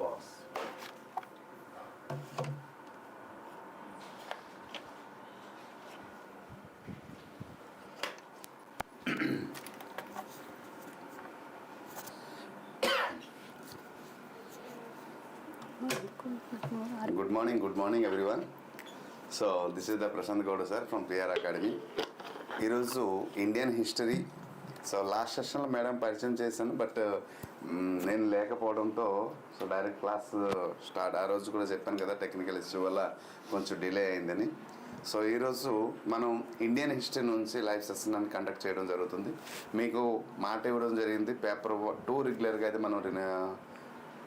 Boss. Good morning everyone. So this is the Prashant Gowda sir from PR Academy. ఈరోజు Indian history. So last సెషన్లో madam పరిచయం చేశాను, but నేను లేకపోవడంతో so direct class start. ఆ రోజు కూడా చెప్పాను కదా, టెక్నికల్ ఇష్యూ వల్ల కొంచెం డిలే అయిందని. సో ఈరోజు మనం ఇండియన్ హిస్టరీ నుంచి లైవ్ సెషన్ అని కండక్ట్ చేయడం జరుగుతుంది. మీకు మాట ఇవ్వడం జరిగింది. పేపర్ 2 రెగ్యులర్గా అయితే మనం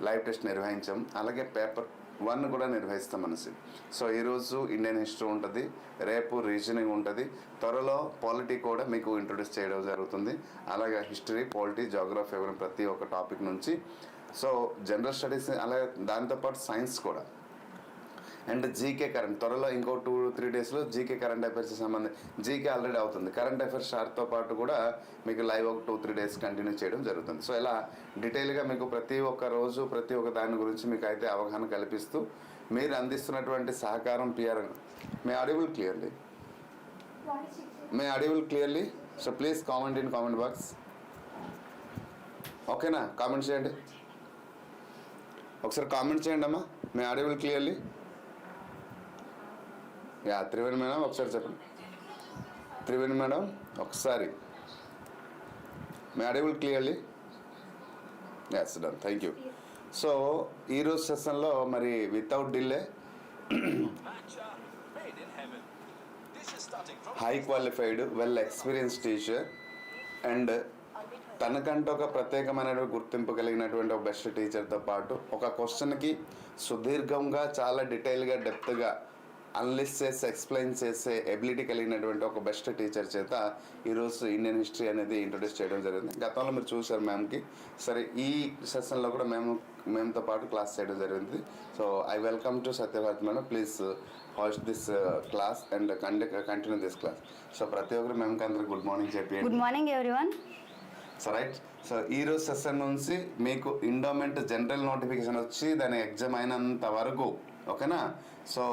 లైవ్ టెస్ట్ నిర్వహించాం, అలాగే పేపర్ 1 కూడా నిర్వహిస్తాం అనేసి. సో ఈరోజు ఇండియన్ హిస్టరీ ఉంటుంది, రేపు రీజనింగ్ ఉంటుంది, త్వరలో పాలిటీ కూడా మీకు ఇంట్రొడ్యూస్ చేయడం జరుగుతుంది. అలాగే హిస్టరీ, పాలిటీ, జాగ్రఫీ ప్రతి ఒక్క టాపిక్ నుంచి. సో జనరల్ స్టడీస్, అలాగే దాంతోపాటు సైన్స్ కూడా, అండ్ జీకే కరెంట్ త్వరలో ఇంకో 2-3 డేస్లో జీకే కరెంట్ అఫైర్స్ సంబంధించి జీకే ఆల్రెడీ అవుతుంది. కరెంట్ అఫైర్స్ షార్ట్తో పాటు కూడా మీకు లైవ్ ఒక 2-3 డేస్ కంటిన్యూ చేయడం జరుగుతుంది. సో ఇలా డీటెయిల్గా మీకు ప్రతి ఒక్క రోజు ప్రతి ఒక్క దాని గురించి మీకు అయితే అవగాహన కల్పిస్తూ మీరు అందిస్తున్నటువంటి సహకారం PR. May audible clearly so please comment in comment box. ఓకేనా? కామెంట్ చేయండి, ఒకసారి కామెంట్ చేయండి అమ్మా. May audible clearly. Triveni madam ఒకసారి చెప్పండి. త్రివేణి మేడం ఒకసారి. May audible clearly. Yes, done, thank you. So ఈరోజు సెషన్లో మరి without delay high qualified well experience teacher and తనకంటూ ఒక ప్రత్యేకమైన గుర్తింపు కలిగినటువంటి ఒక బెస్ట్ టీచర్తో పాటు ఒక క్వశ్చన్కి సుదీర్ఘంగా చాలా డీటెయిల్గా డెప్త్గా అనలిస్ట్ చేసి ఎక్స్ప్లెయిన్ చేసే ఎబిలిటీ కలిగినటువంటి ఒక బెస్ట్ టీచర్ చేత ఈరోజు ఇండియన్ హిస్టరీ అనేది ఇంట్రొడ్యూస్ చేయడం జరిగింది. గతంలో మీరు చూసారు మ్యామ్కి. సరే, ఈ సెషన్లో కూడా మేముతో పాటు క్లాస్ చేయడం జరిగింది. So I welcome to Satyabharat madam. Please host this class and continue this class. So ప్రతి ఒక్కరు మ్యామ్కి అందరికి గుడ్ మార్నింగ్ చెప్పి. Good morning everyone. So right. So ఈరోజు సెషన్ నుంచి మీకు ఎండోమెంట్ జనరల్ నోటిఫికేషన్ వచ్చి దాని ఎగ్జామ్ అయినంత వరకు, ఓకేనా? సో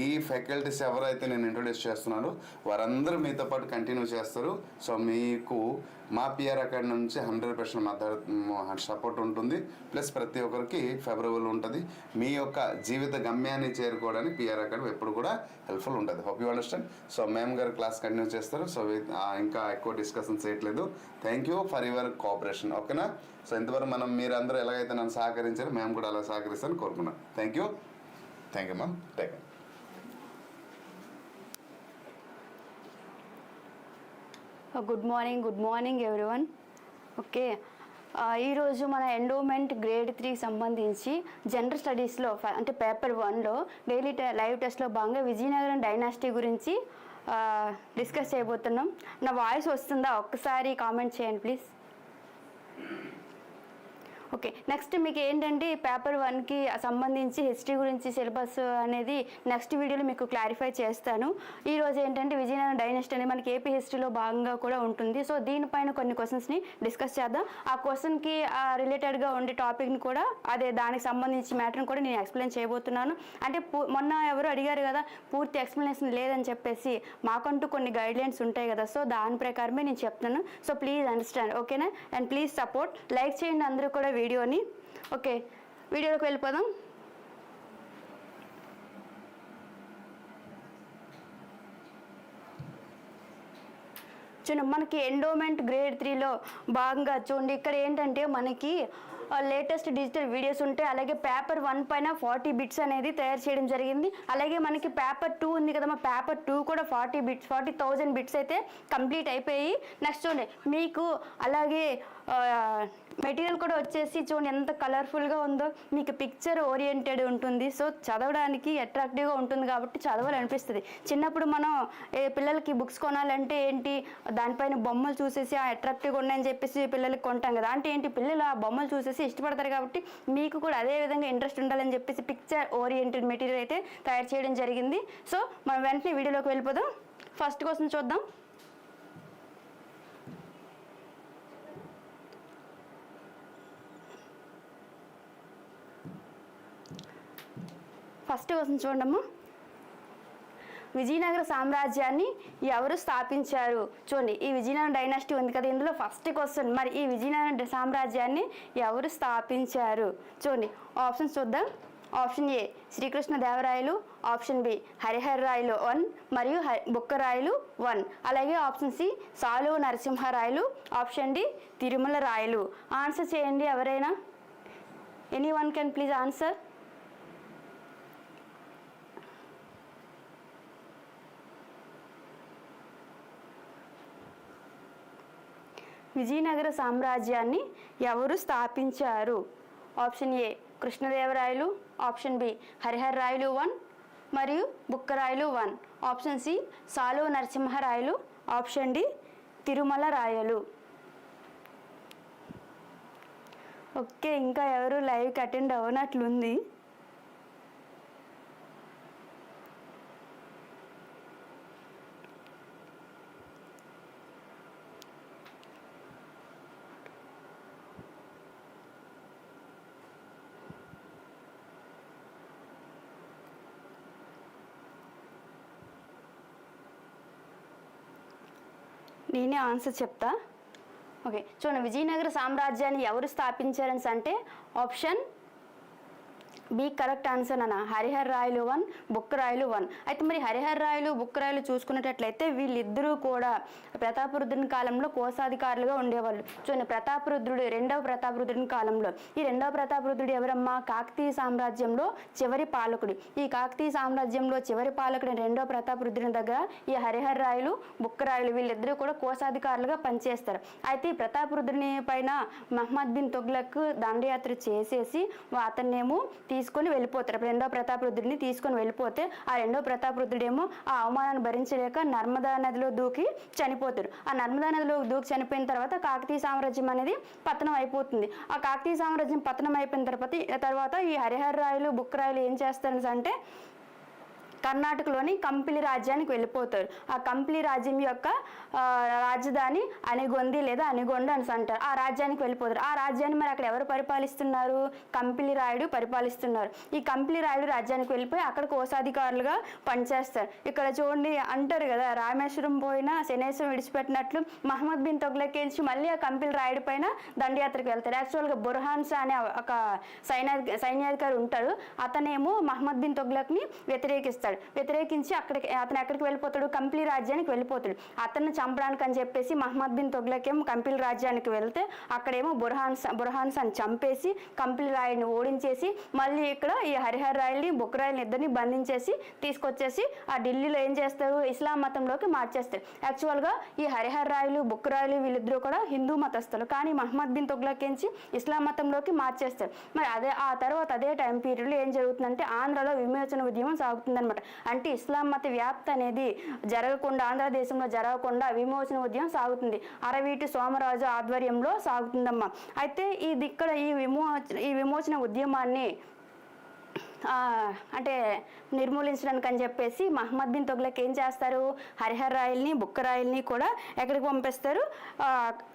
ఈ ఫ్యాకల్టీస్ ఎవరైతే నేను ఇంట్రొడ్యూస్ చేస్తున్నానో వారందరూ మీతో పాటు కంటిన్యూ చేస్తారు. సో మీకు మా పిఆర్ అకాడమీ నుంచి 100% సపోర్ట్ ఉంటుంది. ప్లస్ ప్రతి ఒక్కరికి ఫేవరబుల్ ఉంటుంది. మీ యొక్క జీవిత గమ్యాన్ని చేరుకోవడానికి పిఆర్ అకాడమీ ఎప్పుడు కూడా హెల్ప్ఫుల్ ఉంటుంది. Hope you understand. So ma'am గారు క్లాస్ కంటిన్యూ చేస్తారు. సో ఇంకా ఎక్కువ డిస్కషన్ చేయట్లేదు. Thank you for your cooperation, ఓకేనా? సో ఇంతవరకు మీరందరూ ఎలాగైతే నన్ను సహకరించారో మేము కూడా అలా సహకరిస్తారని కోరుకున్నాను. Thank you ma'am. Take good morning everyone. Okay, ఈరోజు మన ఎండోమెంట్ గ్రేడ్ 3 సంబంధించి జనరల్ స్టడీస్లో అంటే పేపర్ 1లో డైలీ లైవ్ టెస్ట్లో భాగంగా విజయనగరం డైనాసిటీ గురించి డిస్కస్ చేయబోతున్నాం. నా వాయిస్ వస్తుందా? ఒక్కసారి కామెంట్ చేయండి ప్లీజ్. ఓకే, నెక్స్ట్ మీకు ఏంటంటే పేపర్ 1కి సంబంధించి హిస్టరీ గురించి సిలబస్ అనేది నెక్స్ట్ వీడియోలో మీకు క్లారిఫై చేస్తాను. ఈరోజు ఏంటంటే విజయనగరం డైనాసిటీ అనేది మనకి ఏపీ హిస్టరీలో భాగంగా కూడా ఉంటుంది. సో దీనిపైన కొన్ని క్వశ్చన్స్ని డిస్కస్ చేద్దాం. ఆ క్వశ్చన్కి రిలేటెడ్గా ఉండే టాపిక్ని కూడా దానికి సంబంధించి మ్యాటర్ని కూడా నేను ఎక్స్ప్లెయిన్ చేయబోతున్నాను. అంటే మొన్న ఎవరు అడిగారు కదా, పూర్తి ఎక్స్ప్లెనేషన్ లేదని చెప్పేసి. మాకంటూ కొన్ని గైడ్లైన్స్ ఉంటాయి కదా, సో దాని ప్రకారమే నేను చెప్తున్నాను. సో ప్లీజ్ అండర్స్టాండ్, ఓకేనా? అండ్ ప్లీజ్ సపోర్ట్, లైక్ చేయండి అందరూ కూడా వీడియోని. ఓకే, వీడియోలోకి వెళ్ళిపోదాం. చూడండి, మనకి ఎండోమెంట్ గ్రేడ్ 3లో భాగంగా చూడండి, ఇక్కడ ఏంటంటే మనకి లేటెస్ట్ డిజిటల్ వీడియోస్ ఉంటాయి. అలాగే పేపర్ 1 పైన 40 బిట్స్ అనేది తయారు చేయడం జరిగింది. అలాగే మనకి పేపర్ 2 ఉంది కదా, మా పేపర్ 2 కూడా 40,000 బిట్స్ అయితే కంప్లీట్ అయిపోయి. నెక్స్ట్ చూడండి, మీకు అలాగే మెటీరియల్ కూడా వచ్చేసి చూడండి ఎంత కలర్ఫుల్గా ఉందో. మీకు పిక్చర్ ఓరియంటెడ్ ఉంటుంది. సో చదవడానికి అట్రాక్టివ్గా ఉంటుంది కాబట్టి చదవాలనిపిస్తుంది. చిన్నప్పుడు మనం పిల్లలకి బుక్స్ కొనాలంటే ఏంటి, దానిపైన బొమ్మలు చూసేసి అట్రాక్టివ్గా ఉన్నాయని చెప్పేసి పిల్లలకి కొంటాం కదా. అంటే ఏంటి, పిల్లలు ఆ బొమ్మలు చూసేసి ఇష్టపడతారు కాబట్టి మీకు కూడా అదే విధంగా ఇంట్రెస్ట్ ఉండాలని చెప్పేసి పిక్చర్ ఓరియంటెడ్ మెటీరియల్ అయితే తయారు చేయడం జరిగింది. సో మనం వెంటనే వీడియోలోకి వెళ్ళిపోదాం. ఫస్ట్ క్వశ్చన్ చూద్దాం. ఫస్ట్ క్వశ్చన్ చూడమ్మా. విజయనగర సామ్రాజ్యాన్ని ఎవరు స్థాపించారు? చూడండి, ఈ విజయనగర డైనాసిటీ ఉంది కదా, ఇందులో ఫస్ట్ క్వశ్చన్ మరి ఈ విజయనగర సామ్రాజ్యాన్ని ఎవరు స్థాపించారు? చూడండి ఆప్షన్స్ చూద్దాం. Option A Srikrishnadevarayalu, option B Harihararayalu 1 మరియు బుక్కరాయలు 1, అలాగే option C Saluva Narasimharayalu, option D Tirumala Rayalu. Answer చేయండి ఎవరైనా. Any one can please answer. Vijayanagara సామ్రాజ్యాన్ని ఎవరు స్థాపించారు? Option A Krishnadevarayalu, option B Harihararayalu 1 మరియు Bukkarayalu 1, option C Saluva Narasimharayalu, option D Tirumala Rayalu. Okay, ఇంకా ఎవరు లైవ్కి అటెండ్ అవ్వనట్లుంది. నేనే ఆన్సర్ చెప్తా. ఓకే, చూడండి, విజయనగర సామ్రాజ్యాన్ని ఎవరు స్థాపించారని అంటే ఆప్షన్ బి కరెక్ట్ ఆన్సర్ అన్న. హరిహరరాయలు 1, బుక్కరాయలు 1. అయితే మరి హరిహరరాయలు, బుక్కరాయలు చూసుకున్నట్లయితే వీళ్ళిద్దరూ కూడా ప్రతాపరుద్రుని కాలంలో కోశాధికారులుగా ఉండేవాళ్ళు. చూడండి, రెండవ ప్రతాపరుద్రుని కాలంలో ఈ రెండవ ప్రతాపరుద్రుడు ఎవరమ్మా? కాకతీయ సామ్రాజ్యంలో చివరి పాలకుడు. ఈ కాకతీయ సామ్రాజ్యంలో చివరి పాలకుడు రెండవ ప్రతాపరుద్రుని దగ్గర ఈ హరిహరరాయలు, బుక్కరాయలు వీళ్ళిద్దరూ కూడా కోశాధికారులుగా పనిచేస్తారు. అయితే ఈ ప్రతాపరుద్రుని పైన మహమ్మద్ బిన్ తుగ్లక్ దండయాత్ర చేసేసి అతన్నేమో తీసుకొని వెళ్ళిపోతారు. రెండో ప్రతాపరుద్రుడిని తీసుకొని వెళ్ళిపోతే ఆ రెండో ప్రతాపరుద్రుడేమో ఆ అవమానాన్ని భరించలేక నర్మదా నదిలో దూకి చనిపోతాడు. ఆ నర్మదా నదిలో దూకి చనిపోయిన తర్వాత కాకతీయ సామ్రాజ్యం అనేది పతనం అయిపోతుంది. ఆ కాకతీయ సామ్రాజ్యం పతనం అయిపోయిన తర్వాత ఈ హరిహరరాయలు, బుక్కరాయలు ఏం చేస్తారు అంటే కర్ణాటకలోని కంపిలి రాజ్యానికి వెళ్ళిపోతారు. ఆ కంపిలి రాజ్యం యొక్క రాజధాని అనిగొంది లేదా అనిగొండ అని అంటారు. ఆ రాజ్యానికి వెళ్ళిపోతారు. ఆ రాజ్యాన్ని మరి అక్కడ ఎవరు పరిపాలిస్తున్నారు? కంపిలి రాయుడు పరిపాలిస్తున్నారు. ఈ కంపిలి రాయుడు రాజ్యానికి వెళ్ళిపోయి అక్కడ కోశాధికారులుగా పనిచేస్తారు. ఇక్కడ చూడండి అంటారు కదా, రామేశ్వరం పోయినా శనేశ్వరం విడిచిపెట్టినట్లు మహమ్మద్ బిన్ తుగ్లక్ మళ్ళీ ఆ కంపిలి రాయుడు పైన దండయాత్రకు వెళ్తారు. యాక్చువల్గా బుర్హాన్ షా అనే ఒక సైన్యాధికారి ఉంటాడు. అతనేమో మహమ్మద్ బిన్ తుగ్లక్ని వ్యతిరేకించి అతను ఎక్కడికి వెళ్ళిపోతాడు? కంపిలి రాజ్యానికి వెళ్ళిపోతాడు. అతన్ని చంపడానికి అని చెప్పేసి మహమ్మద్ బిన్ తుగ్లక్ ఏమో కంపిలి రాజ్యానికి వెళ్తే అక్కడేమో బుర్హాన్ షాని చంపేసి కంపిలి రాయుడిని ఓడించేసి మళ్ళీ ఇక్కడ ఈ హరిహరరాయల్ని, బుక్కరాయల్ని ఇద్దరిని బంధించేసి తీసుకొచ్చేసి ఆ ఢిల్లీలో ఏం చేస్తారు? ఇస్లాం మతంలోకి మార్చేస్తారు. యాక్చువల్గా ఈ హరిహరరాయలు, బుక్కరాయలు వీళ్ళిద్దరూ కూడా హిందూ మతస్థులు, కానీ మహమ్మద్ బిన్ తుగ్లక్ ఇస్లాం మతంలోకి మార్చేస్తారు. మరి అదే తర్వాత అదే టైం పీరియడ్లో ఏం జరుగుతుందంటే ఆంధ్రలో విమోచన ఉద్యమం సాగుతుందన్నమాట. అంటే ఇస్లాం మత వ్యాప్తి అనేది జరగకుండా, ఆంధ్రదేశంలో జరగకుండా విమోచన ఉద్యమం సాగుతుంది. అరవీటి సోమరాజు ఆధ్వర్యంలో సాగుతుందమ్మా. అయితే ఈ విమోచన ఉద్యమాన్ని అంటే నిర్మూలించడానికి అని చెప్పేసి మహమ్మద్ బిన్ తుగ్లక్ ఏం చేస్తారు? హరిహరరాయల్ని, బుక్కరాయల్ని కూడా ఎక్కడికి పంపిస్తారు?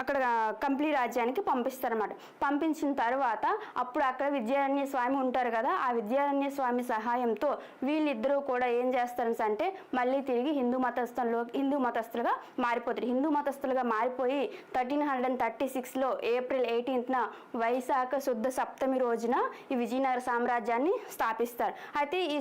అక్కడ కంపిలి రాజ్యానికి పంపిస్తారు అన్నమాట. పంపించిన తర్వాత అప్పుడు అక్కడ విద్యారణ్య స్వామి ఉంటారు కదా, ఆ విద్యారణ్య స్వామి సహాయంతో వీళ్ళిద్దరూ కూడా ఏం చేస్తారు అంటే మళ్ళీ తిరిగి హిందూ మతస్థులుగా మారిపోతారు. హిందూ మతస్థులుగా మారిపోయి 1336లో ఏప్రిల్ 18న వైశాఖ శుద్ధ సప్తమి రోజున ఈ విజయనగర సామ్రాజ్యాన్ని స్థాపిస్తారు. అయితే ఈ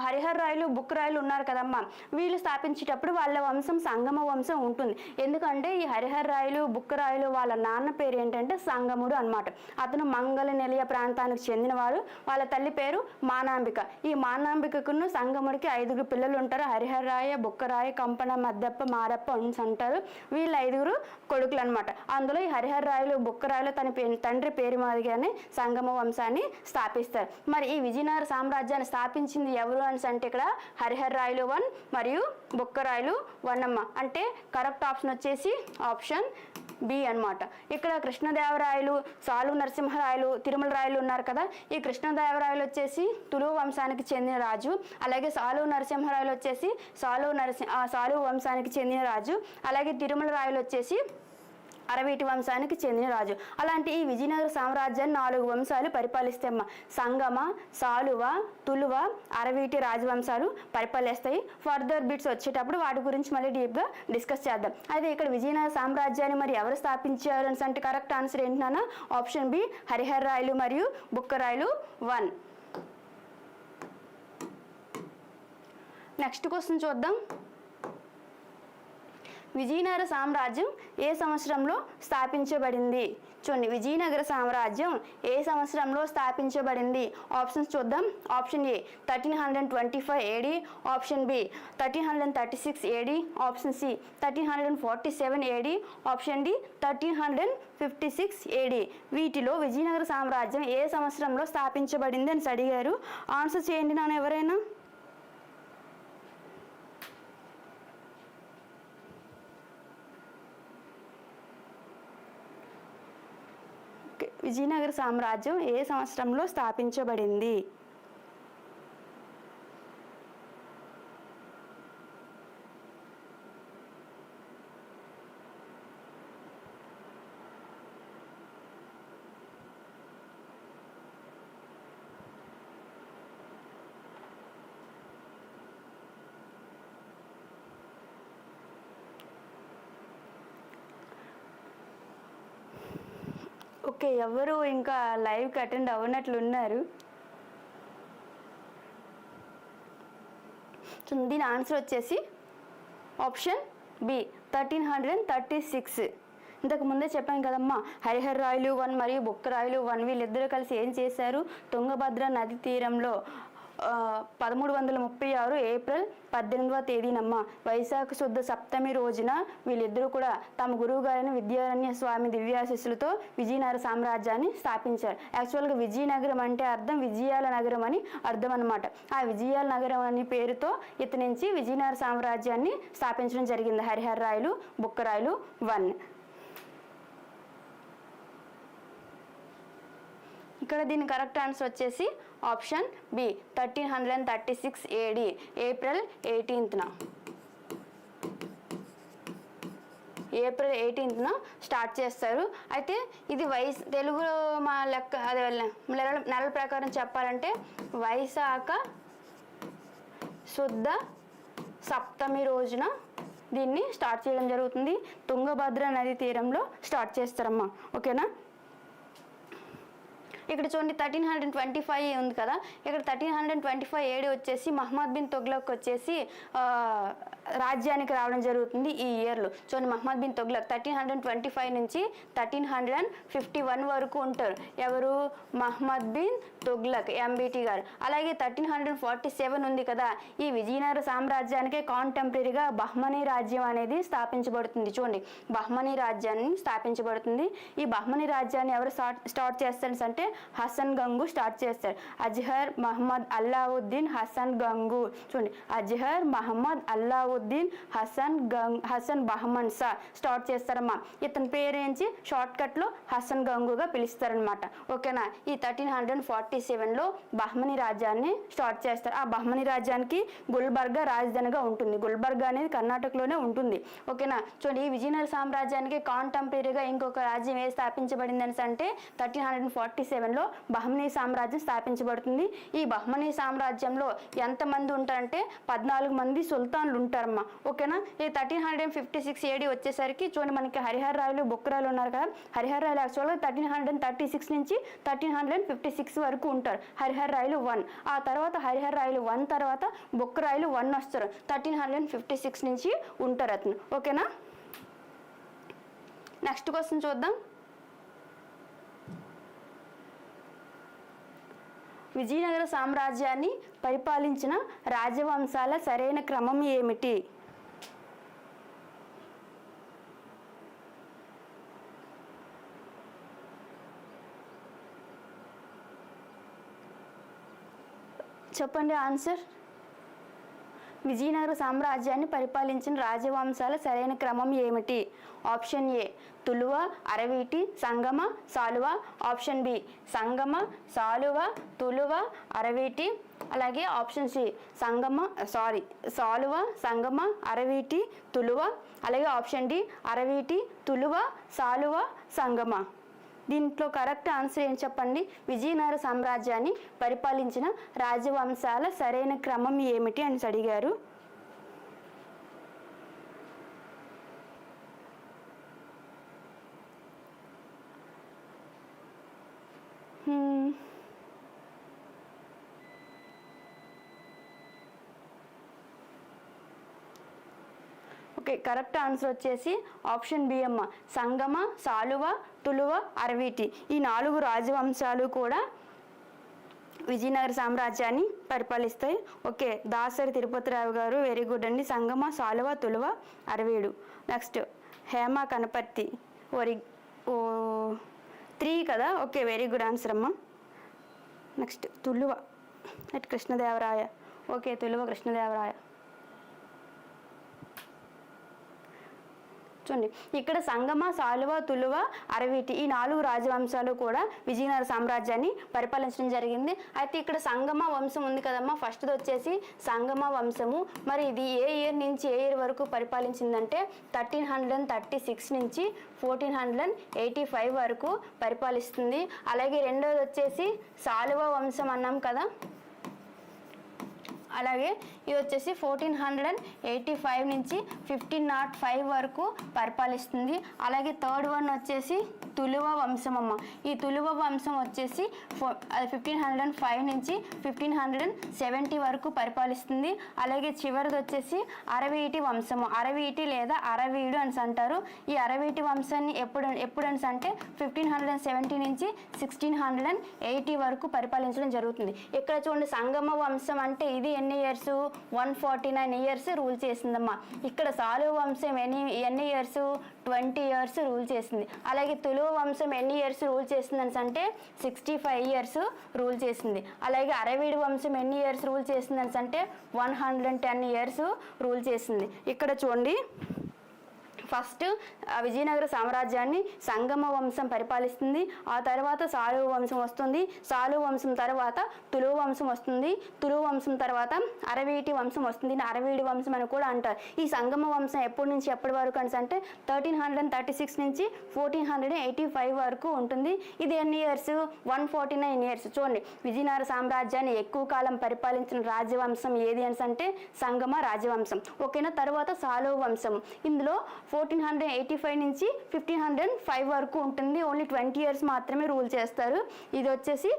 హరిహరరాయలు, బుక్కరాయలు ఉన్నారు కదమ్మా, వీళ్ళు స్థాపించేటప్పుడు వాళ్ళ వంశం సంగమ వంశం ఉంటుంది. ఎందుకంటే ఈ హరిహరరాయలు, బుక్కరాయలు వాళ్ళ నాన్న పేరు ఏంటంటే సంగముడు అన్నమాట. అతను మంగళ నిలయ ప్రాంతానికి చెందినవాడు. వాళ్ళ తల్లి పేరు మానాంబిక. ఈ మానాంబికకును సంగముడికి 5 పిల్లలు ఉంటారు. హరిహరరాయ, బుక్కరాయ, కంపన, మద్దప్ప, మారప్ప అంటారు. వీళ్ళ 5 కొడుకులు అనమాట. అందులో ఈ హరిహరరాయలు, బుక్కరాయలు తన తండ్రి పేరు మాదిరిగానే సంగమ వంశాన్ని స్థాపిస్తారు. మరి ఈ విజయనగర సామ్రాజ్యాన్ని స్థాపించింది ఎవరు అని అంటే ఇక్కడ హరిహరరాయలు 1 మరియు బుక్కరాయలు 1 అమ్మ. అంటే కరెక్ట్ ఆప్షన్ వచ్చేసి ఆప్షన్ బి అన్నమాట. ఇక్కడ కృష్ణదేవరాయలు, సాలువ నరసింహరాయలు, తిరుమల రాయలు ఉన్నారు కదా, ఈ కృష్ణదేవరాయలు వచ్చేసి తులువ వంశానికి చెందిన రాజు. అలాగే సాలువ నరసింహరాయలు వచ్చేసి సాలువ వంశానికి చెందిన రాజు. అలాగే తిరుమల రాయలు వచ్చేసి అరవీటి వంశానికి చెందిన రాజు. అలాంటి ఈ విజయనగర సామ్రాజ్యాన్ని 4 వంశాలు పరిపాలిస్తాయమ్మా. సంగమ, సాలువ, తులువ, అరవీటి రాజవంశాలు పరిపాలిస్తాయి. ఫర్దర్ బిట్స్ వచ్చేటప్పుడు వాటి గురించి మళ్ళీ డీప్గా డిస్కస్ చేద్దాం. అయితే ఇక్కడ విజయనగర సామ్రాజ్యాన్ని మరి ఎవరు స్థాపించారు అని అంటే కరెక్ట్ ఆన్సర్ ఏంటన్నా ఆప్షన్ బి హరిహర రాయలు మరియు బుక్కరాయలు 1. నెక్స్ట్ క్వశ్చన్ చూద్దాం. విజయనగర సామ్రాజ్యం ఏ సంవత్సరంలో స్థాపించబడింది? చూడండి, విజయనగర సామ్రాజ్యం ఏ సంవత్సరంలో స్థాపించబడింది? ఆప్షన్స్ చూద్దాం. Option A 1325 AD, option B 1336 AD, option C 1347 AD, option D 1356 AD. వీటిలో విజయనగర సామ్రాజ్యం ఏ సంవత్సరంలో స్థాపించబడింది అని అడిగారు. ఆన్సర్ చేయండి నాన్న ఎవరైనా. విజయనగర సామ్రాజ్యం ఏ సంవత్సరంలో స్థాపించబడింది? ఓకే, ఎవరు ఇంకా లైవ్కి అటెండ్ అవ్వనట్లున్నారు. దీని ఆన్సర్ వచ్చేసి ఆప్షన్ బి 1336. ఇంతకు ముందే చెప్పాను కదమ్మా, హరిహర రాయలు 1 మరియు బుక్కరాయలు 1 వీళ్ళిద్దరూ కలిసి ఏం చేశారు? తుంగభద్ర నది తీరంలో 1336 ఏప్రిల్ 18వ తేదీనమ్మ వైశాఖ శుద్ధ సప్తమి రోజున వీళ్ళిద్దరూ కూడా తమ గురువు గారైన విద్యారణ్య స్వామి దివ్యాశిస్సులతో విజయనగర సామ్రాజ్యాన్ని స్థాపించారు. యాక్చువల్గా విజయనగరం అంటే అర్థం విజయాల నగరం అని అర్థం అనమాట. ఆ విజయాల నగరం అనే పేరుతో ఇతని నుంచి విజయనగర సామ్రాజ్యాన్ని స్థాపించడం జరిగింది. హరిహర రాయలు బుక్కరాయలు 1. ఇక్కడ దీని కరెక్ట్ ఆన్సర్ వచ్చేసి ఆప్షన్ బి 1336 AD, ఏప్రిల్ 18న. ఏప్రిల్ 18న స్టార్ట్ చేస్తారు. అయితే ఇది తెలుగులో మా లెక్క అదే నెలల ప్రకారం చెప్పాలంటే వైశాఖ శుద్ధ సప్తమి రోజున దీన్ని స్టార్ట్ చేయడం జరుగుతుంది. తుంగభద్ర నది తీరంలో స్టార్ట్ చేస్తారమ్మా. ఓకేనా? ఇక్కడ చూడండి 1325 ఉంది కదా, ఇక్కడ 1325 AD వచ్చేసి మహమ్మద్ బిన్ తుగ్లక్ వచ్చేసి రాజ్యానికి రావడం జరుగుతుంది ఈ ఇయర్లో. చూడండి, మహమ్మద్ బిన్ తుగ్లక్ 1325 నుంచి 1351 వరకు ఉంటారు. ఎవరు? మహమ్మద్ బిన్ తుగ్లక్ MBT గారు. అలాగే 1347 ఉంది కదా, ఈ విజయనగర సామ్రాజ్యానికే కాంటెంపరీగా బహ్మనీ రాజ్యం అనేది స్థాపించబడుతుంది. చూడండి, బహ్మనీ రాజ్యాన్ని స్థాపించబడుతుంది. ఈ బహ్మనీ రాజ్యాన్ని ఎవరు స్టార్ట్ చేస్తారు అంటే హసన్ గంగు స్టార్ట్ చేస్తారు. అజ్హర్ మహమ్మద్ అల్లావుద్దీన్ హసన్ గంగు. చూడండి, అజ్హర్ మహమ్మద్ అల్లావుద్దీన్ హసన్ బహమన్ షా స్టార్ట్ చేస్తారమ్మా. ఇతని పేరేంచి షార్ట్ కట్లో హసన్ గంగుగా పిలుస్తారనమాట. ఓకేనా? ఈ 1347లో బహ్మనీ రాజ్యాన్ని స్టార్ట్ చేస్తారు. ఆ బహ్మనీ రాజ్యానికి గుల్బర్గా రాజధానిగా ఉంటుంది. గుల్బర్గా అనేది కర్ణాటకలోనే ఉంటుంది. ఓకేనా? చూడండి, ఈ విజయనగర సామ్రాజ్యానికి కాంటెంపరీగా ఇంకొక రాజ్యం ఏ స్థాపించబడిందని అంటే 1347లో బహ్మనీ సామ్రాజ్యం స్థాపించబడుతుంది. ఈ బహ్మనీ సామ్రాజ్యంలో ఎంతమంది ఉంటారంటే 14 మంది సుల్తాన్లు ఉంటారమ్మా. ఓకేనా? ఈ 1356 AD వచ్చేసరికి చూడండి, మనకి హరిహర రాయలు బుక్కరాయలు ఉన్నారు కదా, హరిహర రాయలు యాక్చువల్గా 1336 నుంచి 1356 వరకు ఉంటారు. హరిహర రాయలు 1. ఆ తర్వాత హరిహర రాయలు 1 తర్వాత బుక్కరాయలు 1 వస్తారు. 1356 నుంచి ఉంటారు అతను. ఓకేనా? నెక్స్ట్ క్వశ్చన్ చూద్దాం. విజయనగర సామ్రాజ్యాన్ని పరిపాలించిన రాజవంశాల సరైన క్రమం ఏమిటి? చెప్పండి ఆన్సర్. విజయనగర సామ్రాజ్యాన్ని పరిపాలించిన రాజవంశాల సరైన క్రమం ఏమిటి? Option A Tuluva, Araveeti, Sangama, Saluva. Option B సంగమ, సాలువ, తులువ, అరవీటి. అలాగే ఆప్షన్ సి సాలువ, సంగమ, అరవీటి, తులువ. అలాగే ఆప్షన్ డి అరవీటి, తులువ, సాలువ, సంగమ. దీంట్లో కరెక్ట్ ఆన్సర్ ఏం చెప్పండి? విజయనగర సామ్రాజ్యాన్ని పరిపాలించిన రాజవంశాల సరైన క్రమం ఏమిటి అని అడిగారు. ఓకే, కరెక్ట్ ఆన్సర్ వచ్చేసి ఆప్షన్ బి అమ్మ. సంగమ, సాలువ, తులువ, అరవీటి ఈ 4 రాజవంశాలు కూడా విజయనగర సామ్రాజ్యాన్ని పరిపాలిస్తాయి. ఓకే, దాసరి తిరుపతిరావు గారు వెరీ గుడ్ అండి. సంగమ, సాలువ, తులువ, అరవీడు. నెక్స్ట్ హేమ కనపర్తి 3 కదా. ఓకే, వెరీ గుడ్ ఆన్సర్ అమ్మ. నెక్స్ట్ తులువ కృష్ణదేవరాయ. ఓకే, తులువ కృష్ణదేవరాయ. చూడండి, ఇక్కడ సంగమ, సాలువ, తులువ, అరవీటి ఈ 4 రాజవంశాలు కూడా విజయనగర సామ్రాజ్యాన్ని పరిపాలించడం జరిగింది. అయితే ఇక్కడ సంగమ వంశం ఉంది కదమ్మా, ఫస్ట్ది వచ్చేసి సంగమ వంశము. మరి ఇది ఏ ఇయర్ నుంచి ఏ ఇయర్ వరకు పరిపాలించిందంటే 1336 నుంచి 1485 వరకు పరిపాలిస్తుంది. అలాగే రెండోది వచ్చేసి సాలువ వంశం అన్నాం కదా, అలాగే ఇది వచ్చేసి 1485 నుంచి 1505 వరకు పరిపాలిస్తుంది. అలాగే థర్డ్ వన్ వచ్చేసి తులువ వంశం అమ్మ. ఈ తులువ వంశం వచ్చేసి 1505 నుంచి 1570 వరకు పరిపాలిస్తుంది. అలాగే చివరిది వచ్చేసి అరవీటి వంశము. అరవీటి లేదా అరవీడు అని అంటారు. ఈ అరవీటి వంశాన్ని ఎప్పుడని అంటే 1570 నుంచి 1680 వరకు పరిపాలించడం జరుగుతుంది. ఇక్కడ చూడండి, సంగమ వంశం అంటే ఇది ఎన్ని ఇయర్స్? 149 years rule చేసిందమ్మా. ఇక్కడ సాలువ వంశం ఎన్ని ఇయర్స్? 20 ఇయర్స్ రూల్ చేసింది. అలాగే తులువ వంశం ఎన్ని ఇయర్స్ రూల్ చేసిందని అంటే 65 ఇయర్స్ రూల్ చేసింది. అలాగే అరవీడు వంశం ఎన్ని ఇయర్స్ రూల్ చేసిందని అంటే 110 ఇయర్స్ రూల్ చేసింది. ఇక్కడ చూడండి, ఫస్ట్ విజయనగర సామ్రాజ్యాన్ని సంగమ వంశం పరిపాలిస్తుంది. ఆ తర్వాత సాలువ వంశం వస్తుంది. సాలువ వంశం తర్వాత తులువ వంశం వస్తుంది. తులువ వంశం తర్వాత అరవీటి వంశం వస్తుంది. అరవీడి వంశం అని కూడా అంటారు. ఈ సంగమ వంశం ఎప్పటి నుంచి ఎప్పటి వరకు అంటే 1336 నుంచి 1485 వరకు ఉంటుంది. ఇది ఎన్ని ఇయర్స్? 149 ఇయర్స్. చూడండి, విజయనగర సామ్రాజ్యాన్ని ఎక్కువ కాలం పరిపాలించిన రాజవంశం ఏది అని అంటే సంగమ రాజవంశం. ఓకేనా. తర్వాత సాలువ వంశం, ఇందులో 1485 నుంచి 1505 వరకు ఉంటుంది. ఓన్లీ 20 ఇయర్స్ మాత్రమే రూల్ చేస్తారు. ఇది వచ్చేసి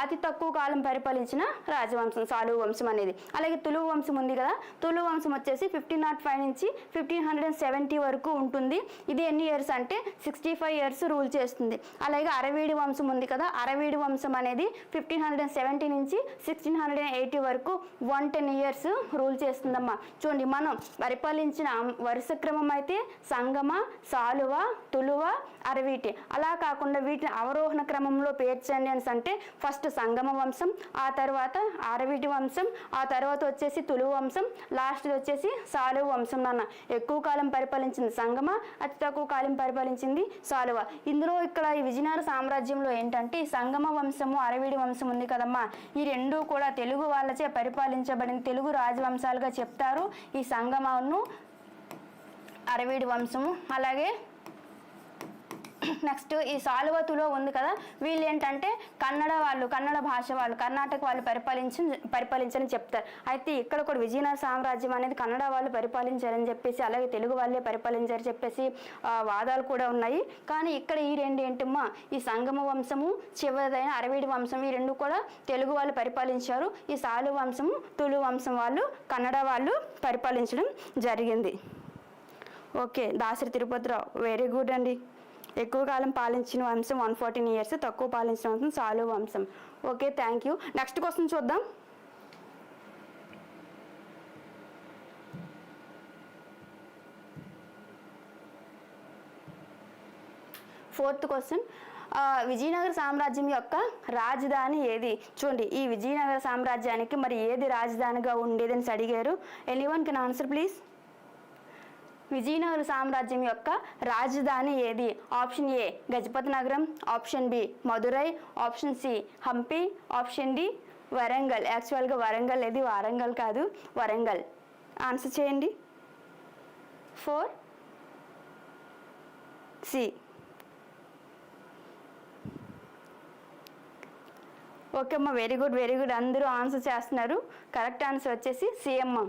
అతి తక్కువ కాలం పరిపాలించిన రాజవంశం సాలువ వంశం అనేది. అలాగే తులువ వంశం ఉంది కదా, తులువ వంశం వచ్చేసి 1505 నుంచి 1570 వరకు ఉంటుంది. ఇది ఎన్ని ఇయర్స్ అంటే 65 ఇయర్స్ రూల్ చేస్తుంది. అలాగే అరవీడి వంశం ఉంది కదా, అరవీడి వంశం అనేది 1570 నుంచి 1680 వరకు 110 ఇయర్స్ రూల్ చేస్తుందమ్మా. చూడండి, మనం పరిపాలించిన వరుస క్రమం అయితే సంగమ, సాలువ, తులువ, అరవీటి. అలా కాకుండా వీటిని అవరోహణ క్రమంలో పేర్చండి అని అంటే ఫస్ట్ సంగమ వంశం, ఆ తర్వాత అరవీటి వంశం, ఆ తర్వాత వచ్చేసి తులువ వంశం, లాస్ట్ వచ్చేసి సాలువ వంశం. నాన్న ఎక్కువ కాలం పరిపాలించింది సంగమ, అతి తక్కువ కాలం పరిపాలించింది సాలువ. ఇందులో ఇక్కడ ఈ విజయనగర సామ్రాజ్యంలో ఏంటంటే ఈ సంగమ వంశము, అరవీడి వంశం ఉంది కదమ్మా, ఈ రెండు కూడా తెలుగు వాళ్ళచే పరిపాలించబడిన తెలుగు రాజవంశాలుగా చెప్తారు. ఈ సంగమను, అరవీడి వంశము. అలాగే నెక్స్ట్ ఈ సాలువ, తులువ ఉంది కదా, వీళ్ళు ఏంటంటే కన్నడ భాష వాళ్ళు, కర్ణాటక వాళ్ళు పరిపాలించని చెప్తారు. అయితే ఇక్కడ కూడా విజయనగర సామ్రాజ్యం అనేది కన్నడ వాళ్ళు పరిపాలించారని చెప్పేసి, అలాగే తెలుగు వాళ్ళే పరిపాలించారని చెప్పేసి వాదాలు కూడా ఉన్నాయి. కానీ ఇక్కడ ఈ రెండు ఏంటమ్మా, ఈ సంగమ వంశము, చివరిదైన అరవీడి వంశం, ఈ రెండు కూడా తెలుగు వాళ్ళు పరిపాలించారు. ఈ సాలువ వంశము, తులువ వంశం వాళ్ళు కన్నడ వాళ్ళు పరిపాలించడం జరిగింది. Okay, Dasari Tirupatirao very good అండి. ఎక్కువ కాలం పాలించిన వంశం 114 ఇయర్స్, తక్కువ పాలించిన వంశం సాలువ వంశం. Okay, thank you. Next question చూద్దాం. ఫోర్త్ క్వశ్చన్, విజయనగర సామ్రాజ్యం యొక్క రాజధాని ఏది? చూడండి, ఈ విజయనగర సామ్రాజ్యానికి మరి ఏది రాజధానిగా ఉండేదని అడిగారు. Anyone can answer please? Vijayanagara సామ్రాజ్యం యొక్క రాజధాని ఏది? Option A Gajapati Nagaram, option B Madurai, option C Hampi, option D Warangal. యాక్చువల్గా వరంగల్ ఇది వారంగల్ కాదు, వరంగల్. ఆన్సర్ చేయండి. 4 సి. ఓకే అమ్మ, వెరీ గుడ్. అందరూ ఆన్సర్ చేస్తున్నారు. కరెక్ట్ ఆన్సర్ వచ్చేసి సి అమ్మ.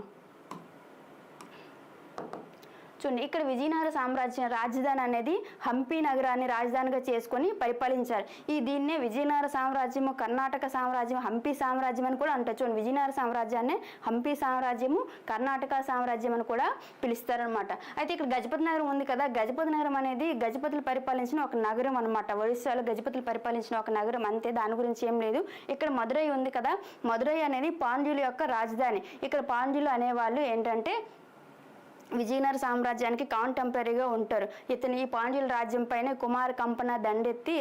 చూడండి, ఇక్కడ విజయనగర సామ్రాజ్యం రాజధాని అనేది హంపి నగరాన్ని రాజధానిగా చేసుకొని పరిపాలించారు. దీన్నే విజయనగర సామ్రాజ్యము, కర్ణాటక సామ్రాజ్యం, హంపి సామ్రాజ్యం అని కూడా అంటారు. చూడండి, విజయనగర సామ్రాజ్యాన్ని హంపి సామ్రాజ్యము, కర్ణాటక సామ్రాజ్యం అని కూడా పిలుస్తారనమాట. అయితే ఇక్కడ గజపతి నగరం ఉంది కదా, గజపతి నగరం అనేది గజపతులు పరిపాలించిన ఒక నగరం అనమాట. ఒడిస్సాలో గజపతులు పరిపాలించిన ఒక నగరం, అంతే, దాని గురించి ఏం లేదు. ఇక్కడ మదురై ఉంది కదా, మదురై అనేది పాండ్యుల యొక్క రాజధాని. ఇక్కడ పాండ్యులు అనేవాళ్ళు ఏంటంటే విజయనగర సామ్రాజ్యానికి కాంటెంపరీగా ఉంటారు. ఈ పాండ్యుల రాజ్యం పైన కుమార కంపన దండెత్తి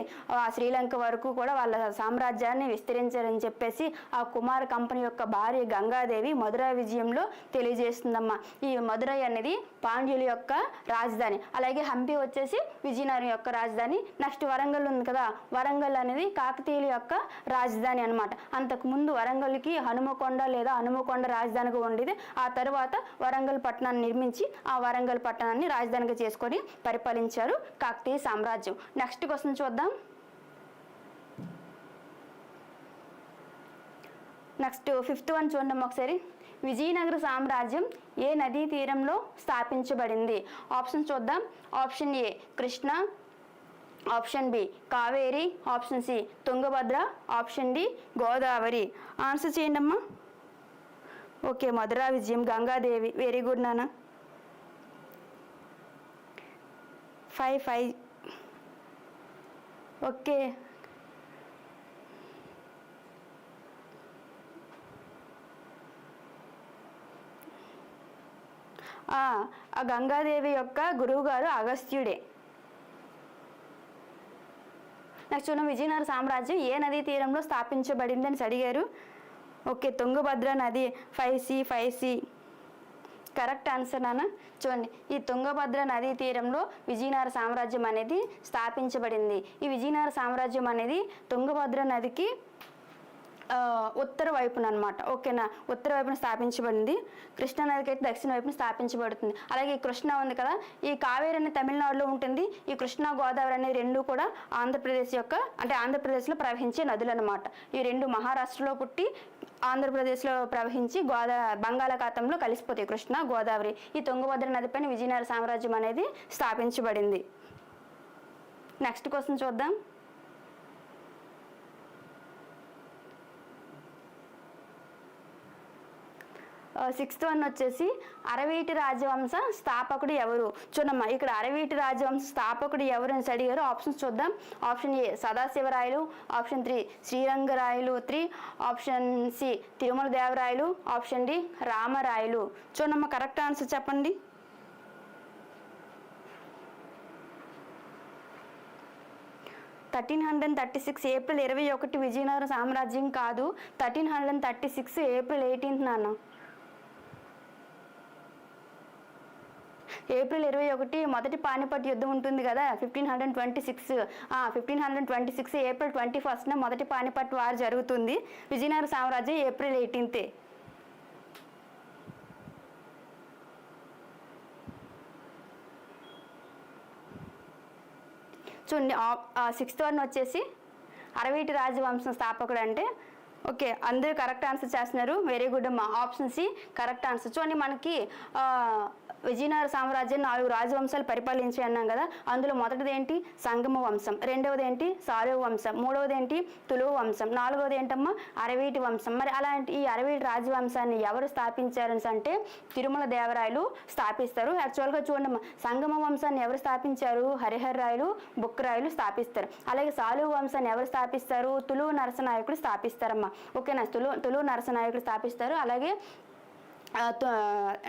శ్రీలంక వరకు కూడా వాళ్ళ సామ్రాజ్యాన్ని విస్తరించారని చెప్పేసి ఆ కుమార కంపన యొక్క భార్య గంగాదేవి మధురై విజయంలో తెలియజేస్తుందమ్మా. ఈ మధురై అనేది పాండ్యుల యొక్క రాజధాని. అలాగే హంపి వచ్చేసి విజయనగరం యొక్క రాజధాని. నెక్స్ట్ వరంగల్ ఉంది కదా, వరంగల్ అనేది కాకతీయుల యొక్క రాజధాని అనమాట. అంతకుముందు వరంగల్కి హనుమకొండ లేదా హనుమకొండ రాజధానిగా ఉండేది. ఆ తర్వాత వరంగల్ పట్టణాన్ని నిర్మించి ఆ వరంగల్ పట్టణాన్ని రాజధానిగా చేసుకొని పరిపాలించారు కాకతీయ సామ్రాజ్యం. నెక్స్ట్ క్వశ్చన్ చూద్దాం. నెక్స్ట్ 5th వన్ చూడండి ఒకసారి. విజయనగర సామ్రాజ్యం ఏ నదీ తీరంలో స్థాపించబడింది? ఆప్షన్ చూద్దాం. Option A Krishna, option B Kaveri, option C Tungabhadra, option D Godavari. Answer చేయండి అమ్మా. ఓకే, మధురా విజయం, గంగాదేవి. వెరీ గుడ్ నాన్న. 5 ఓకే. ఆ గంగాదేవి యొక్క గురువు గారు అగస్త్యుడే. నెక్స్ట్ చూడండి, విజయనగర సామ్రాజ్యం ఏ నదీ తీరంలో స్థాపించబడింది అని అడిగారు. ఓకే, తుంగభద్ర నది. 5C. కరెక్ట్ ఆన్సర్ నాన్న. చూడండి, ఈ తుంగభద్ర నదీ తీరంలో విజయనగర సామ్రాజ్యం అనేది స్థాపించబడింది. ఈ విజయనగర సామ్రాజ్యం అనేది తుంగభద్ర నదికి ఉత్తర వైపున అనమాట. ఓకేనా, ఉత్తర వైపున స్థాపించబడింది. కృష్ణా నదికి అయితే దక్షిణ వైపున స్థాపించబడుతుంది. అలాగే ఈ కృష్ణ ఉంది కదా, ఈ కావేరి అనేది తమిళనాడులో ఉంటుంది. ఈ కృష్ణా గోదావరి అనేది రెండు కూడా ఆంధ్రప్రదేశ్లో ప్రవహించే నదులు అనమాట. ఈ రెండు మహారాష్ట్రలో పుట్టి ఆంధ్రప్రదేశ్లో ప్రవహించి బంగాళాఖాతంలో కలిసిపోతాయి కృష్ణా గోదావరి. ఈ తుంగభద్ర నదిపైన విజయనగర సామ్రాజ్యం అనేది స్థాపించబడింది. నెక్స్ట్ క్వశ్చన్ చూద్దాం. 6th వన్ వచ్చేసి అరవీటి రాజవంశ స్థాపకుడు ఎవరు? చూడమ్మా, ఇక్కడ అరవీటి రాజవంశ స్థాపకుడు ఎవరు అని అడిగారు. ఆప్షన్స్ చూద్దాం. Option A Sadashivarayalu, option 3 Srirangarayalu 3, option C Tirumala Devarayalu, option D Ramarayalu. చూడమ్మా, కరెక్ట్ ఆన్సర్ చెప్పండి. ఏప్రిల్ 21 విజయనగర సామ్రాజ్యం కాదు, 1336 ఏప్రిల్ 18 నాన్న. ఏప్రిల్ 21 మొదటి పానిపట్ యుద్ధం ఉంటుంది కదా, 1526 ఏప్రిల్ 21 మొదటి పానిపట్ వార్ జరుగుతుంది. విజయనగర సామ్రాజ్యం ఏప్రిల్ 18. చూడండి, 6th వన్ వచ్చేసి అరవీటి రాజవంశం స్థాపకుడు అంటే ఓకే, అందరూ కరెక్ట్ ఆన్సర్ చేస్తున్నారు. వెరీ గుడ్ అమ్మా. Option C correct answer. చూడండి, మనకి విజయనగర సామ్రాజ్యం 4 రాజవంశాలు పరిపాలించి అన్నాం కదా. అందులో మొదటిది ఏంటి? సంగమ వంశం. రెండవది ఏంటి? సాలువ వంశం. మూడవది ఏంటి? తులువ వంశం. నాలుగవది ఏంటమ్మా? అరవీటి వంశం. మరి అలాంటి ఈ అరవీటి రాజవంశాన్ని ఎవరు స్థాపించారని అంటే తిరుమల దేవరాయలు స్థాపిస్తారు. యాక్చువల్గా చూడండి, సంగమ వంశాన్ని ఎవరు స్థాపించారు? హరిహర రాయలు, బుక్కరాయలు స్థాపిస్తారు. అలాగే సాలువ వంశాన్ని ఎవరు స్థాపిస్తారు? తులువ నరసనాయకుడు స్థాపిస్తారమ్మా. ఓకేనా, తులువ నరసనాయకుడు స్థాపిస్తారు. అలాగే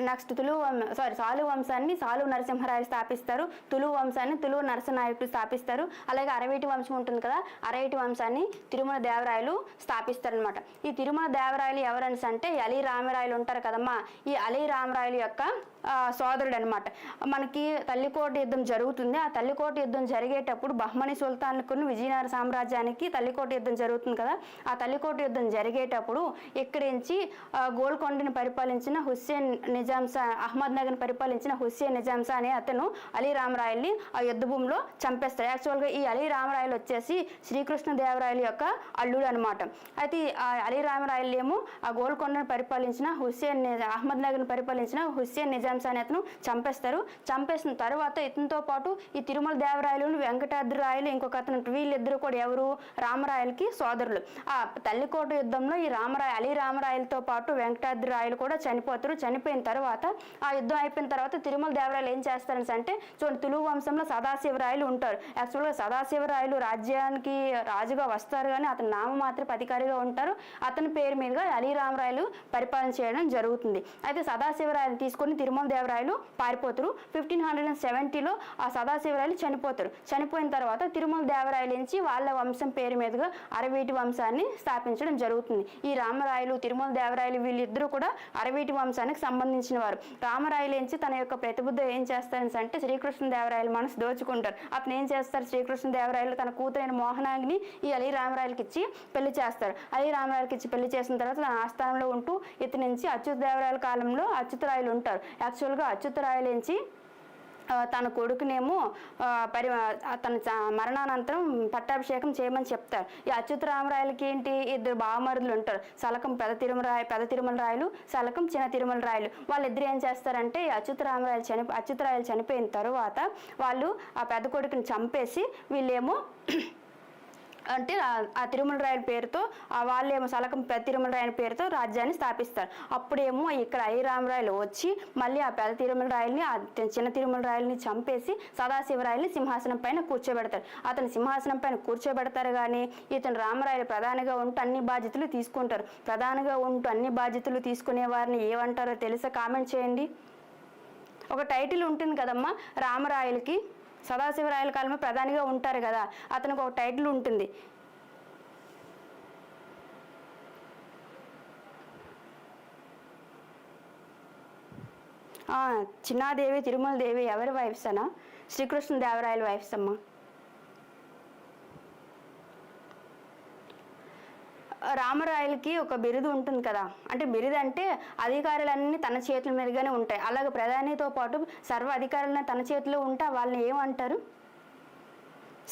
నెక్స్ట్ సాలువ వంశాన్ని సాలువ నరసింహరాయలు స్థాపిస్తారు. తులువ వంశాన్ని తులువ నరసనాయకుడు స్థాపిస్తారు. అలాగే అరవీటి వంశం ఉంటుంది కదా, అరవీటి వంశాన్ని తిరుమల దేవరాయలు స్థాపిస్తారనమాట. ఈ తిరుమల దేవరాయలు ఎవరని అంటే అలీ రామరాయలు ఉంటారు కదమ్మా. ఈ అలీ రామరాయలు యొక్క సోదరుడు అనమాట. మనకి తల్లికోట యుద్ధం జరుగుతుంది. ఆ తల్లికోట యుద్ధం జరిగేటప్పుడు బహ్మని సుల్తాన్కు విజయనగర సామ్రాజ్యానికి తల్లికోట యుద్ధం జరుగుతుంది కదా. ఆ తల్లికోట యుద్ధం జరిగేటప్పుడు ఇక్కడి నుంచి గోల్కొండని పరిపాలించిన హుస్సేన్ నిజాం షా, అహ్మద్ నగర్ని పరిపాలించిన హుస్సేన్ నిజాం షా అనే అతను అలీ రామరాయల్ని ఆ యుద్ధ భూమిలో చంపేస్తాడు. యాక్చువల్గా ఈ అలీ రామరాయలు వచ్చేసి శ్రీకృష్ణదేవరాయలు యొక్క అల్లుడు అనమాట. అయితే ఆ అలీ రామరాయలు ఏమో ఆ గోల్కొండను పరిపాలించిన అహ్మద్ నగర్ని పరిపాలించిన హుస్సేన్ నిజాం షా అనే అతను చంపేస్తారు. చంపేసిన తర్వాత ఇతనితో పాటు ఈ తిరుమల దేవరాయలు, వెంకటాద్రి రాయలు, ఇంకొక అతను, వీళ్ళిద్దరూ కూడా ఎవరు, రామరాయలకి సోదరులు. ఆ తల్లికోట యుద్ధంలో ఈ అలీ రామరాయలతో పాటు వెంకటాద్రి రాయలు కూడా చనిపోతారు. చనిపోయిన తర్వాత ఆ యుద్ధం అయిపోయిన తర్వాత తిరుమల దేవరాయలు ఏం చేస్తారని అంటే, చూడండి, తులువు వంశంలో సదాశివరాయలు ఉంటారు. యాక్చువల్గా సదాశివరాయలు రాజ్యానికి రాజుగా వస్తారు, కానీ అతని నామమాత్రపు అధికారిగా ఉంటారు. అతని పేరు మీదుగా అలీ రామరాయలు పరిపాలన చేయడం జరుగుతుంది. అయితే సదాశివరాయలు తీసుకొని తిరుమల దేవరాయలు పారిపోతారు. 1570లో ఆ సదాశివరాయలు చనిపోతారు. చనిపోయిన తర్వాత తిరుమల దేవరాయలు నుంచి వాళ్ళ వంశం పేరు మీదుగా అరవీటి వంశాన్ని స్థాపించడం జరుగుతుంది. ఈ రామరాయలు, తిరుమల దేవరాయలు వీళ్ళిద్దరూ కూడా అరవీటి వంశానికి సంబంధించిన వారు. రామరాయలు నుంచి తన యొక్క ప్రతిబుద్ధ ఏం చేస్తారని అంటే శ్రీకృష్ణదేవరాయలు మనసు దోచుకుంటారు. అతను ఏం చేస్తారు, శ్రీకృష్ణదేవరాయలు తన కూతురైన మోహనాంగిని ఈ అలీ రామరాయలకి ఇచ్చి పెళ్లి చేస్తారు. అలీ రామరాయలకి ఇచ్చి పెళ్లి చేసిన తర్వాత తన ఆస్థానంలో ఉంటూ ఇతని నుంచి అచ్యుతదేవరాయల కాలంలో అచ్యుతరాయలు ఉంటారు. యాక్చువల్గా అచ్యుతరాయలు నుంచి తన కొడుకునేమో తన మరణానంతరం పట్టాభిషేకం చేయమని చెప్తారు. ఈ అచ్యుతరామరాయలకి ఏంటి, ఇద్దరు బావమరుదులు ఉంటారు. సలకం పెద్ద తిరుమల రాయలు, సలకం చిన్న తిరుమల రాయలు. వాళ్ళిద్దరు ఏం చేస్తారంటే ఈ అచ్యుతరాయలు చనిపోయిన తర్వాత వాళ్ళు ఆ పెద్ద కొడుకుని చంపేసి వీళ్ళేమో అంటే ఆ తిరుమల రాయల పేరుతో వాళ్ళేమో సలకం పెద్ద తిరుమల రాయల పేరుతో రాజ్యాన్ని స్థాపిస్తారు. అప్పుడేమో ఇక్కడ అలీ రామరాయలు వచ్చి మళ్ళీ ఆ పెద్ద తిరుమల రాయల్ని, ఆ చిన్న తిరుమల రాయల్ని చంపేసి సదాశివరాయల్ని సింహాసనం పైన కూర్చోబెడతారు. అతను సింహాసనం పైన కూర్చోబెడతారు, కానీ ఇతను రామరాయలు ప్రధానిగా ఉంటూ అన్ని బాధ్యతలు తీసుకుంటారు. ప్రధానిగా ఉంటూ అన్ని బాధ్యతలు తీసుకునే వారిని ఏమంటారో తెలుసా? కామెంట్ చేయండి. ఒక టైటిల్ ఉంటుంది కదమ్మా రామరాయలకి, సదాశివరాయల కాలంలో ప్రధానిగా ఉంటారు కదా, అతనికి ఒక టైటిల్ ఉంటుంది. చిన్నాదేవి, తిరుమల దేవి ఎవరి వైఫ్స్ అనా? శ్రీకృష్ణదేవరాయల వైఫ్స్ అమ్మా. రామరాయలకి ఒక బిరుదు ఉంటుంది కదా, అంటే బిరుదు అంటే అధికారులన్నీ తన చేతుల మీదుగానే ఉంటాయి. అలాగే ప్రధానితో పాటు సర్వ అధికారులన్నీ తన చేతిలో ఉంటే వాళ్ళని ఏమంటారు?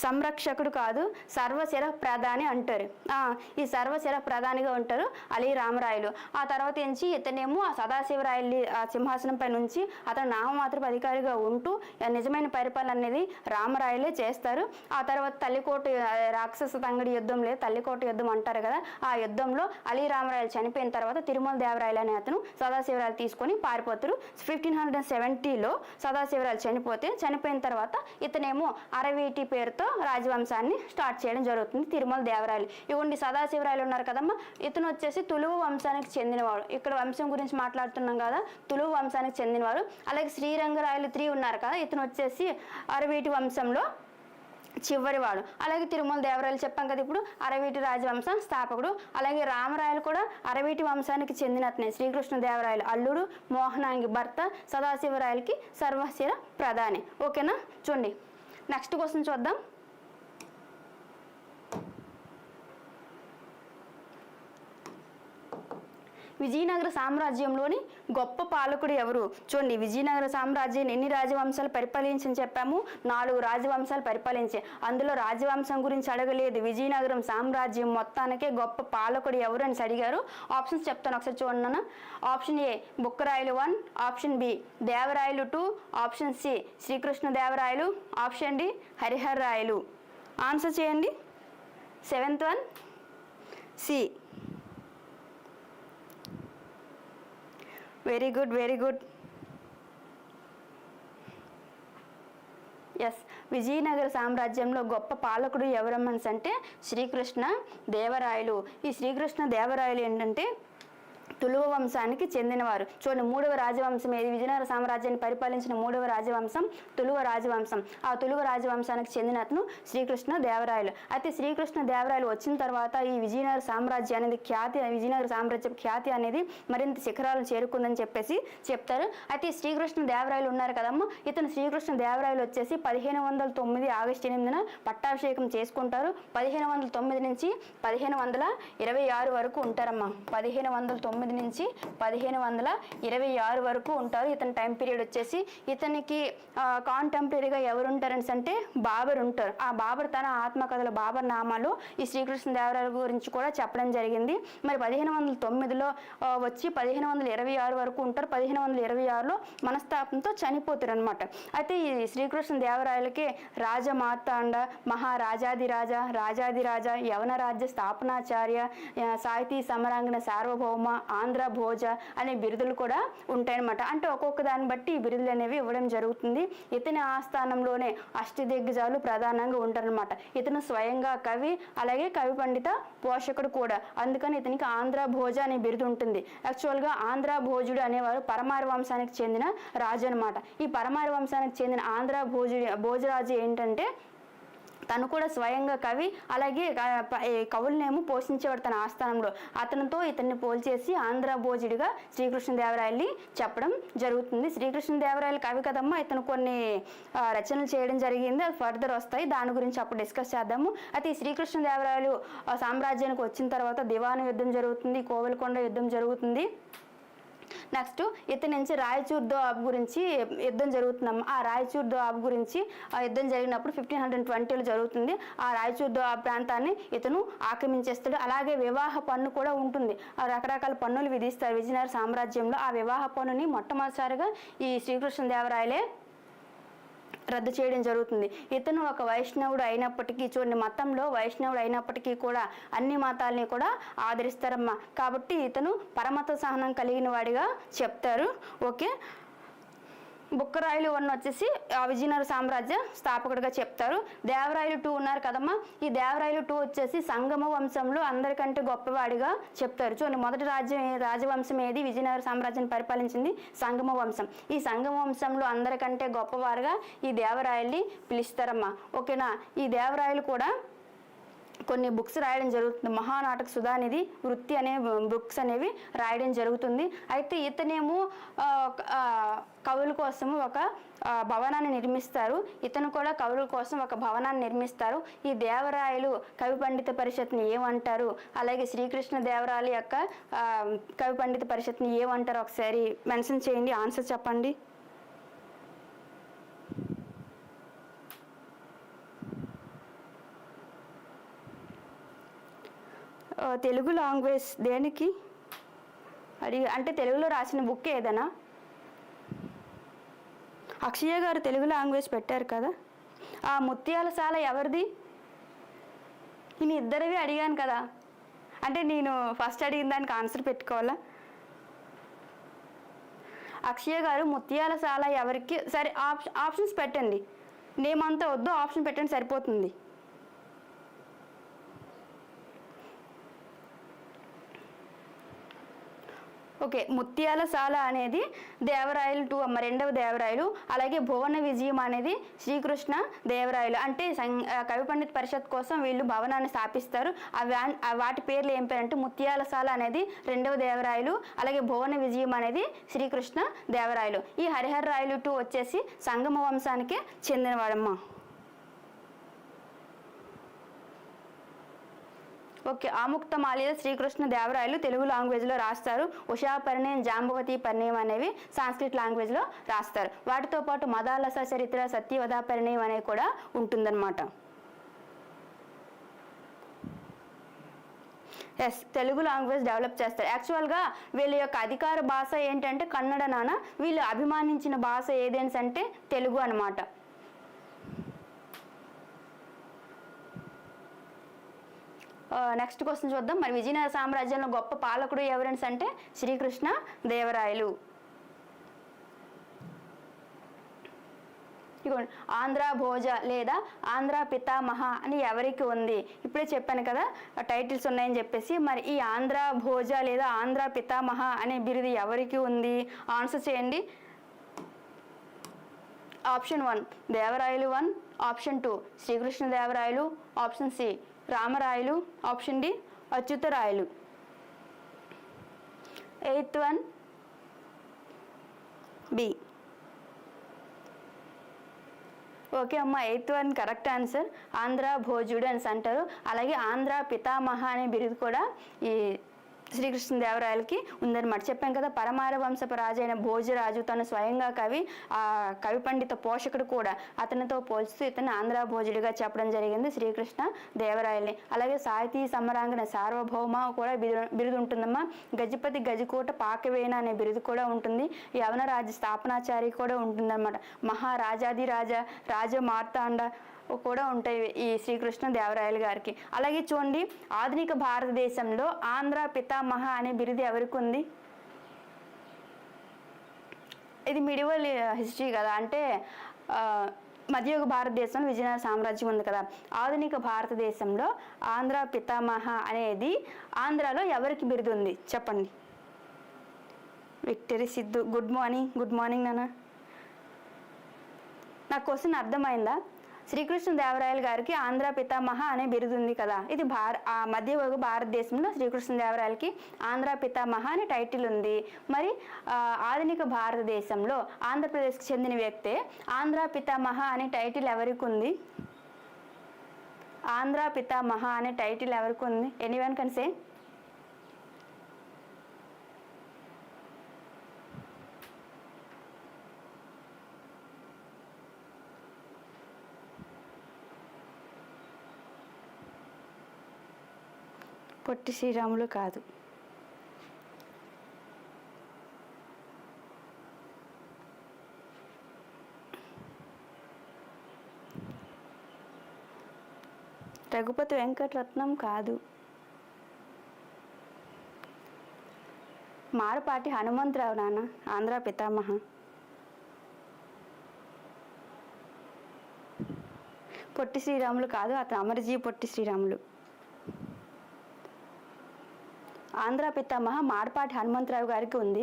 సంరక్షకుడు కాదు, సర్వశిర ప్రధాని అంటారు. ఈ సర్వశిర ప్రధానిగా ఉంటారు అలీ రామరాయలు. ఆ తర్వాత నుంచి ఇతనేమో ఆ సదాశివరాయల్ని ఆ సింహాసనం పై నుంచి అతను నామమాత్రపు అధికారిగా ఉంటూ నిజమైన పరిపాలన అనేది రామరాయలే చేస్తారు. ఆ తర్వాత తల్లికోట రాక్షస తంగడి యుద్ధం లేదు, తల్లికోట యుద్ధం అంటారు కదా, ఆ యుద్ధంలో అలీ రామరాయలు చనిపోయిన తర్వాత తిరుమల దేవరాయలు అనే అతను సదాశివరాయలు తీసుకొని పారిపోతారు. 1570లో సదాశివరాయలు చనిపోయిన తర్వాత ఇతనేమో అరవీటి పేరుతో రాజవంశాన్ని స్టార్ట్ చేయడం జరుగుతుంది, తిరుమల దేవరాయలు. ఇవ్వండి సదాశివరాయలు ఉన్నారు కదమ్మా, ఇతను వచ్చేసి తులువు వంశానికి చెందినవాడు. ఇక్కడ వంశం గురించి మాట్లాడుతున్నాం కదా, తులువు వంశానికి చెందినవాడు. అలాగే శ్రీరంగరాయలు 3 ఉన్నారు కదా, ఇతను వచ్చేసి అరవీటి వంశంలో చివరివాడు. అలాగే తిరుమల దేవరాయలు చెప్పాం కదా ఇప్పుడు, అరవీటి రాజవంశం స్థాపకుడు. అలాగే రామరాయలు కూడా అరవీటి వంశానికి చెందినతనే, శ్రీకృష్ణదేవరాయలు అల్లుడు, మోహనాంగి భర్త, సదాశివరాయలకి సర్వశిర ప్రధాని. ఓకేనా? చూడండి నెక్స్ట్ క్వశ్చన్ చూద్దాం. విజయనగర సామ్రాజ్యంలోని గొప్ప పాలకుడు ఎవరు? చూడండి, విజయనగర సామ్రాజ్యాన్ని ఎన్ని రాజవంశాలు పరిపాలించని చెప్పాము? 4 రాజవంశాలు పరిపాలించే. అందులో రాజవంశం గురించి అడగలేదు, విజయనగరం సామ్రాజ్యం మొత్తానికే గొప్ప పాలకుడు ఎవరు అని అడిగారు. ఆప్షన్స్ చెప్తాను, ఒకసారి చూడండి. Option A Bukkarayalu 1, option B Devarayalu 2, option C Srikrishnadevarayalu, option D Harihara Rayalu. Answer చేయండి. 7th one C. Very good, very good. Yes, Vijayanagara సామ్రాజ్యంలో గొప్ప పాలకుడు ఎవరమ్మన్స్ అంటే శ్రీకృష్ణ దేవరాయలు. ఈ శ్రీకృష్ణ దేవరాయలు ఏంటంటే తులువ వంశానికి చెందినవారు. చూడండి, 3వ రాజవంశం ఏది? విజయనగర సామ్రాజ్యాన్ని పరిపాలించిన 3వ రాజవంశం తులువ రాజవంశం. ఆ తులువ రాజవంశానికి చెందిన అతను శ్రీకృష్ణ దేవరాయలు. అయితే శ్రీకృష్ణ దేవరాయలు వచ్చిన తర్వాత ఈ విజయనగర సామ్రాజ్యం అనేది విజయనగర సామ్రాజ్యం ఖ్యాతి అనేది మరింత శిఖరాలను చేరుకుందని చెప్పేసి చెప్తారు. అయితే శ్రీకృష్ణ దేవరాయలు ఉన్నారు కదమ్మా, ఇతను శ్రీకృష్ణ దేవరాయలు వచ్చేసి 1509 ఆగస్టు 8న పట్టాభిషేకం చేసుకుంటారు. 1509 నుంచి 1526 వరకు ఉంటారమ్మా. 1509 నుంచి 1526 వరకు ఉంటారు. ఇతని టైం పీరియడ్ వచ్చేసి ఇతనికి కాంటెంపరీగా ఎవరు ఉంటారని అంటే బాబర్ ఉంటారు. ఆ బాబర్ తన ఆత్మకథలు బాబర్ నామాలు ఈ శ్రీకృష్ణ దేవరాయల గురించి కూడా చెప్పడం జరిగింది. మరి 1509లో వచ్చి 1526 వరకు ఉంటారు. 1526లో మనస్తాపంతో చనిపోతారు అనమాట. అయితే ఈ శ్రీకృష్ణ దేవరాయలకి రాజమార్తాండ, మహారాజాదిరాజ, రాజాదిరాజ, యవన రాజ్య స్థాపనాచార్య, సాహితీ సమరాంగణ సార్వభౌమ, ఆంధ్ర భోజ అనే బిరుదులు కూడా ఉంటాయన్నమాట. అంటే ఒక్కొక్క దాన్ని బట్టి ఈ బిరుదులు అనేవి ఇవ్వడం జరుగుతుంది. ఇతని ఆస్థానంలోనే అష్టదిగ్గజాలు ప్రధానంగా ఉంటారనమాట. ఇతను స్వయంగా కవి, అలాగే కవి పండిత పోషకుడు కూడా. అందుకని ఇతనికి ఆంధ్ర భోజ అనే బిరుదు ఉంటుంది. యాక్చువల్గా ఆంధ్ర భోజుడు అనేవారు పరమార వంశానికి చెందిన రాజు అనమాట. ఈ పరమార వంశానికి చెందిన ఆంధ్ర భోజరాజు ఏంటంటే తను కూడా స్వయంగా కవి, అలాగే కవులనేమో పోషించేవాడు తన ఆస్థానంలో. అతనితో ఇతన్ని పోల్చేసి ఆంధ్ర భోజుడిగా శ్రీకృష్ణదేవరాయల్ని చెప్పడం జరుగుతుంది. శ్రీకృష్ణదేవరాయలు కవి కదమ్మా, ఇతను కొన్ని రచనలు చేయడం జరిగింది. అది ఫర్దర్ వస్తాయి, దాని గురించి అప్పుడు డిస్కస్ చేద్దాము. అయితే ఈ శ్రీకృష్ణదేవరాయలు సామ్రాజ్యానికి వచ్చిన తర్వాత దివాను యుద్ధం జరుగుతుంది, కోవెలకొండ యుద్ధం జరుగుతుంది. నెక్స్ట్ ఇతని నుంచి రాయచూర్ దోబ్ గురించి యుద్ధం జరుగుతున్నాము. ఆ రాయచూర్ దోబ్ గురించి యుద్ధం జరిగినప్పుడు 1520లో జరుగుతుంది. ఆ రాయచూర్ దోబ్ ప్రాంతాన్ని ఇతను ఆక్రమించేస్తాడు. అలాగే వివాహ పన్ను కూడా ఉంటుంది. రకరకాల పన్నులు విధిస్తారు విజయనగర సామ్రాజ్యంలో. ఆ వివాహ పన్నుని మొట్టమొదటిసారిగా ఈ శ్రీకృష్ణదేవరాయలే రద్దు చేయడం జరుగుతుంది. ఇతను ఒక వైష్ణవుడు అయినప్పటికీ, చూడండి మతంలో వైష్ణవుడు అయినప్పటికీ కూడా అన్ని మతాలని కూడా ఆదరిస్తారమ్మా. కాబట్టి ఇతను పరమత సహనం కలిగిన వాడిగా చెప్తారు. ఓకే, బుక్కరాయలు 1 వచ్చేసి విజయనగర సామ్రాజ్య స్థాపకుడిగా చెప్తారు. దేవరాయలు 2 ఉన్నారు కదమ్మా, ఈ దేవరాయలు 2 వచ్చేసి సంగమ వంశంలో అందరికంటే గొప్పవాడిగా చెప్తారు. చూడండి, మొదటి రాజవంశం ఏది? విజయనగర సామ్రాజ్యాన్ని పరిపాలించింది సంగమ వంశం. ఈ సంగమ వంశంలో అందరికంటే గొప్పవారుగా ఈ దేవరాయల్ని పిలుస్తారమ్మా. ఓకేనా, ఈ దేవరాయలు కూడా కొన్ని బుక్స్ రాయడం జరుగుతుంది. మహానాటక సుధానిధి, వృత్తి అనే బుక్స్ అనేవి రాయడం జరుగుతుంది. అయితే ఇతనేమో కవుల కోసము ఒక భవనాన్ని నిర్మిస్తారు. ఇతను కూడా కవుల కోసం ఒక భవనాన్ని నిర్మిస్తారు. ఈ దేవరాయలు కవి పండిత పరిషత్ని ఏమంటారు, అలాగే శ్రీకృష్ణ దేవరాయల యొక్క కవి పండిత పరిషత్ని ఏమంటారు ఒకసారి మెన్షన్ చేయండి, ఆన్సర్ చెప్పండి. తెలుగు లాంగ్వేజ్ దేనికి అంటే తెలుగులో రాసిన బుక్ ఏదైనా? అక్షయ గారు తెలుగు లాంగ్వేజ్ పెట్టారు కదా. ఆ ముత్యాలశాల ఎవరిది? నేను ఇద్దరివి అడిగాను కదా, అంటే నేను ఫస్ట్ అడిగిన దానికి ఆన్సర్ పెట్టుకోవాలా? అక్షయ గారు ముత్యాలశాల ఎవరికి? సరే, ఆప్షన్స్ పెట్టండి. నేమ్ అంతా వద్దు, ఆప్షన్ పెట్టండి సరిపోతుంది. ఓకే, ముత్యాలశాల అనేది దేవరాయలు 2 అమ్మ, 2వ దేవరాయలు. అలాగే భువన విజయం అనేది శ్రీకృష్ణ దేవరాయలు. అంటే కవి పండిత పరిషత్ కోసం వీళ్ళు భవనాన్ని స్థాపిస్తారు. వాటి పేర్లు ఏం పేరు అంటే ముత్యాలశాల అనేది 2వ దేవరాయలు, అలాగే భువన విజయం అనేది శ్రీకృష్ణ దేవరాయలు. ఈ హరిహర రాయలు 2 వచ్చేసి సంగమ వంశానికి చెందినవాడమ్మా. ఓకే, ఆముక్త మాల్యద శ్రీకృష్ణ దేవరాయలు తెలుగు లాంగ్వేజ్లో రాస్తారు. ఉషా పరిణయం, జాంబవతి పరిణయం అనేవి సాంస్క్రిట్ లాంగ్వేజ్లో రాస్తారు. వాటితో పాటు మదాలస చరిత్ర, సత్యవధ పరిణయం అనేవి కూడా ఉంటుందన్నమాట. ఎస్, తెలుగు లాంగ్వేజ్ డెవలప్ చేస్తారు. యాక్చువల్గా వీళ్ళ యొక్క అధికార భాష ఏంటంటే కన్నడ నాన్న. వీళ్ళు అభిమానించిన భాష ఏదేంటి అంటే తెలుగు అనమాట. నెక్స్ట్ క్వశ్చన్ చూద్దాం. మరి విజయనగర సామ్రాజ్యంలో గొప్ప పాలకుడు ఎవరని అంటే శ్రీకృష్ణ దేవరాయలు. ఇదిగోండి ఆంధ్ర భోజ లేదా ఆంధ్ర పితామహ అని ఎవరికి ఉంది? ఇప్పుడే చెప్పాను కదా టైటిల్స్ ఉన్నాయని చెప్పేసి. మరి ఈ ఆంధ్ర భోజ లేదా ఆంధ్ర పితామహ అనే బిరుదు ఎవరికి ఉంది? ఆన్సర్ చేయండి. Option 1 Devarayalu 1, option 2 Srikrishnadevarayalu, option C Ramarayalu, option D Achyutarayalu. 8th one B. Okay అమ్మ, 8th one correct answer. Andhra Bhojudu అని అంటారు. అలాగే ఆంధ్ర పితామహ అనే బిరుదు కూడా ఈ శ్రీకృష్ణదేవరాయలకి ఉందన్నమాట. చెప్పాం కదా పరమార వంశపు రాజు అయిన భోజరాజు తను స్వయంగా కవి, ఆ కవి పండిత పోషకుడు కూడా. అతనితో పోల్చుతూ ఇతను ఆంధ్ర భోజుడిగా చెప్పడం జరిగింది శ్రీకృష్ణ దేవరాయల్ని. అలాగే సాహితీ సమరాంగణ సార్వభౌమ కూడా బిరుదు ఉంటుందమ్మా. గజపతి గజకోట పాకవేణ అనే బిరుదు కూడా ఉంటుంది. యవన రాజ్య స్థాపనాచారి కూడా ఉంటుందన్నమాట. మహారాజాదిరాజ రాజ మార్తాండ కూడా ఉంటాయి ఈ శ్రీకృష్ణ దేవరాయలు గారికి. అలాగే చూడండి ఆధునిక భారతదేశంలో ఆంధ్ర పితామహ అనే బిరుదు ఎవరికి ఉంది? ఇది మిడివల్ హిస్టరీ కదా, అంటే మధ్యయుగ భారతదేశంలో విజయనగర సామ్రాజ్యం ఉంది కదా. ఆధునిక భారతదేశంలో ఆంధ్ర పితామహ అనేది ఆంధ్రాలో ఎవరికి బిరుదు ఉంది చెప్పండి. విక్టరీ సిద్ధు, గుడ్ మార్నింగ్ నాన్న. నా క్వశ్చన్ అర్థమైందా? శ్రీకృష్ణదేవరాయలు గారికి ఆంధ్ర పితామహ అనే బిరుదు ఉంది కదా. ఇది మధ్యయుగ భారతదేశంలో శ్రీకృష్ణదేవరాయలకి ఆంధ్ర పితామహ అనే టైటిల్ ఉంది. మరి ఆధునిక భారతదేశంలో ఆంధ్రప్రదేశ్కి చెందిన వ్యక్తే ఆంధ్ర పితామహ అనే టైటిల్ ఎవరికి ఉంది? ఆంధ్ర పితామహ అనే టైటిల్ ఎవరికి ఉంది? Anyone can say? Potti Sriramulu కాదు. రఘుపతి వెంకటరత్నం కాదు. మారపాటి హనుమంతరావు నాన్న ఆంధ్ర పితామహ. పొట్టి శ్రీరాములు కాదు, అతను అమరజీవి పొట్టి శ్రీరాములు. ఆంధ్ర పితామహ మాడపాటి హనుమంతరావు గారికి ఉంది.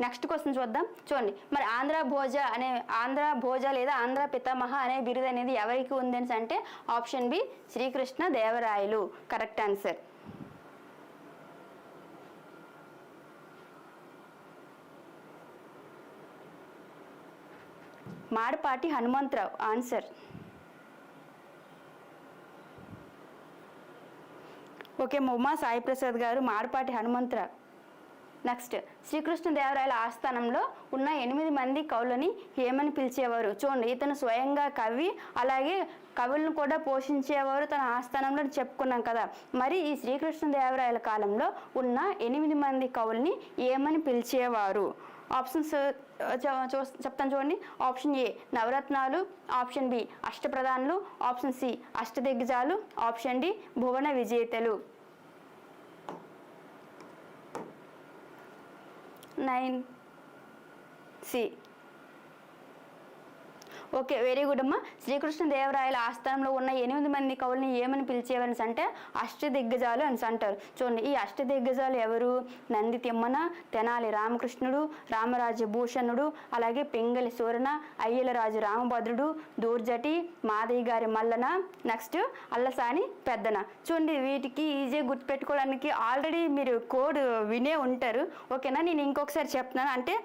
నెక్స్ట్ క్వశ్చన్ చూద్దాం. చూడండి మరి ఆంధ్ర భోజ లేదా ఆంధ్ర పితామహ అనే బిరుదు అనేది ఎవరికి ఉంది అని అంటే option B Srikrishna Devarayalu correct answer. Madapati Hanumantharao answer. Okay Uma Sai Prasad గారు మాడపాటి హనుమంతరావు. నెక్స్ట్ శ్రీకృష్ణదేవరాయల ఆస్థానంలో ఉన్న 8 మంది కవులని ఏమని పిలిచేవారు? చూడండి ఇతను స్వయంగా కవి, అలాగే కవులను కూడా పోషించేవారు తన ఆస్థానంలో చెప్పుకున్నాం కదా. మరి ఈ శ్రీకృష్ణదేవరాయల కాలంలో ఉన్న 8 మంది కవుల్ని ఏమని పిలిచేవారు? ఆప్షన్స్ చెప్తాను చూడండి. ఆప్షన్ ఏ నవరత్నాలు, ఆప్షన్ బి అష్టప్రధానులు, ఆప్షన్ సి అష్టదిగ్గజాలు, ఆప్షన్ డి భువన విజేతలు. 9C. ఓకే వెరీ గుడ్ అమ్మా. శ్రీకృష్ణదేవరాయల ఆస్థానంలో ఉన్న 8 మంది కవుల్ని ఏమని పిలిచేవారు అంటే అష్టదిగ్గజాలు అని అంటారు. చూడండి ఈ అష్టదిగ్గజాలు ఎవరు? నంది తిమ్మన, తెనాలి రామకృష్ణుడు, రామరాజు భూషణుడు, అలాగే పింగళి సూరన, అయ్యలరాజు రామభద్రుడు, దూర్జటి, మాదయ్య గారి మల్లన, నెక్స్ట్ అల్లసాని పెద్దన. చూడండి వీటికి ఈజీగా గుర్తుపెట్టుకోవడానికి ఆల్రెడీ మీరు కోడ్ వినే ఉంటారు. ఓకేనా, నేను ఇంకొకసారి చెప్తున్నాను. అంటే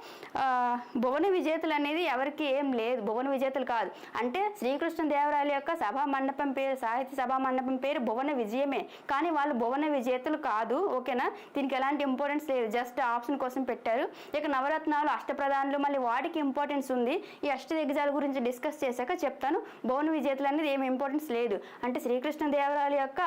భువన విజేతలు అనేది ఎవరికి ఏం లేదు, భువన విజేతలు కాదు. అంటే శ్రీకృష్ణదేవరాయల యొక్క సభా మండపం పేరు, సాహిత్య సభా మండపం పేరు భువన విజయమే, కానీ వాళ్ళు భువన విజేతలు కాదు. ఓకేనా, దీనికి ఎలాంటి ఇంపార్టెన్స్ లేదు, జస్ట్ ఆప్షన్ కోసం పెట్టారు. ఇక నవరత్నాలు, అష్టప్రధానులు మళ్ళీ వాటికి ఇంపార్టెన్స్ ఉంది. ఈ అష్టదిగ్గజాల గురించి డిస్కస్ చేశాక చెప్తాను. భువన విజేతలు అనేది ఏమి ఇంపార్టెన్స్ లేదు. అంటే శ్రీకృష్ణదేవరాయల యొక్క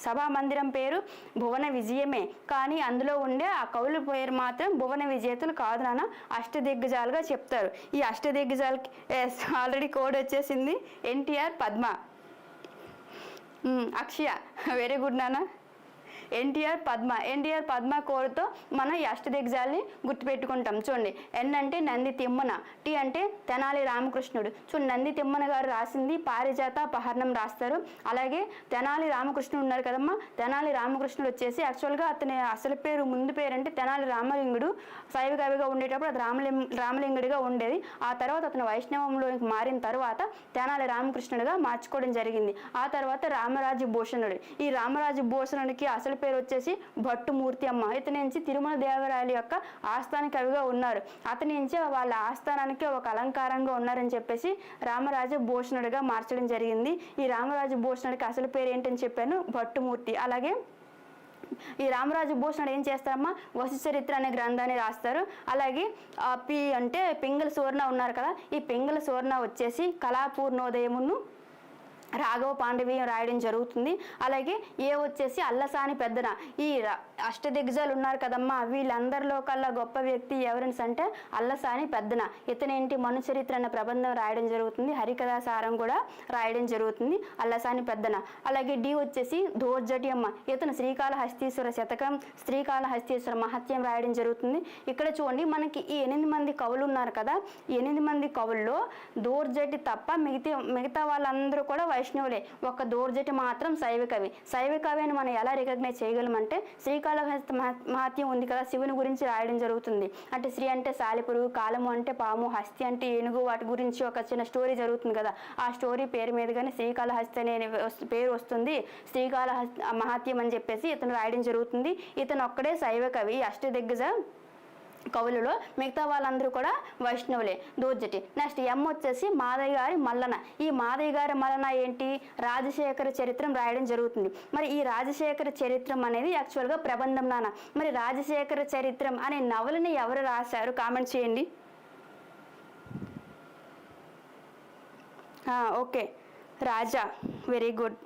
సభా మందిరం పేరు భువన విజయమే, కానీ అందులో ఉండే ఆ కవుల పేరు మాత్రం భువన విజేతలు కాదు నాన్న, అష్టదిగ్గజాలుగా చెప్తారు. ఈ అష్టదిగ్గజాలకి ఆల్రెడీ కోడ్ వచ్చేసింది. ఎన్టీఆర్, పద్మ, అక్షయ. వెరీ గుడ్ నాన్న. ఎన్టీఆర్ పద్మ కోడ్తో మనం ఈ అష్టదిగ్గజాలని గుర్తుపెట్టుకుంటాం. చూడండి, ఎన్ అంటే నంది తిమ్మన, టి అంటే తెనాలి రామకృష్ణుడు. చూడండి, నంది తిమ్మన గారు రాసింది పారిజాత పహర్ణం రాస్తారు. అలాగే తెనాలి రామకృష్ణుడు ఉన్నారు కదమ్మా, తెనాలి రామకృష్ణుడు వచ్చేసి యాక్చువల్గా అతని అసలు పేరు ముందు పేరు అంటే తెనాలి రామలింగుడు. శైవ కవిగా ఉండేటప్పుడు అది రామలింగుడిగా ఉండేది. ఆ తర్వాత అతను వైష్ణవంలోకి మారిన తర్వాత తెనాలి రామకృష్ణుడిగా మార్చుకోవడం జరిగింది. ఆ తర్వాత రామరాజు భూషణుడు. ఈ రామరాజు భూషణుడికి అసలు పేరు వచ్చేసి భట్టుమూర్తి అమ్మ. ఇతని నుంచి తిరుమల దేవరాయల యొక్క ఆస్థాన కవిగా ఉన్నారు. అతని నుంచి వాళ్ళ ఆస్థానానికి ఒక అలంకారంగా ఉన్నారని చెప్పేసి రామరాజు భూషణుడిగా మార్చడం జరిగింది. ఈ రామరాజు భూషణుడికి అసలు పేరు ఏంటని చెప్పాను, భట్టుమూర్తి. అలాగే ఈ రామరాజు భూషణుడు ఏం చేస్తారమ్మా, వశిచరిత్ర అనే గ్రంథాన్ని రాస్తారు. అలాగే పి అంటే పింగళ సువర్ణ ఉన్నారు కదా, ఈ పింగళ సువర్ణ వచ్చేసి కళాపూర్ణోదయమును రాఘవ పాండవీయం రాయడం జరుగుతుంది. అలాగే ఏ వచ్చేసి అల్లసాని పెద్దన. ఈ అష్టదిగ్గజాలు ఉన్నారు కదమ్మా, వీళ్ళందరిలో కల్లా గొప్ప వ్యక్తి ఎవరిని అంటే అల్లసాని పెద్దన. ఇతనేంటి మనుచరిత్ర అనే ప్రబంధం రాయడం జరుగుతుంది, హరికథాసారం కూడా రాయడం జరుగుతుంది అల్లసాని పెద్దన. అలాగే డి వచ్చేసి దోర్జటి అమ్మ. ఇతను శ్రీకాళహస్తీశ్వర శతకం, శ్రీకాళహస్తీశ్వర మహత్యం రాయడం జరుగుతుంది. ఇక్కడ చూడండి, మనకి ఈ 8 మంది కవులు ఉన్నారు కదా, ఈ 8 మంది కవుల్లో దోర్జటి తప్ప మిగతా వాళ్ళందరూ కూడా వైష్ణవులే. ఒక దోర్జటి మాత్రం శైవ కవి. శైవ కవి అని మనం ఎలా రికగ్నైజ్ చేయగలమంటే శ్రీకాళహస్తి మహత్యం ఉంది కదా, శివుని గురించి రాయడం జరుగుతుంది. అంటే శ్రీ అంటే సాలిపురుగు, కాలము అంటే పాము, హస్తి అంటే ఏనుగు, వాటి గురించి ఒక చిన్న స్టోరీ జరుగుతుంది కదా, ఆ స్టోరీ పేరు మీదుగానే శ్రీకాళహస్తి అనే పేరు వస్తుంది. శ్రీకాళహస్తి మహత్యం అని చెప్పేసి ఇతను రాయడం జరుగుతుంది. ఇతను ఒక్కడే శైవ కవి. అష్టదిగ్గజ కవులలో మిగతా వాళ్ళందరూ కూడా వైష్ణవులే, దోర్జటి. నెక్స్ట్ ఎం వచ్చేసి మాదయ్య గారి మల్లన. ఈ మాదయ్య గారి మల్లన ఏంటి, రాజశేఖర చరిత్రం రాయడం జరుగుతుంది. మరి ఈ రాజశేఖర చరిత్రం అనేది యాక్చువల్గా ప్రబంధం నాన్న. మరి రాజశేఖర చరిత్రం అనే నవలని ఎవరు రాశారు కామెంట్ చేయండి. ఓకే, రాజా, వెరీ గుడ్.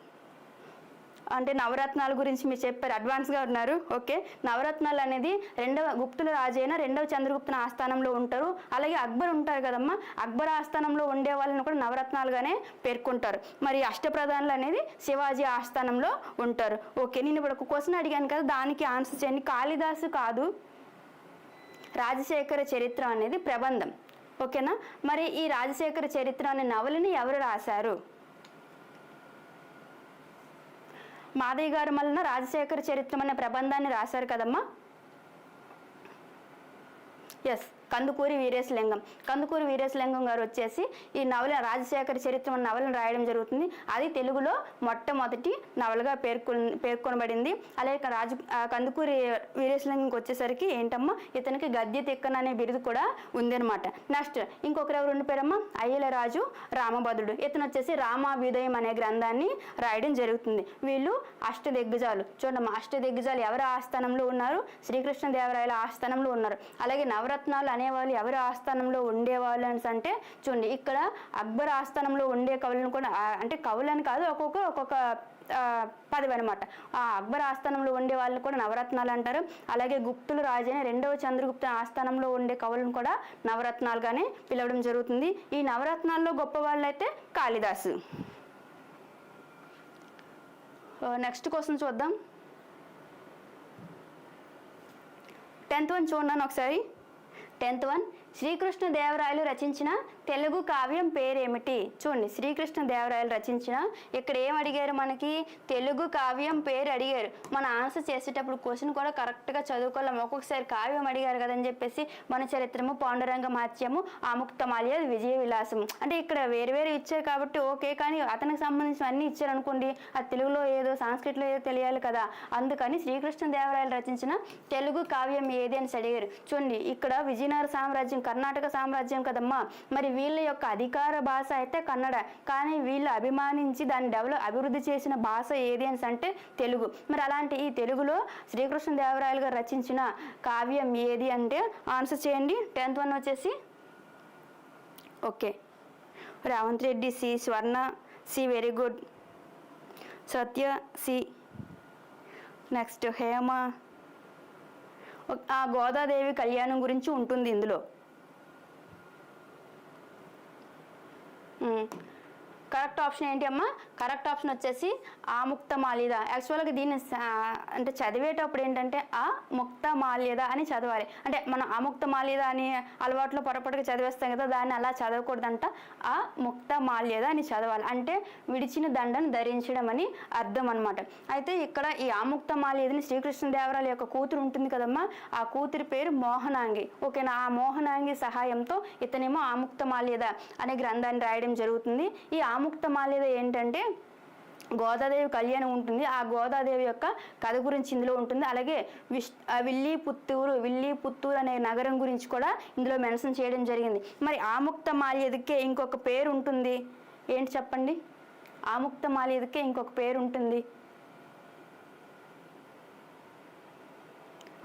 అంటే నవరత్నాల గురించి మీరు చెప్పారు, అడ్వాన్స్గా ఉన్నారు. ఓకే, నవరత్నాలు అనేది రెండవ గుప్తుల రాజు అయిన రెండవ చంద్రగుప్తుని ఆస్థానంలో ఉంటారు. అలాగే అక్బర్ ఉంటారు కదమ్మా, అక్బర్ ఆస్థానంలో ఉండే వాళ్ళని కూడా నవరత్నాలుగానే పేర్కొంటారు. మరి అష్టప్రధానులు అనేది శివాజీ ఆస్థానంలో ఉంటారు. ఓకే, నేను ఇప్పుడు ఒక క్వశ్చన్ అడిగాను కదా, దానికి ఆన్సర్ చేయండి. కాళిదాసు కాదు, రాజశేఖర చరిత్ర అనేది ప్రబంధం. ఓకేనా, మరి ఈ రాజశేఖర చరిత్ర అనే నవలని ఎవరు రాశారు? మాదయ్య గారు మళ్ళీ రాజశేఖర చరిత్రం అనే ప్రబంధాన్ని రాశారు కదమ్మా. ఎస్, కందుకూరి వీరేశలింగం. కందుకూరి వీరేశలింగం గారు వచ్చేసి ఈ నవల రాజశేఖర చరిత్ర నవలను రాయడం జరుగుతుంది. అది తెలుగులో మొట్టమొదటి నవలగా పేర్కొనబడింది. అలాగే కందుకూరి వీరేశలింగంకి వచ్చేసరికి ఏంటమ్మా, ఇతనికి గద్య తిక్కన అనే బిరుదు కూడా ఉందన్నమాట. నెక్స్ట్ ఇంకొకరు ఎవరు ఉండిపోయారమ్మా, అయ్యల రాజు రామభద్రుడు. ఇతను వచ్చేసి రామాభ్యుదయం అనే గ్రంథాన్ని రాయడం జరుగుతుంది. వీళ్ళు అష్టదిగ్గజాలు. చూడమ్మా, అష్టదిగ్గజాలు ఎవరి ఆస్థానంలో ఉన్నారు, శ్రీకృష్ణదేవరాయల ఆస్థానంలో ఉన్నారు. అలాగే నవరత్నాలు అనేవాళ్ళు ఎవరి ఆస్థానంలో ఉండేవాళ్ళు అని అంటే చూడండి, ఇక్కడ అక్బర్ ఆస్థానంలో ఉండే కవులను కూడా, అంటే కవులని కాదు, ఒక్కొక్క పదవి అనమాట. ఆ అక్బర్ ఆస్థానంలో ఉండే వాళ్ళని కూడా నవరత్నాలు అంటారు. అలాగే గుప్తులు రాజైన రెండవ చంద్రగుప్త ఆస్థానంలో ఉండే కవులను కూడా నవరత్నాలుగానే పిలవడం జరుగుతుంది. ఈ నవరత్నాల్లో గొప్ప వాళ్ళైతే కాళిదాసు. నెక్స్ట్ క్వశ్చన్ చూద్దాం. 10th one చూడండి ఒకసారి. 10th one, శ్రీకృష్ణదేవరాయలు రచించిన తెలుగు కావ్యం పేరేమిటి? చూడండి, శ్రీకృష్ణదేవరాయలు రచించిన, ఇక్కడ ఏం అడిగారు, మనకి తెలుగు కావ్యం పేరు అడిగారు. మన ఆన్సర్ చేసేటప్పుడు క్వశ్చన్ కూడా కరెక్ట్గా చదువుకోలేము. ఒక్కొక్కసారి కావ్యం అడిగారు కదని చెప్పేసి మన చరిత్రము, పాండురంగ మహత్యము, ఆముక్తమాల్య, విజయ విలాసము అంటే ఇక్కడ వేరు ఇచ్చారు కాబట్టి ఓకే, కానీ అతనికి సంబంధించిన అన్ని ఇచ్చారు అనుకోండి, అది తెలుగులో ఏదో సంస్కృతిలో ఏదో తెలియాలి కదా. అందుకని శ్రీకృష్ణదేవరాయలు రచించిన తెలుగు కావ్యం ఏది అని అడిగారు. చూడండి, ఇక్కడ విజయనగర సామ్రాజ్యం, కర్ణాటక సామ్రాజ్యం కదమ్మా. మరి వీళ్ళ యొక్క అధికార భాష అయితే కన్నడ, కానీ వీళ్ళు అభిమానించి దాన్ని అభివృద్ధి చేసిన భాష ఏది అని అంటే తెలుగు. మరి అలాంటి ఈ తెలుగులో శ్రీకృష్ణదేవరాయలు గారు రచించిన కావ్యం ఏది అంటే ఆన్సర్ చేయండి. 10th one వచ్చేసి ఓకే, రేవంత్ రెడ్డి సి, స్వర్ణ సి, వెరీ గుడ్. సత్య సి. నెక్స్ట్ హేమ. ఆ గోదాదేవి కళ్యాణం గురించి ఉంటుంది ఇందులో. కరెక్ట్ ఆప్షన్ ఏంటి అమ్మా? కరెక్ట్ ఆప్షన్ వచ్చేసి ఆముక్తమాల్యద. యాక్చువల్గా దీన్ని అంటే చదివేటప్పుడు ఏంటంటే ఆ ముక్తమాల్యద అని చదవాలి. అంటే మనం ఆముక్తమాల్యద అని అలవాట్లో పొరపాటుగా చదివేస్తాం కదా, దాన్ని అలా చదవకూడదంట. ఆ ముక్తమాల్యద అని చదవాలి. అంటే విడిచిన దండను ధరించడం అని అర్థం అనమాట. అయితే ఇక్కడ ఈ ఆముక్తమాల్యదని శ్రీకృష్ణదేవరాయల యొక్క కూతురు ఉంటుంది కదమ్మా, ఆ కూతురి పేరు మోహనాంగి. ఓకేనా? ఆ మోహనాంగి సహాయంతో ఇతనేమో ఆముక్తమాల్యద అనే గ్రంథాన్ని రాయడం జరుగుతుంది. ఈ ఆముక్తమాల్యద ఏంటంటే గోదాదేవి కళ్యాణం ఉంటుంది. ఆ గోదాదేవి యొక్క కథ గురించి ఇందులో ఉంటుంది. అలాగే విల్లీపుత్తూరు అనే నగరం గురించి కూడా ఇందులో మెన్షన్ చేయడం జరిగింది. మరి ఆముక్తమాల్యదకే ఇంకొక పేరు ఉంటుంది. ఏంటి చెప్పండి? ఆముక్తమాల్యదకే ఇంకొక పేరు ఉంటుంది.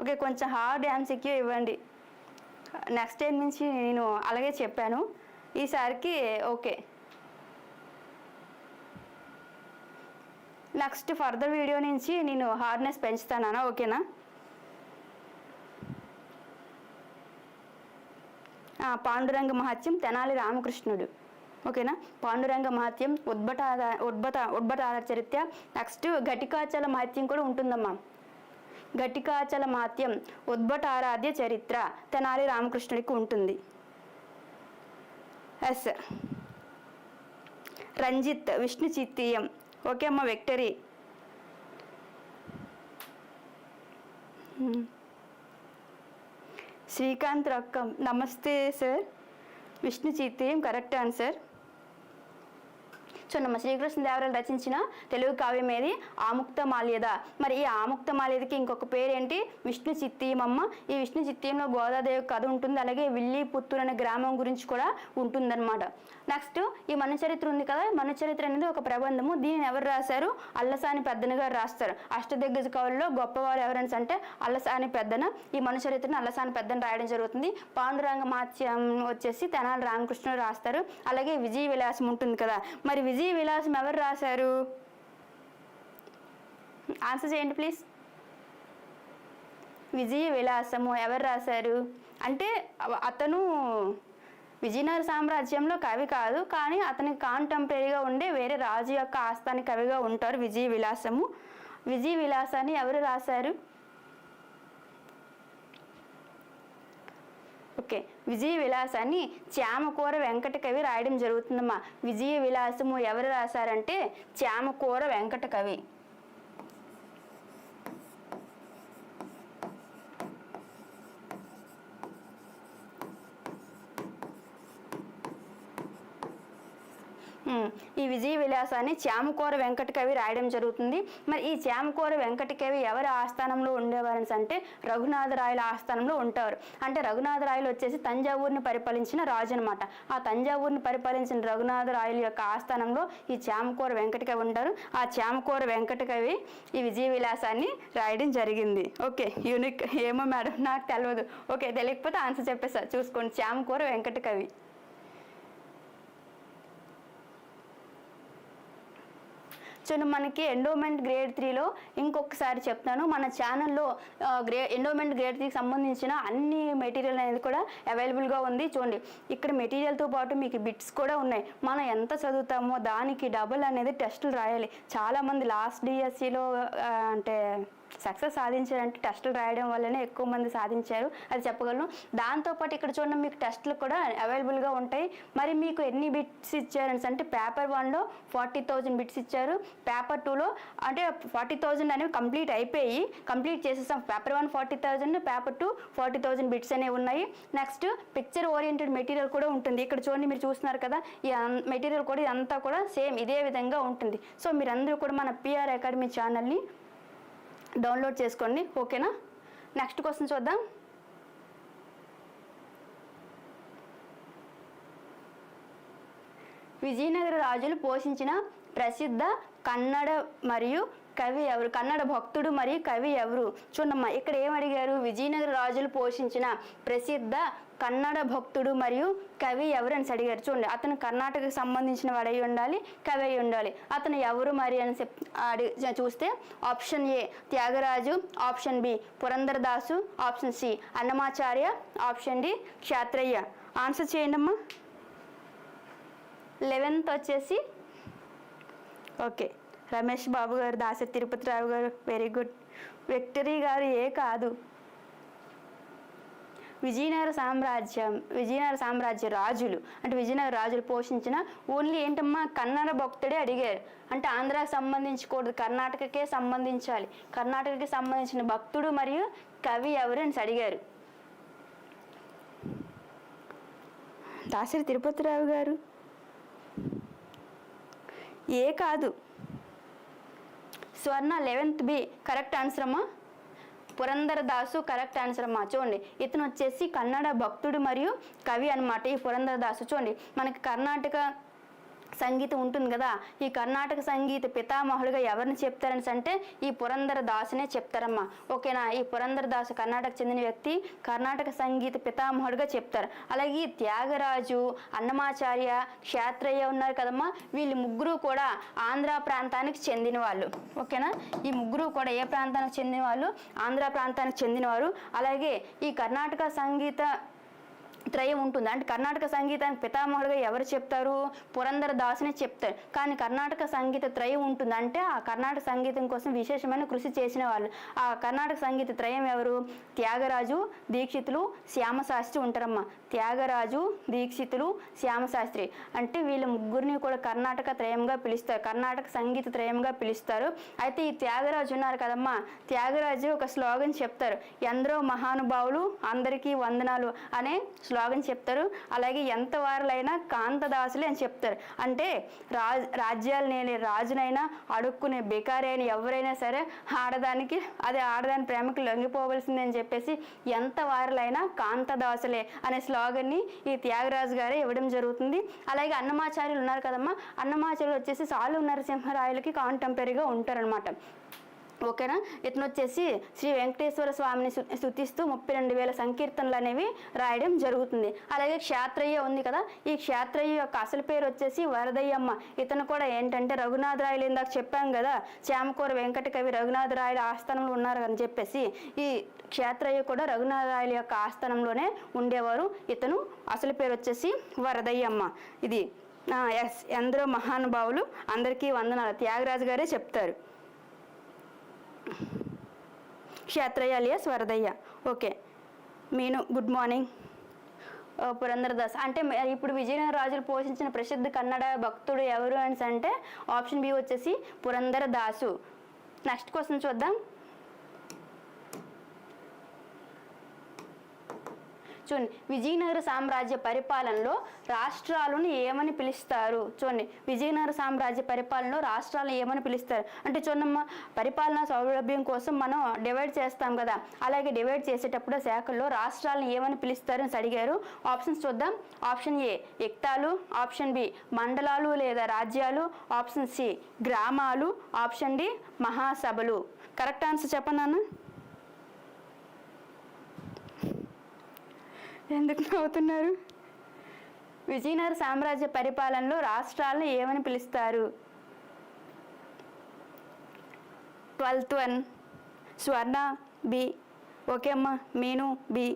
ఓకే, కొంచెం హార్డ్ MCQ ఇవ్వండి. నెక్స్ట్ టైం నుంచి నేను అలాగే చెప్పాను, ఈసారికి ఓకే. నెక్స్ట్ ఫర్దర్ వీడియో నుంచి నేను హార్డ్నెస్ పెంచుతానా? ఓకేనా? పాండురంగ మహత్యం తెనాలి రామకృష్ణుడు. ఓకేనా? పాండురంగ మహత్యం, ఉద్భట చరిత్ర. నెక్స్ట్ ఘటికాచల మహత్యం కూడా ఉంటుందమ్మా. ఘటికాచల మహత్యం, ఉద్భటారాధ్య చరిత్ర తెనాలి రామకృష్ణుడికి ఉంటుంది. ఎస్. రంజిత్ విష్ణు చిత్తీయం. ఓకే అమ్మ, విక్టరీ. శ్రీకాంత్ రక్కం, నమస్తే sir. Vishnu Chittiyam correct answer. చూడమ్మ, శ్రీకృష్ణదేవరాయలు రచించిన తెలుగు కావ్యం ఏది? ఆముక్తమాల్యద. మరి ఈ ఆముక్తమాల్యదకి ఇంకొక పేరేంటి? విష్ణు చిత్తీయం అమ్మ. ఈ విష్ణు చిత్తీయంలో గోదాదేవి కథ ఉంటుంది. అలాగే విల్లీపుత్తూరు అనే గ్రామం గురించి కూడా ఉంటుందన్నమాట. నెక్స్ట్ ఈ మనుచరిత్ర ఉంది కదా, మనుచరిత్ర అనేది ఒక ప్రబంధము. దీనిని ఎవరు రాశారు? అల్లసాని పెద్దన గారు రాస్తారు. అష్టదిగ్గజ కవుల్లో గొప్పవారు ఎవరని అంటే అల్లసాని పెద్దన. ఈ మనుచరిత్రను అల్లసాని పెద్దన రాయడం జరుగుతుంది. పాండురంగ మహత్యం వచ్చేసి తెనాలి రామకృష్ణుడు రాస్తారు. అలాగే విజయ విలాసం ఉంటుంది కదా, మరి విజయ విలాసం ఎవరు రాశారు? ఆన్సర్ చేయండి ప్లీజ్. విజయ విలాసము ఎవరు రాశారు అంటే అతను విజయనగర సామ్రాజ్యంలో కవి కాదు, కానీ అతనికి కాంటెంపరీగా ఉండే వేరే రాజు యొక్క ఆస్థాన కవిగా ఉంటారు విజయ విలాసము. విజయ విలాసాన్ని ఎవరు రాశారు? ఓకే, విజయ విలాసాన్ని చామకూర వెంకట కవి రాయడం జరుగుతుందమ్మా. విజయ విలాసము ఎవరు రాశారంటే చామకూర వెంకట కవి. ఈ విజయ విలాసాన్ని చామకూర వెంకట కవి రాయడం జరుగుతుంది. మరి ఈ చామకూర వెంకట కవి ఎవరి ఆస్థానంలో ఉండేవారని అంటే రఘునాథరాయల ఆస్థానంలో ఉంటారు. అంటే రఘునాథరాయలు వచ్చేసి తంజావూరుని పరిపాలించిన రాజు అనమాట. ఆ తంజావూరుని పరిపాలించిన రఘునాథరాయల యొక్క ఆస్థానంలో ఈ చామకూర వెంకట కవి ఉంటారు. ఆ చామకూర వెంకట కవి ఈ విజయ విలాసాన్ని రాయడం జరిగింది. Okay, unique. ఏమో మేడం నాకు తెలియదు. ఓకే, తెలియకపోతే ఆన్సర్ చెప్పేసా, చూసుకోండి. చామకూర వెంకట కవి. చూడండి, మనకి ఎండోమెంట్ గ్రేడ్ 3లో ఇంకొకసారి చెప్తాను, మన ఛానల్లో ఎండోమెంట్ గ్రేడ్ 3కి సంబంధించిన అన్ని మెటీరియల్ అనేది కూడా అవైలబుల్గా ఉంది. చూడండి, ఇక్కడ మెటీరియల్తో పాటు మీకు బిట్స్ కూడా ఉన్నాయి. మనం ఎంత చదువుతామో దానికి డబుల్ అనేది టెస్టులు రాయాలి. చాలామంది లాస్ట్ డిఎస్సిలో అంటే సక్సెస్ సాధించారంటే టెస్టులు రాయడం వల్లనే ఎక్కువ మంది సాధించారు, అది చెప్పగలను. దాంతోపాటు ఇక్కడ చూడండి, మీకు టెస్టులు కూడా అవైలబుల్గా ఉంటాయి. మరి మీకు ఎన్ని బిట్స్ ఇచ్చారని అంటే పేపర్ 1లో 40,000 బిట్స్ ఇచ్చారు. పేపర్ 2లో అంటే 40,000 అనేవి కంప్లీట్ చేసేసాం. పేపర్ 1 40,000, పేపర్ 2 40,000 బిట్స్ అనేవి ఉన్నాయి. నెక్స్ట్ పిక్చర్ ఓరియంటెడ్ మెటీరియల్ కూడా ఉంటుంది. ఇక్కడ చూడండి, మీరు చూస్తున్నారు కదా, ఈ మెటీరియల్ కూడా ఇదంతా కూడా సేమ్ ఇదే విధంగా ఉంటుంది. సో మీరందరూ కూడా మన పిఆర్ అకాడమీ ఛానల్ని డౌన్లోడ్ చేసుకోండి. ఓకేనా? నెక్స్ట్ క్వశ్చన్ చూద్దాం. విజయనగర రాజులు పోషించిన ప్రసిద్ధ కన్నడ మరియు కవి ఎవరు? కన్నడ భక్తుడు మరియు కవి ఎవరు? చూడమ్మా, ఇక్కడ ఏమడిగారు? విజయనగర రాజులు పోషించిన ప్రసిద్ధ కన్నడ భక్తుడు మరియు కవి ఎవరు అని అడిగారు. చూడండి, అతను కర్ణాటకకు సంబంధించిన వాడు అయి ఉండాలి, కవి అయి ఉండాలి. అతను ఎవరు మరి అని చూస్తే option A Tyagaraju, option B Purandaradasu, option C Annamacharya, option D Kshetrayya. Answer చేయండి అమ్మా. 11th వచ్చేసి ఓకే. రమేష్ బాబు గారు, దాసరి తిరుపతిరావు గారు, వెరీ గుడ్. విక్టరీ గారు ఏ కాదు. విజయనగర సామ్రాజ్య రాజులు అంటే విజయనగర రాజులు పోషించిన ఓన్లీ ఏంటమ్మా కన్నడ భక్తుడే అడిగారు. అంటే ఆంధ్రాకి సంబంధించకూడదు, కర్ణాటకకే సంబంధించాలి. కర్ణాటకకి సంబంధించిన భక్తుడు మరియు కవి ఎవరు అని అడిగారు. దాసరి తిరుపతిరావు గారు ఏ కాదు. స్వర్ణ 11th బి కరెక్ట్ ఆన్సర్ అమ్మా. పురందరదాసు కరెక్ట్ ఆన్సర్ అమ్మా. చూడండి, ఇతను వచ్చేసి కన్నడ భక్తుడు మరియు కవి అనమాట. ఈ పురందరదాసు చూడండి, మనకి కర్ణాటక సంగీతం ఉంటుంది కదా, ఈ కర్ణాటక సంగీత పితామహుడుగా ఎవరిని చెప్తారని అంటే ఈ పురందరదాసునే చెప్తారమ్మా. ఓకేనా. ఈ పురందరదాసు కర్ణాటక చెందిన వ్యక్తి, కర్ణాటక సంగీత పితామహుడుగా చెప్తారు. అలాగే త్యాగరాజు, అన్నమాచార్య, క్షేత్రయ్య ఉన్నారు కదమ్మా, వీళ్ళు ముగ్గురు కూడా ఆంధ్ర ప్రాంతానికి చెందిన వాళ్ళు. ఓకేనా. ఈ ముగ్గురు కూడా ఏ ప్రాంతానికి చెందిన వాళ్ళు? ఆంధ్ర ప్రాంతానికి చెందినవారు. అలాగే ఈ కర్ణాటక సంగీత త్రయం ఉంటుంది. అంటే కర్ణాటక సంగీతానికి పితామహుడుగా ఎవరు చెప్తారు? పురందరదాసునే చెప్తారు. కానీ కర్ణాటక సంగీత త్రయం ఉంటుంది. అంటే ఆ కర్ణాటక సంగీతం కోసం విశేషమైన కృషి చేసిన వాళ్ళు. ఆ కర్ణాటక సంగీత త్రయం ఎవరు? త్యాగరాజు, దీక్షితులు, శ్యామశాస్త్రి ఉంటారమ్మా. త్యాగరాజు, దీక్షితులు, శ్యామశాస్త్రి అంటే వీళ్ళ ముగ్గురిని కూడా కర్ణాటక త్రయంగా పిలుస్తారు, కర్ణాటక సంగీత త్రయంగా పిలుస్తారు. అయితే ఈ త్యాగరాజు ఉన్నారు కదమ్మా, త్యాగరాజు ఒక స్లోగన్ చెప్తారు, ఎందరో మహానుభావులు అందరికీ వందనాలు అనే స్లోగన్ చెప్తారు. అలాగే ఎంత వారులైనా కాంతదాసులే అని చెప్తారు. అంటే రాజ్యాలు నేనే రాజునైనా అడుక్కునే బికారి అయిన ఎవరైనా సరే ఆడదాని ప్రేమకు లొంగిపోవలసిందే అని చెప్పేసి ఎంత వారులైనా కాంతదాసులే అనే స్లోగన్ని ఈ త్యాగరాజు గారే ఇవ్వడం జరుగుతుంది. అలాగే అన్నమాచార్యులు ఉన్నారు కదమ్మా, అన్నమాచార్యులు వచ్చేసి సాలు నరసింహరాయలకి కాంటెంపరీగా ఉంటారనమాట. ఓకేనా. ఇతను వచ్చేసి శ్రీ వెంకటేశ్వర స్వామిని స్తుతిస్తూ 32,000 సంకీర్తనలు అనేవి రాయడం జరుగుతుంది. అలాగే క్షేత్రయ్య ఉంది కదా, ఈ క్షేత్రయ్య యొక్క అసలు పేరు వచ్చేసి వరదయ్యమ్మ. ఇతను కూడా ఏంటంటే రఘునాథరాయలు ఇందాక చెప్పాం కదా, చామకూర వెంకట కవి రఘునాథరాయల ఆస్థానంలో ఉన్నారు అని చెప్పేసి, ఈ క్షేత్రయ్య కూడా రఘునాథరాయల యొక్క ఆస్థానంలోనే ఉండేవారు. ఇతను అసలు పేరు వచ్చేసి వరదయ్యమ్మ. ఇది ఎస్, ఎందరో మహానుభావులు అందరికీ వందనాలు త్యాగరాజు గారే చెప్తారు. Kshetrayya alias Varadayya. Okay. Meenu good morning. Purandaradas అంటే ఇప్పుడు విజయనగర రాజులు పోషించిన ప్రసిద్ధ కన్నడ భక్తుడు ఎవరు అని అంటే ఆప్షన్ బి వచ్చేసి పురందరదాసు. నెక్స్ట్ క్వశ్చన్ చూద్దాం. చూడండి, విజయనగర సామ్రాజ్య పరిపాలనలో రాష్ట్రాలను ఏమని పిలుస్తారు? చూడండి, విజయనగర సామ్రాజ్య పరిపాలనలో రాష్ట్రాలను ఏమని పిలుస్తారు అంటే చూడమ్మా, పరిపాలనా సౌలభ్యం కోసం మనం డివైడ్ చేస్తాం కదా, అలాగే డివైడ్ చేసేటప్పుడు శాఖల్లో రాష్ట్రాలను ఏమని పిలుస్తారు అని అడిగారు. ఆప్షన్స్ చూద్దాం. ఆప్షన్ ఏ ఎక్తాలు, ఆప్షన్ బి మండలాలు లేదా రాజ్యాలు, ఆప్షన్ సి గ్రామాలు, ఆప్షన్ డి మహాసభలు. కరెక్ట్ ఆన్సర్ చెప్పండి నాన్న. ఎందుకు నవ్వుతున్నారు? విజయనగర సామ్రాజ్య పరిపాలనలో రాష్ట్రాలను ఏమని పిలుస్తారు? 12th వన్ స్వర్ణ బి. ఓకే అమ్మా. Meenu B.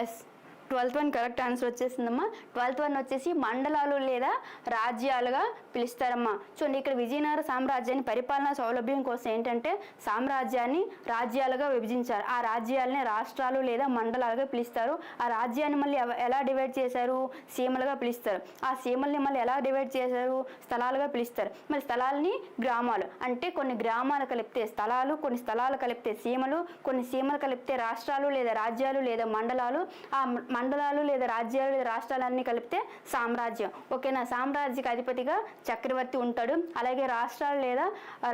Yes, 12th one correct answer వచ్చేసిందమ్మా. 12th వన్ వచ్చేసి మండలాలు లేదా రాజ్యాలుగా పిలుస్తారమ్మా. చూడండి, ఇక్కడ విజయనగర సామ్రాజ్యాన్ని పరిపాలనా సౌలభ్యం కోసం ఏంటంటే సామ్రాజ్యాన్ని రాజ్యాలుగా విభజించారు. ఆ రాజ్యాలని రాష్ట్రాలు లేదా మండలాలుగా పిలుస్తారు. ఆ రాజ్యాన్ని మళ్ళీ ఎలా డివైడ్ చేశారు? సీమలుగా పిలుస్తారు. ఆ సీమల్ని మళ్ళీ ఎలా డివైడ్ చేశారు? స్థలాలుగా పిలుస్తారు. మరి స్థలాలని గ్రామాలు అంటే కొన్ని గ్రామాలు కలిపితే స్థలాలు, కొన్ని స్థలాలు కలిపితే సీమలు, కొన్ని సీమలు కలిపితే రాష్ట్రాలు లేదా రాజ్యాలు లేదా మండలాలు, ఆ మండలాలు లేదా రాజ్యాలు లేదా రాష్ట్రాలన్నీ కలిపితే సామ్రాజ్యం. ఓకేనా. సామ్రాజ్యకి అధిపతిగా చక్రవర్తి ఉంటాడు. అలాగే రాష్ట్రాలు లేదా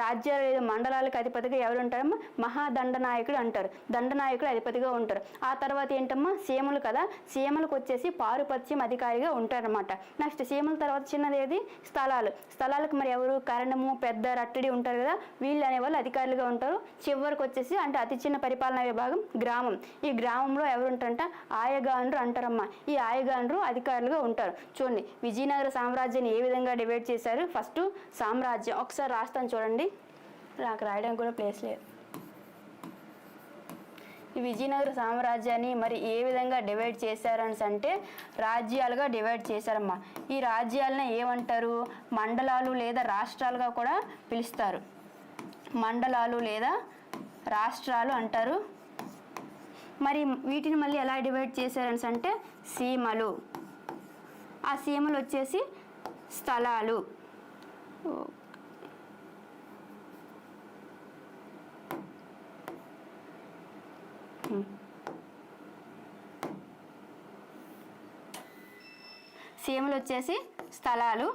రాజ్యాలు లేదా మండలాలకు అధిపతిగా ఎవరు ఉంటారమ్మా? మహాదండనాయకుడు అంటారు. దండనాయకుడు అధిపతిగా ఉంటారు. ఆ తర్వాత ఏంటమ్మా? సీమలు కదా, సీమలకు వచ్చేసి పారుపత్యం అధికారిగా ఉంటారనమాట. నెక్స్ట్ సీమల తర్వాత చిన్నది ఏది? స్థలాలు. స్థలాలకు మరి ఎవరు? కరణము, పెద్ద, రట్టడి ఉంటారు కదా, వీళ్ళు అనేవాళ్ళు అధికారులుగా ఉంటారు. చివరికి వచ్చేసి అంటే అతి చిన్న పరిపాలనా విభాగం గ్రామం. ఈ గ్రామంలో ఎవరు ఉంటారంట? ఆయగాన్రు అంటారమ్మా. ఈ ఆయగాన్రు అధికారులుగా ఉంటారు. చూడండి, విజయనగర సామ్రాజ్యాన్ని ఏ విధంగా డివైడ్ చేశారు? ఫస్ట్ సామ్రాజ్యం ఒకసారి రాస్తాను చూడండి, నాకు రాయడానికి కూడా ప్లేస్ లేదు. ఈ విజయనగర సామ్రాజ్యాన్ని మరి ఏ విధంగా డివైడ్ చేశారని అంటే రాజ్యాలుగా డివైడ్ చేశారమ్మా. ఈ రాజ్యాలను ఏమంటారు? మండలాలు లేదా రాష్ట్రాలుగా కూడా పిలుస్తారు. మండలాలు లేదా రాష్ట్రాలు అంటారు. మరి వీటిని మళ్ళీ ఎలా డివైడ్ చేశారని అంటే సీమలు. ఆ సీమలు వచ్చేసి స్థలాలు. సీమలు వచ్చేసి స్థలాలు.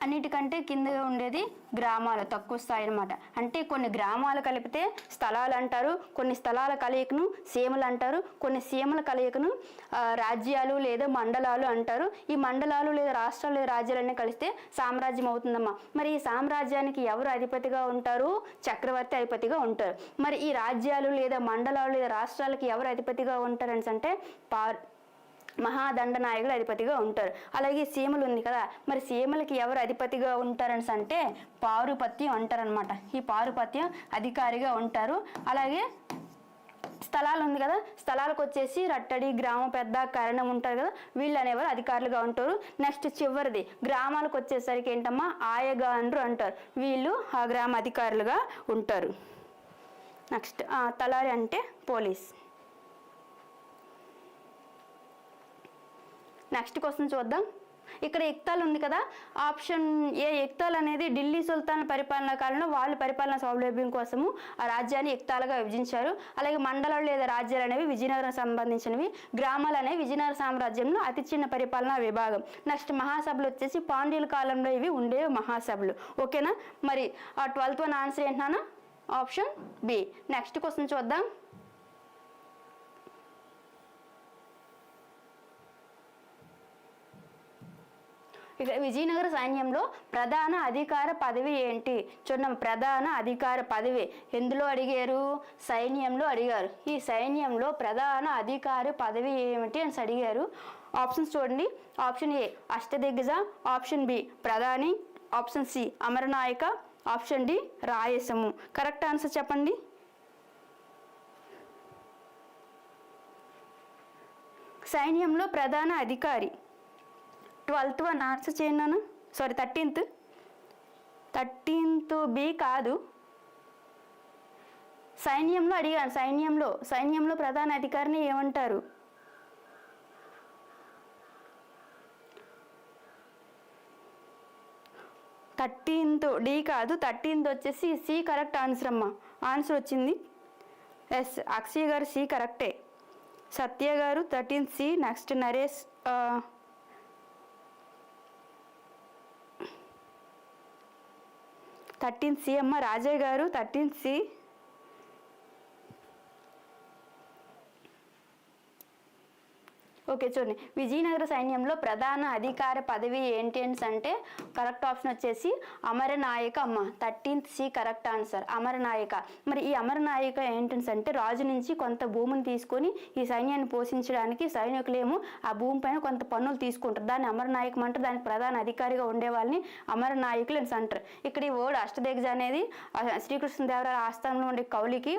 అన్నిటికంటే కింద ఉండేది గ్రామాలు, తక్కువ స్థాయి అనమాట. అంటే కొన్ని గ్రామాలు కలిపితే స్థలాలు అంటారు, కొన్ని స్థలాల కలయికను సీమలు అంటారు, కొన్ని సీమల కలయికను రాజ్యాలు లేదా మండలాలు అంటారు. ఈ మండలాలు లేదా రాష్ట్రాలు లేదా రాజ్యాలన్నీ కలిస్తే సామ్రాజ్యం అవుతుందమ్మా. మరి ఈ సామ్రాజ్యానికి ఎవరు అధిపతిగా ఉంటారు? చక్రవర్తి అధిపతిగా ఉంటారు. మరి ఈ రాజ్యాలు లేదా మండలాలు లేదా రాష్ట్రాలకి ఎవరు అధిపతిగా ఉంటారని అంటే మహాదండనాయకుడు అధిపతిగా ఉంటారు. అలాగే సీమలు ఉంది కదా, మరి సీమలకి ఎవరు అధిపతిగా ఉంటారని అంటే పారుపత్యం అంటారనమాట. ఈ పారుపత్యం అధికారిగా ఉంటారు. అలాగే స్థలాలు ఉంది కదా, స్థలాలకు వచ్చేసి రట్టడి, గ్రామ పెద్ద, కరణం ఉంటారు కదా, వీళ్ళు అనేవారు అధికారులుగా ఉంటారు. నెక్స్ట్ చివరిది గ్రామాలకు వచ్చేసరికి ఏంటమ్మా ఆయగాండ్రు అంటారు. వీళ్ళు ఆ గ్రామ అధికారులుగా ఉంటారు. నెక్స్ట్ తలారి అంటే పోలీస్. నెక్స్ట్ క్వశ్చన్ చూద్దాం. ఇక్కడ ఇక్తాల్ ఉంది కదా, ఆప్షన్ ఏ ఇక్తాల్ అనేది ఢిల్లీ సుల్తాన్ పరిపాలనా కాలంలో వాళ్ళ పరిపాలనా సౌలభ్యం కోసము ఆ రాజ్యాన్ని ఇక్తాలుగా విభజించారు. అలాగే మండలాలు లేదా రాజ్యాలు అనేవి విజయనగరం సంబంధించినవి, గ్రామాలు అనేవి విజయనగర సామ్రాజ్యంలో అతి చిన్న పరిపాలనా విభాగం. నెక్స్ట్ మహాసభలు వచ్చేసి పాండ్యుల కాలంలో ఇవి ఉండే మహాసభలు. ఓకేనా? మరి ఆ 12th వన్ ఆన్సర్ ఏంటన్నా? Option B. నెక్స్ట్ క్వశ్చన్ చూద్దాం. ఇక విజయనగర సైన్యంలో ప్రధాన అధికార పదవి ఏంటి? చూడండి, ప్రధాన అధికార పదవి ఎందులో అడిగారు? సైన్యంలో అడిగారు. ఈ సైన్యంలో ప్రధాన అధికార పదవి ఏమిటి అని అడిగారు. ఆప్షన్స్ చూడండి. ఆప్షన్ ఏ అష్టదిగ్గజ, ఆప్షన్ బి ప్రధాని, ఆప్షన్ సి అమరనాయక, ఆప్షన్ డి రాయసము. కరెక్ట్ ఆన్సర్ చెప్పండి. సైన్యంలో ప్రధాన అధికారి 12th వన్ ఆన్సర్ చేయను. సారీ 13th బి కాదు, సైన్యంలో అడిగాను. సైన్యంలో ప్రధాన అధికారిని ఏమంటారు? డి కాదు, 13th వచ్చేసి సి కరెక్ట్ ఆన్సర్ అమ్మా. ఆన్సర్ వచ్చింది ఎస్. అక్షయ్ గారు సి కరెక్టే. సత్య గారు 13th C. Next Naresh 13th C అమ్మ. రాజయ్య గారు 13th సి. ఓకే చూడండి, విజయనగర సైన్యంలో ప్రధాన అధికార పదవి ఏంటి అంటే కరెక్ట్ ఆప్షన్ వచ్చేసి అమరనాయక అమ్మ. 13th C correct answer, Amaranayaka. మరి ఈ అమరనాయక ఏంటంటే రాజు నుంచి కొంత భూమిని తీసుకొని ఈ సైన్యాన్ని పోషించడానికి సైనికులేమో ఆ భూమి పైన కొంత పన్నులు తీసుకుంటారు. దాన్ని అమరనాయకం అంటారు. దానికి ప్రధాన అధికారిగా ఉండే వాళ్ళని అమరనాయకులు అని అంటారు. ఇక్కడ ఈ వర్డ్ అష్టదిగ్గజ అనేది శ్రీకృష్ణదేవరాయల ఆస్థానంలో ఉండే కౌలికి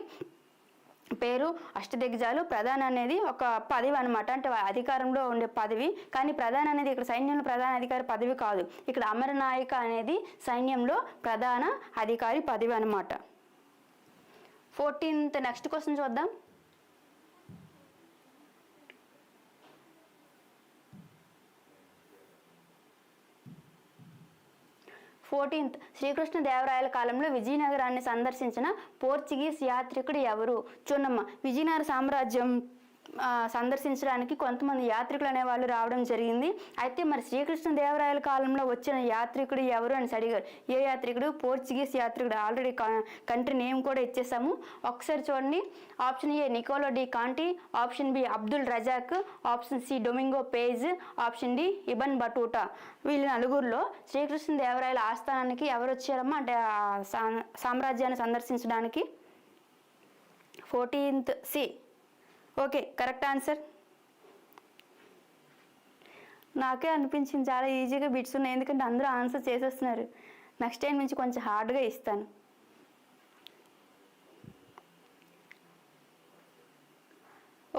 పేరు. అష్టదిగ్గజాలు. ప్రధాన అనేది ఒక పదవి అనమాట, అంటే అధికారంలో ఉండే పదవి. కానీ ప్రధాన అనేది ఇక్కడ సైన్యంలో ప్రధాన అధికారి పదవి కాదు. ఇక్కడ అమరనాయక అనేది సైన్యంలో ప్రధాన అధికారి పదవి అనమాట. 14th నెక్స్ట్ క్వశ్చన్ చూద్దాం. 14th శ్రీకృష్ణదేవరాయల కాలంలో విజయనగరాన్ని సందర్శించిన పోర్చుగీస్ యాత్రికుడు ఎవరు? చూడమ్మా, విజయనగర సామ్రాజ్యం సందర్శించడానికి కొంతమంది యాత్రికులు అనేవాళ్ళు రావడం జరిగింది. అయితే మరి శ్రీకృష్ణదేవరాయల కాలంలో వచ్చిన యాత్రికుడు ఎవరు అని అడిగారు. ఏ యాత్రికుడు? పోర్చుగీస్ యాత్రికుడు. ఆల్రెడీ కంట్రీ నేమ్ కూడా ఇచ్చేసాము. ఒకసారి చూడండి. Option A Nicolo de Conti, option B Abdul Razak, option C Domingo Paes, option D Ibn Battuta. వీళ్ళ నలుగురిలో శ్రీకృష్ణదేవరాయల ఆస్థానానికి ఎవరు వచ్చారమ్మా అంటే సామ్రాజ్యాన్ని సందర్శించడానికి? 14th C. Okay, correct answer. నాకే అనిపించింది చాలా ఈజీగా బిట్స్ ఉన్నాయి, ఎందుకంటే అందరూ ఆన్సర్ చేసేస్తున్నారు. నెక్స్ట్ టైం నుంచి కొంచెం హార్డ్గా ఇస్తాను.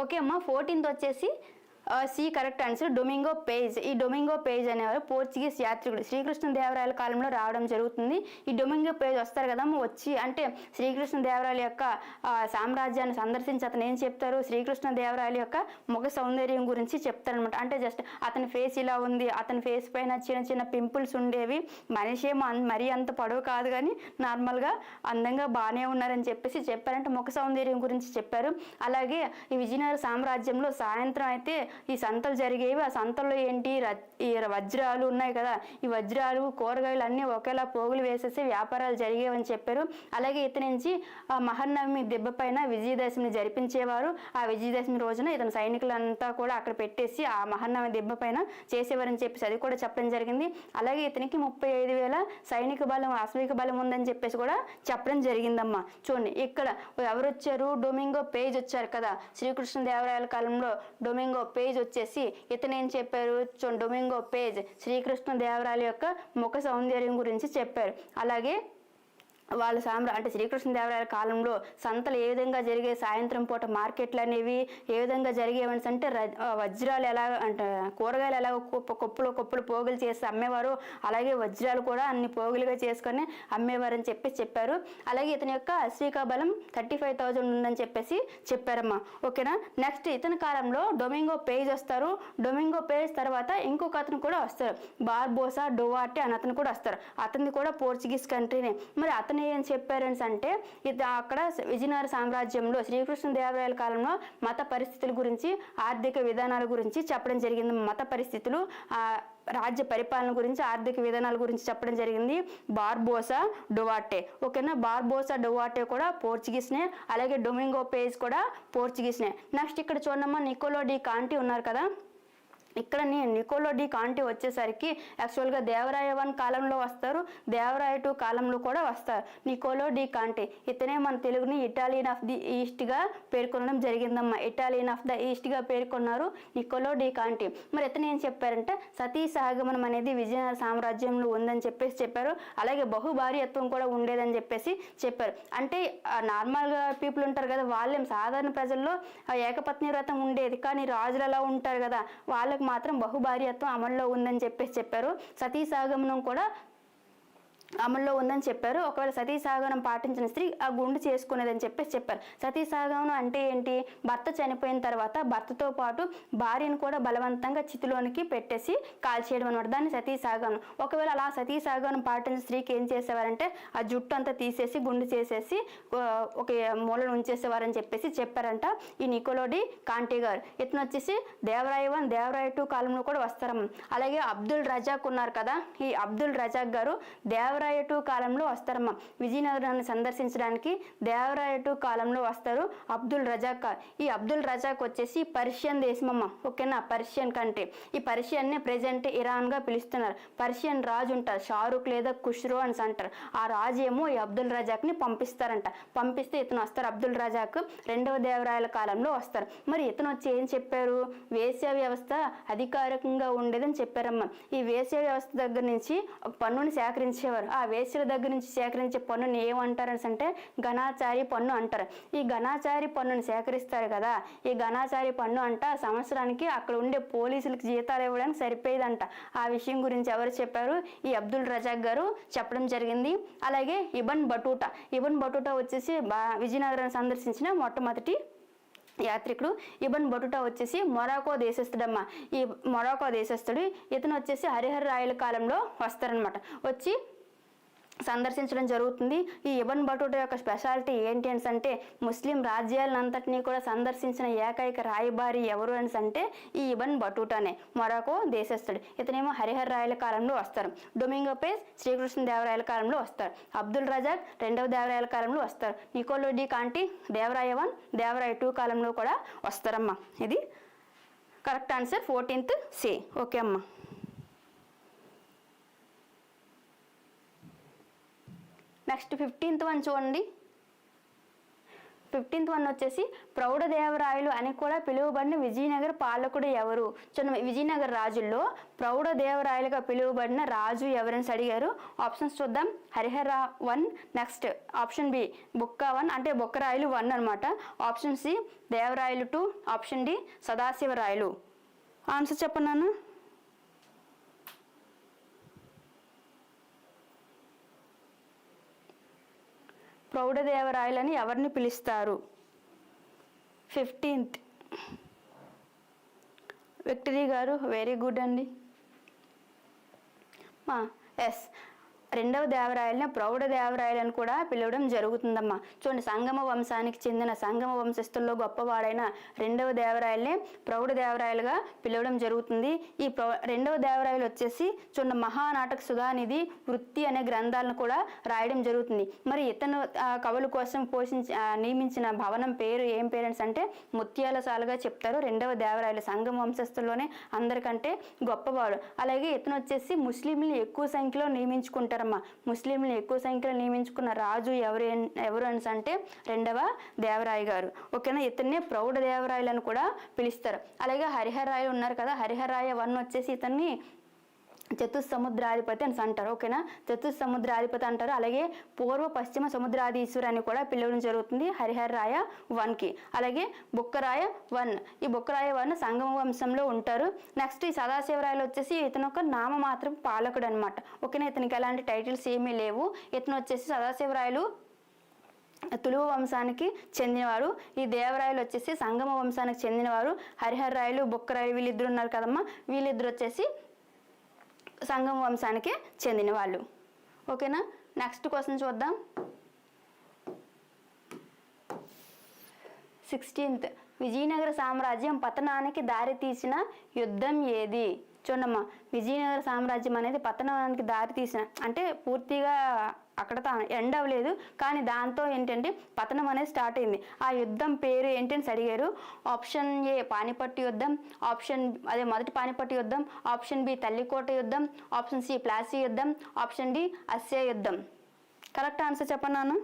ఓకే అమ్మ 14th వచ్చేసి C correct answer Domingo Paes. ఈ డొమింగో పేజ్ అనేవారు పోర్చుగీస్ యాత్రికుడు శ్రీకృష్ణదేవరాయల కాలంలో రావడం జరుగుతుంది. ఈ డొమింగో పేజ్ వస్తారు కదమ్మ, వచ్చి అంటే శ్రీకృష్ణదేవరాయల యొక్క సామ్రాజ్యాన్ని సందర్శించి అతను ఏం చెప్తారు, శ్రీకృష్ణదేవరాయల యొక్క ముఖ సౌందర్యం గురించి చెప్తారనమాట. అంటే జస్ట్ అతని ఫేస్ ఇలా ఉంది, అతని ఫేస్ పైన చిన్న చిన్న పింపుల్స్ ఉండేవి, మనిషి ఏమో మరీ అంత పొడవు కాదు కానీ నార్మల్గా అందంగా బాగానే ఉన్నారని చెప్పేసి చెప్పారంటే ముఖ సౌందర్యం గురించి చెప్పారు. అలాగే ఈ విజయనగర సామ్రాజ్యంలో సాయంత్రం అయితే ఈ సంతలు జరిగేవి. ఆ సంతల్లో ఏంటి ఈ వజ్రాలు ఉన్నాయి కదా, ఈ వజ్రాలు కూరగాయలు అన్నీ ఒకేలా పోగులు వేసేసి వ్యాపారాలు జరిగేవని చెప్పారు. అలాగే ఇతని నుంచి ఆ మహర్నవమి దెబ్బ పైన విజయదశమిని జరిపించేవారు. ఆ విజయదశమి రోజున ఇతని సైనికులంతా కూడా అక్కడ పెట్టేసి ఆ మహర్నవమి దెబ్బ పైన చేసేవారని చెప్పేసి అది కూడా చెప్పడం జరిగింది. అలాగే ఇతనికి 35,000 సైనిక బలం అశ్విక బలం ఉందని చెప్పేసి కూడా చెప్పడం జరిగిందమ్మా. చూడండి ఇక్కడ ఎవరు వచ్చారు, డొమింగో పేజ్ వచ్చారు కదా, శ్రీకృష్ణదేవరాయల కాలంలో డొమింగో పేజ్ వచ్చేసి ఇతను ఏం చెప్పారు, డొమింగో పేజ్ శ్రీకృష్ణదేవరాయల యొక్క ముఖ సౌందర్యం గురించి చెప్పారు. అలాగే వాళ్ళ అంటే శ్రీకృష్ణదేవరాయల కాలంలో సంతలు ఏ విధంగా జరిగే, సాయంత్రం పూట మార్కెట్లు అనేవి ఏ విధంగా జరిగేవని అంటే వజ్రాలు ఎలా అంటే కూరగాయలు ఎలా కొప్పులు పోగులు చేసి అమ్మేవారు, అలాగే వజ్రాలు కూడా అన్ని పోగులుగా చేసుకొని అమ్మేవారని చెప్పారు. అలాగే ఇతని యొక్క అశ్విక బలం 35,000 ఉందని చెప్పేసి చెప్పారమ్మా. ఓకేనా. నెక్స్ట్ ఇతని కాలంలో డొమింగో పేజ్ వస్తారు. డొమింగో పేజ్ తర్వాత ఇంకొక అతను కూడా వస్తారు, బార్బోసా డువార్టే అని అతను కూడా వస్తారు. అతనిది కూడా పోర్చుగీస్ కంట్రీనే. మరి అతను ఏం చెప్పారని అంటే ఇది అక్కడ విజయనగర సామ్రాజ్యంలో శ్రీకృష్ణదేవరాయల కాలంలో మత పరిస్థితుల గురించి, ఆర్థిక విధానాల గురించి చెప్పడం జరిగింది. మత పరిస్థితులు, రాజ్య పరిపాలన గురించి, ఆర్థిక విధానాల గురించి చెప్పడం జరిగింది బార్బోసా డువార్టే. ఓకేనా. బార్బోసా డువార్టే కూడా పోర్చుగీస్నే, అలాగే డొమింగో పేజ్ కూడా పోర్చుగీస్నే. నెక్స్ట్ ఇక్కడ చూడమ్మా నికోలో డి కాంటి ఉన్నారు కదా, ఇక్కడ నికోలో డి కాంటి వచ్చేసరికి యాక్చువల్గా దేవరాయ 1 కాలంలో వస్తారు, దేవరాయ 2 కాలంలో కూడా వస్తారు. నికోలో డి కాంటి ఇతనే మన తెలుగుని ఇటాలియన్ ఆఫ్ ది ఈస్ట్గా పేర్కొనడం జరిగిందమ్మా. ఇటాలియన్ ఆఫ్ ద ఈస్ట్గా పేర్కొన్నారు నికోలో డి కాంటి. మరి ఇతను ఏం చెప్పారంటే సతీ సహగమనం అనేది విజయనగర సామ్రాజ్యంలో ఉందని చెప్పేసి చెప్పారు. అలాగే బహుభార్యత్వం కూడా ఉండేదని చెప్పేసి చెప్పారు. అంటే నార్మల్గా పీపుల్ ఉంటారు కదా, వాళ్ళేం సాధారణ ప్రజల్లో ఏకపత్ని వ్రతం ఉండేది, కానీ రాజులు అలా ఉంటారు కదా, వాళ్ళకి మాత్రం బహుభార్యత్వం అమల్లో ఉందని చెప్పేసి చెప్పారు. సతీ సహగమనం కూడా అమల్లో ఉందని చెప్పారు. ఒకవేళ సతీ సహగమనం పాటించిన స్త్రీ ఆ గుండు చేసుకునేదని చెప్పేసి చెప్పారు. సతీ సహగమనం అంటే ఏంటి, భర్త చనిపోయిన తర్వాత భర్తతో పాటు భార్యను కూడా బలవంతంగా చితిలోనికి పెట్టేసి కాల్చేయడం అనమాట, దాన్ని సతీ సహగమనం. ఒకవేళ అలా సతీ సహగమనం పాటించిన స్త్రీకి ఏం చేసేవారంటే ఆ జుట్టు అంతా తీసేసి గుండు చేసేసి ఒక మూలను ఉంచేసేవారని చెప్పేసి చెప్పారంట ఈ నికోలో డి కాంటి గారు. ఇతను వచ్చేసి దేవరాయ 1 దేవరాయ 2 కాలంలో కూడా వస్తారమ్మ. అలాగే అబ్దుల్ రజాక్ ఉన్నారు కదా, ఈ అబ్దుల్ రజాక్ గారు దేవరాయ 2 కాలంలో వస్తారమ్మా. విజయనగరాన్ని సందర్శించడానికి దేవరాయ 2 కాలంలో వస్తారు అబ్దుల్ రజాక్. ఈ అబ్దుల్ రజాక్ వచ్చేసి పర్షియన్ దేశమమ్మ. ఓకేనా, పర్షియన్ కంట్రీ. ఈ పర్షియన్ని ప్రెజెంట్ ఇరాన్గా పిలుస్తున్నారు. పర్షియన్ రాజు ఉంటారు, షారుఖ్ లేదా ఖుష్రో అని అంటారు. ఆ రాజు ఏమో ఈ అబ్దుల్ రజాక్ని పంపిస్తారంట. పంపిస్తే ఇతను వస్తారు, అబ్దుల్ రజాక్ 2వ దేవరాయల కాలంలో వస్తారు. మరి ఇతను వచ్చి ఏం చెప్పారు, వేశ్య వ్యవస్థ అధికారికంగా ఉండేదని చెప్పారమ్మా. ఈ వేశ్య వ్యవస్థ దగ్గర నుంచి పన్నుని సేకరించేవారు. ఆ వేశ్యల దగ్గర నుంచి సేకరించే పన్నుని ఏమంటారని అంటే ఘనాచారి పన్ను అంటారు. ఈ ఘనాచారి పన్నుని సేకరిస్తారు కదా, ఈ ఘనాచారి పన్ను అంట సంవత్సరానికి అక్కడ ఉండే పోలీసులకు జీతాలు ఇవ్వడానికి సరిపోయేదంట. ఆ విషయం గురించి ఎవరు చెప్పారు, ఈ అబ్దుల్ రజాక్ గారు చెప్పడం జరిగింది. అలాగే ఇబన్ బటూటా వచ్చేసి విజయనగరాన్ని సందర్శించిన మొట్టమొదటి యాత్రికుడు. ఇబన్ బటుటా వచ్చేసి మొరాకో దేశస్థుడమ్మ. ఈ మొరాకో దేశస్థుడు ఇతను వచ్చేసి హరిహర రాయల కాలంలో వస్తారనమాట. వచ్చి సందర్శించడం జరుగుతుంది. ఈ ఇబన్ బటూటా యొక్క స్పెషాలిటీ ఏంటి అని అంటే ముస్లిం రాజ్యాలంతటినీ కూడా సందర్శించిన ఏకైక రాయబారి ఎవరు అని అంటే ఈ ఇబన్ బటూటానే, మొరాకో దేశస్థుడు. ఇతనేమో హరిహర రాయల కాలంలో వస్తారు. డొమింగో పేజ్ శ్రీకృష్ణదేవరాయల కాలంలో వస్తారు. అబ్దుల్ రజాక్ 2వ దేవరాయల కాలంలో వస్తారు. Niccolo de Conti Devaraya 1 Devaraya 2 కాలంలో కూడా వస్తారమ్మా. ఇది correct answer 14th C. Okay అమ్మా. నెక్స్ట్ 15th వన్ చూడండి. 15th వన్ వచ్చేసి ప్రౌఢదేవరాయలు అని కూడా పిలువబడిన విజయనగర పాలకుడు ఎవరు? చూడండి, విజయనగర రాజుల్లో ప్రౌఢదేవరాయలుగా పిలువబడిన రాజు ఎవరని అడిగారు. ఆప్షన్స్ చూద్దాం. హరిహర 1, నెక్స్ట్ ఆప్షన్ బి బుక్క 1 అంటే బుక్కరాయలు 1 అనమాట. Option C Devarayalu 2, option D Sadashivarayalu. Answer చెప్పన్నాను. ప్రౌఢదేవరాయలని ఎవరిని పిలుస్తారు? 15th విక్టరీ గారు వెరీ గుడ్ అండి. ఎస్, రెండవ దేవరాయలని ప్రౌఢదేవరాయలని కూడా పిలవడం జరుగుతుందమ్మా. చూడండి, సంగమ వంశానికి చెందిన సంగమ వంశస్థుల్లో గొప్పవాడైన రెండవ దేవరాయలనే ప్రౌఢదేవరాయలుగా పిలవడం జరుగుతుంది. ఈ రెండవ దేవరాయలు వచ్చేసి చూడండి మహానాటక సుధానిధి, వృత్తి అనే గ్రంథాలను కూడా రాయడం జరుగుతుంది. మరి ఇతను కవుల కోసం నియమించిన భవనం పేరు ఏం పేరెంట్స్ అంటే ముత్యాలశాలగా చెప్తారు. రెండవ దేవరాయలు సంగమ వంశస్థుల్లోనే అందరికంటే గొప్పవాడు. అలాగే ఇతను వచ్చేసి ముస్లింలు ఎక్కువ సంఖ్యలో నియమించుకుంటారు. ముస్లింలు ఎక్కువ సంఖ్యలో నియమించుకున్న రాజు ఎవరు అని అంటే రెండవ దేవరాయ గారు. ఓకేనా, ఇతన్ని ప్రౌఢ దేవరాయలు అని కూడా పిలుస్తారు. అలాగే హరిహరాయ ఉన్నారు కదా, హరిహరాయ 1 వచ్చేసి ఇతన్ని చతుస్సముద్రాధిపతి అని అంటారు. ఓకేనా, చతుస్సముద్రాధిపతి అంటారు. అలాగే పూర్వ పశ్చిమ సముద్రాధీశ్వరు అని కూడా పిలవడం జరుగుతుంది హరిహరరాయ 1కి. అలాగే బుక్కరాయ 1, ఈ బుక్కరాయ 1 సంగమ వంశంలో ఉంటారు. నెక్స్ట్ ఈ సదాశివరాయలు వచ్చేసి ఇతను ఒక నామమాత్రం పాలకుడు అనమాట. ఓకేనా, ఇతనికి ఎలాంటి టైటిల్స్ ఏమీ లేవు. ఇతను వచ్చేసి సదాశివరాయలు తులువ వంశానికి చెందినవారు. ఈ దేవరాయలు వచ్చేసి సంగమ వంశానికి చెందినవారు. హరిహరరాయలు బుక్కరాయలు వీళ్ళిద్దరు ఉన్నారు కదమ్మా, వీళ్ళిద్దరు వచ్చేసి సంగమ వంశానికి చెందిన వాళ్ళు. ఓకేనా, నెక్స్ట్ క్వశ్చన్ చూద్దాం. 16th విజయనగర సామ్రాజ్యం పతనానికి దారి తీసిన యుద్ధం ఏది? చూడమ్మా, విజయనగర సామ్రాజ్యం అనేది పతనానికి దారి తీసిన అంటే పూర్తిగా అక్కడ ఎండ్ అవ్వలేదు, కానీ దాంతో ఏంటంటే పతనం అనేది స్టార్ట్ అయింది. ఆ యుద్ధం పేరు ఏంటని అడిగారు. ఆప్షన్ ఏ పానిపట్టు యుద్ధం, మొదటి పానిపట్టు యుద్ధం, ఆప్షన్ బి తల్లికోట యుద్ధం, ఆప్షన్ సి ప్లాసీ యుద్ధం, ఆప్షన్ డి అస్య యుద్ధం. కరెక్ట్ ఆన్సర్ చెప్పన్నాను.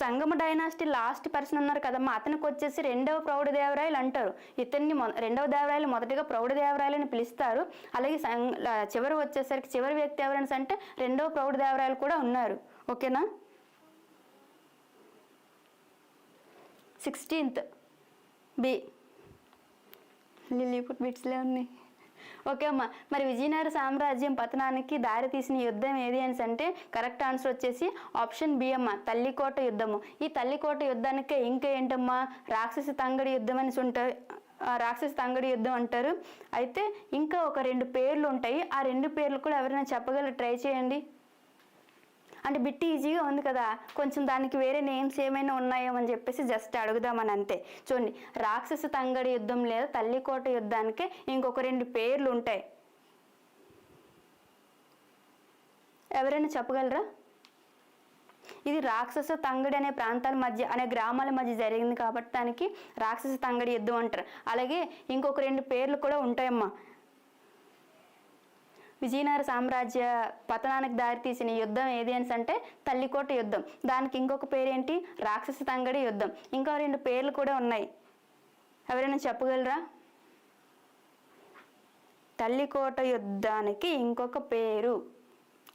సంగమ డైనాసిటీ లాస్ట్ పర్సన్ ఉన్నారు కదమ్మా, అతనికి వచ్చేసి రెండవ ప్రౌఢదేవరాయలు అంటారు. ఇతన్ని రెండవ దేవరాయలు మొదటిగా ప్రౌఢదేవరాయలని పిలుస్తారు. అలాగే చివరి వచ్చేసరికి చివరి వ్యక్తి ఎవరైనా అంటే రెండవ ప్రౌఢదేవరాయలు కూడా ఉన్నారు. ఓకేనా, 16th బి లిలీపుట్ బిట్స్లే ఉన్నాయి. ఓకే అమ్మా, మరి విజయనగర సామ్రాజ్యం పతనానికి దారి తీసిన యుద్ధం ఏది అని అంటే కరెక్ట్ ఆన్సర్ వచ్చేసి ఆప్షన్ బి అమ్మ, తల్లికోట యుద్ధము. ఈ తల్లికోట యుద్ధానికి ఇంకా ఏంటమ్మా రాక్షస తంగడి యుద్ధం అని ఉంటారు, రాక్షస తంగడి యుద్ధం అంటారు. అయితే ఇంకా ఒక 2 పేర్లు ఉంటాయి, ఆ 2 పేర్లు కూడా ఎవరైనా చెప్పగలరు? ట్రై చేయండి. అంటే బిట్ ఈజీగా ఉంది కదా, కొంచెం దానికి వేరే నేమ్స్ ఏమైనా ఉన్నాయో అని చెప్పేసి జస్ట్ అడుగుదామని అంతే. చూడండి, రాక్షస తంగడి యుద్ధం లేదా తల్లికోట యుద్ధానికి ఇంకొక 2 పేర్లు ఉంటాయి, ఎవరైనా చెప్పగలరా? ఇది రాక్షస తంగడి అనే ప్రాంతాల మధ్య అనే గ్రామాల మధ్య జరిగింది కాబట్టి దానికి రాక్షస తంగడి యుద్ధం అంటారు. అలాగే ఇంకొక 2 పేర్లు కూడా ఉంటాయమ్మా. విజయనగర సామ్రాజ్య పతనానికి దారితీసిన యుద్ధం ఏది అని అంటే తల్లికోట యుద్ధం. దానికి ఇంకొక పేరేంటి? రాక్షస తంగడి యుద్ధం. ఇంకా 2 పేర్లు కూడా ఉన్నాయి, ఎవరైనా చెప్పగలరా? తల్లికోట యుద్ధానికి ఇంకొక పేరు,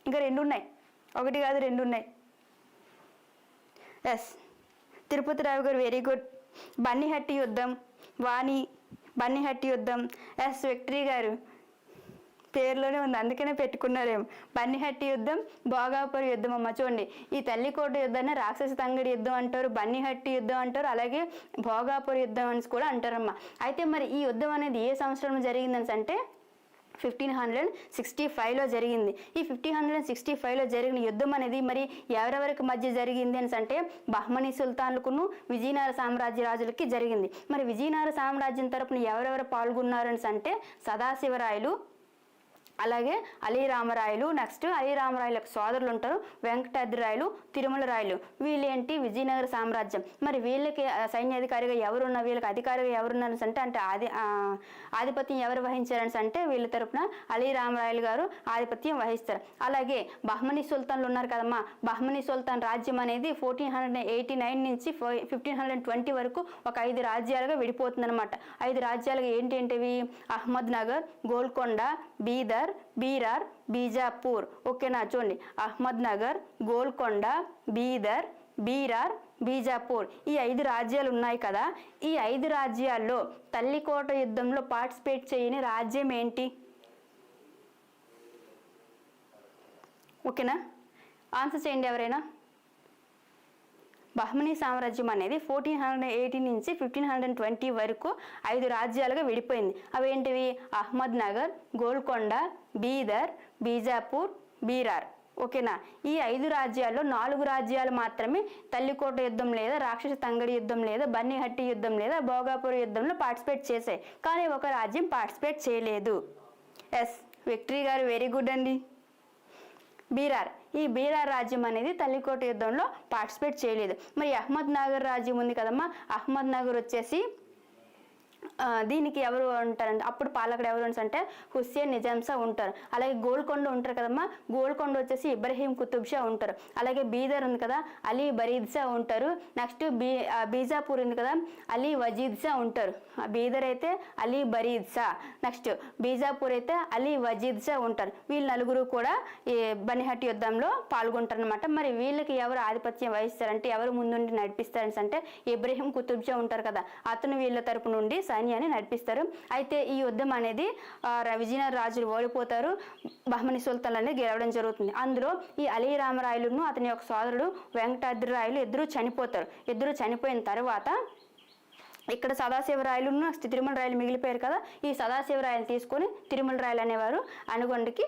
ఇంకా 2 ఉన్నాయి, 1 కాదు 2 ఉన్నాయి. ఎస్, తిరుపతి రావు గారు వెరీ గుడ్. బన్నిహట్టి యుద్ధం, వాణి బన్నిహట్టి యుద్ధం. ఎస్, విక్టరీ గారు పేర్లోనే ఉంది అందుకనే పెట్టుకున్నారేమో. బన్నిహట్టి యుద్ధం, భోగాపురి యుద్ధం అమ్మ. చూడండి, ఈ తల్లికోట యుద్ధాన్ని రాక్షస తంగడి యుద్ధం అంటారు, బన్నిహట్టి యుద్ధం అంటారు, అలాగే భోగాపురి యుద్ధం అని కూడా అంటారమ్మా. అయితే మరి ఈ యుద్ధం అనేది ఏ సంవత్సరంలో జరిగిందని అంటే 1565లో జరిగింది. ఈ 1565లో జరిగిన యుద్ధం అనేది మరి ఎవరెవరికి మధ్య జరిగింది అని అంటే బహ్మనీ సుల్తాన్లకును విజయనగర సామ్రాజ్య రాజులకి జరిగింది. మరి విజయనగర సామ్రాజ్యం తరపున ఎవరెవరు పాల్గొన్నారు అని అంటే సదాశివరాయలు, అలాగే అలీ రామరాయలు, నెక్స్ట్ అలీ రామరాయలకు సోదరులు ఉంటారు వెంకటాద్రిరాయలు, తిరుమల రాయలు. వీళ్ళేంటి విజయనగర సామ్రాజ్యం. మరి వీళ్ళకి సైన్యాధికారిగా ఎవరున్న, వీళ్ళకి అధికారిగా ఎవరున్నారు అంటే ఆధిపత్యం ఎవరు వహించారని అంటే వీళ్ళ తరపున అలీ రామరాయలు గారు ఆధిపత్యం వహిస్తారు. అలాగే బహ్మనీ సుల్తాన్లు ఉన్నారు కదమ్మా, బహ్మనీ సుల్తాన్ రాజ్యం అనేది 1489 నుంచి 1520 వరకు ఒక 5 రాజ్యాలుగా విడిపోతుంది అనమాట. 5 రాజ్యాలుగా ఏంటేంటివి? అహ్మద్ నగర్, గోల్కొండ, బీదర్, బీరార్, బీజాపూర్. ఓకేనా, చూడండి అహ్మద్ నగర్, గోల్కొండ, బీదర్, బీరార్, బీజాపూర్. ఈ 5 రాజ్యాలు ఉన్నాయి కదా. ఈ 5 రాజ్యాల్లో తల్లికోట యుద్ధంలో పార్టిసిపేట్ చేయని రాజ్యం ఏంటి? ఓకేనా, ఆన్సర్ చేయండి ఎవరైనా. బహ్మనీ సామ్రాజ్యం అనేది 1480 నుంచి 1520 వరకు 5 రాజ్యాలుగా విడిపోయింది. అవేంటివి? అహ్మద్ నగర్, గోల్కొండ, బీదర్, బీజాపూర్, బీరార్. ఓకేనా, ఈ 5 రాజ్యాల్లో 4 రాజ్యాలు మాత్రమే తల్లికోట యుద్ధం లేదా రాక్షస తంగడి యుద్ధం లేదా బన్నీహట్టి యుద్ధం లేదా భోగాపుర యుద్ధంలో పార్టిసిపేట్ చేశాయి. కానీ ఒక రాజ్యం పార్టిసిపేట్ చేయలేదు. ఎస్, విక్టరీ గారు వెరీ గుడ్ అండి. బీరార్. ఈ బీరార్ రాజ్యం అనేది తల్లికోట యుద్ధంలో పార్టిసిపేట్ చేయలేదు. మరి అహ్మద్ నగర్ రాజ్యం ఉంది కదమ్మా, అహ్మద్ నగర్ వచ్చేసి దీనికి ఎవరు ఉంటారంటే అప్పుడు పాలకుడు ఎవరు అంటే హుస్సేన్ నిజాం షా ఉంటారు. అలాగే గోల్కొండ ఉంటారు కదమ్మా, గోల్కొండ వచ్చేసి ఇబ్రహీం కుతుబ్ షా ఉంటారు. అలాగే బీదర్ ఉంది కదా, అలీ బరీద్ షా ఉంటారు. నెక్స్ట్ బీజాపూర్ ఉంది కదా, అలీ వజీద్ షా ఉంటారు. బీదర్ అయితే అలీ బరీద్ షా, నెక్స్ట్ బీజాపూర్ అయితే అలీ వజీద్ షా ఉంటారు. వీళ్ళు నలుగురు కూడా ఈ బనిహట్ యుద్ధంలో పాల్గొంటారు అనమాట. మరి వీళ్ళకి ఎవరు ఆధిపత్యం వహిస్తారంటే, ఎవరు ముందుండి నడిపిస్తారని అంటే ఇబ్రహీం కుతుబ్ షా ఉంటారు కదా, అతను వీళ్ళ తరపు నుండి సైన్యాన్ని నడిపిస్తారు. అయితే ఈ యుద్ధం అనేది విజయనగర రాజులు ఓడిపోతారు, బహ్మనీ సుల్తాన్లు అనేది గెలవడం జరుగుతుంది. అందులో ఈ అలీ రామరాయలును అతని యొక్క సోదరుడు వెంకటాద్రిరాయలు ఇద్దరు చనిపోతారు. ఇద్దరు చనిపోయిన తర్వాత ఇక్కడ సదాశివరాయలును నెక్స్ట్ తిరుమల రాయలు మిగిలిపోయారు కదా. ఈ సదాశివరాయలు తీసుకొని తిరుమల రాయలు అనేవారు పెనుగొండకి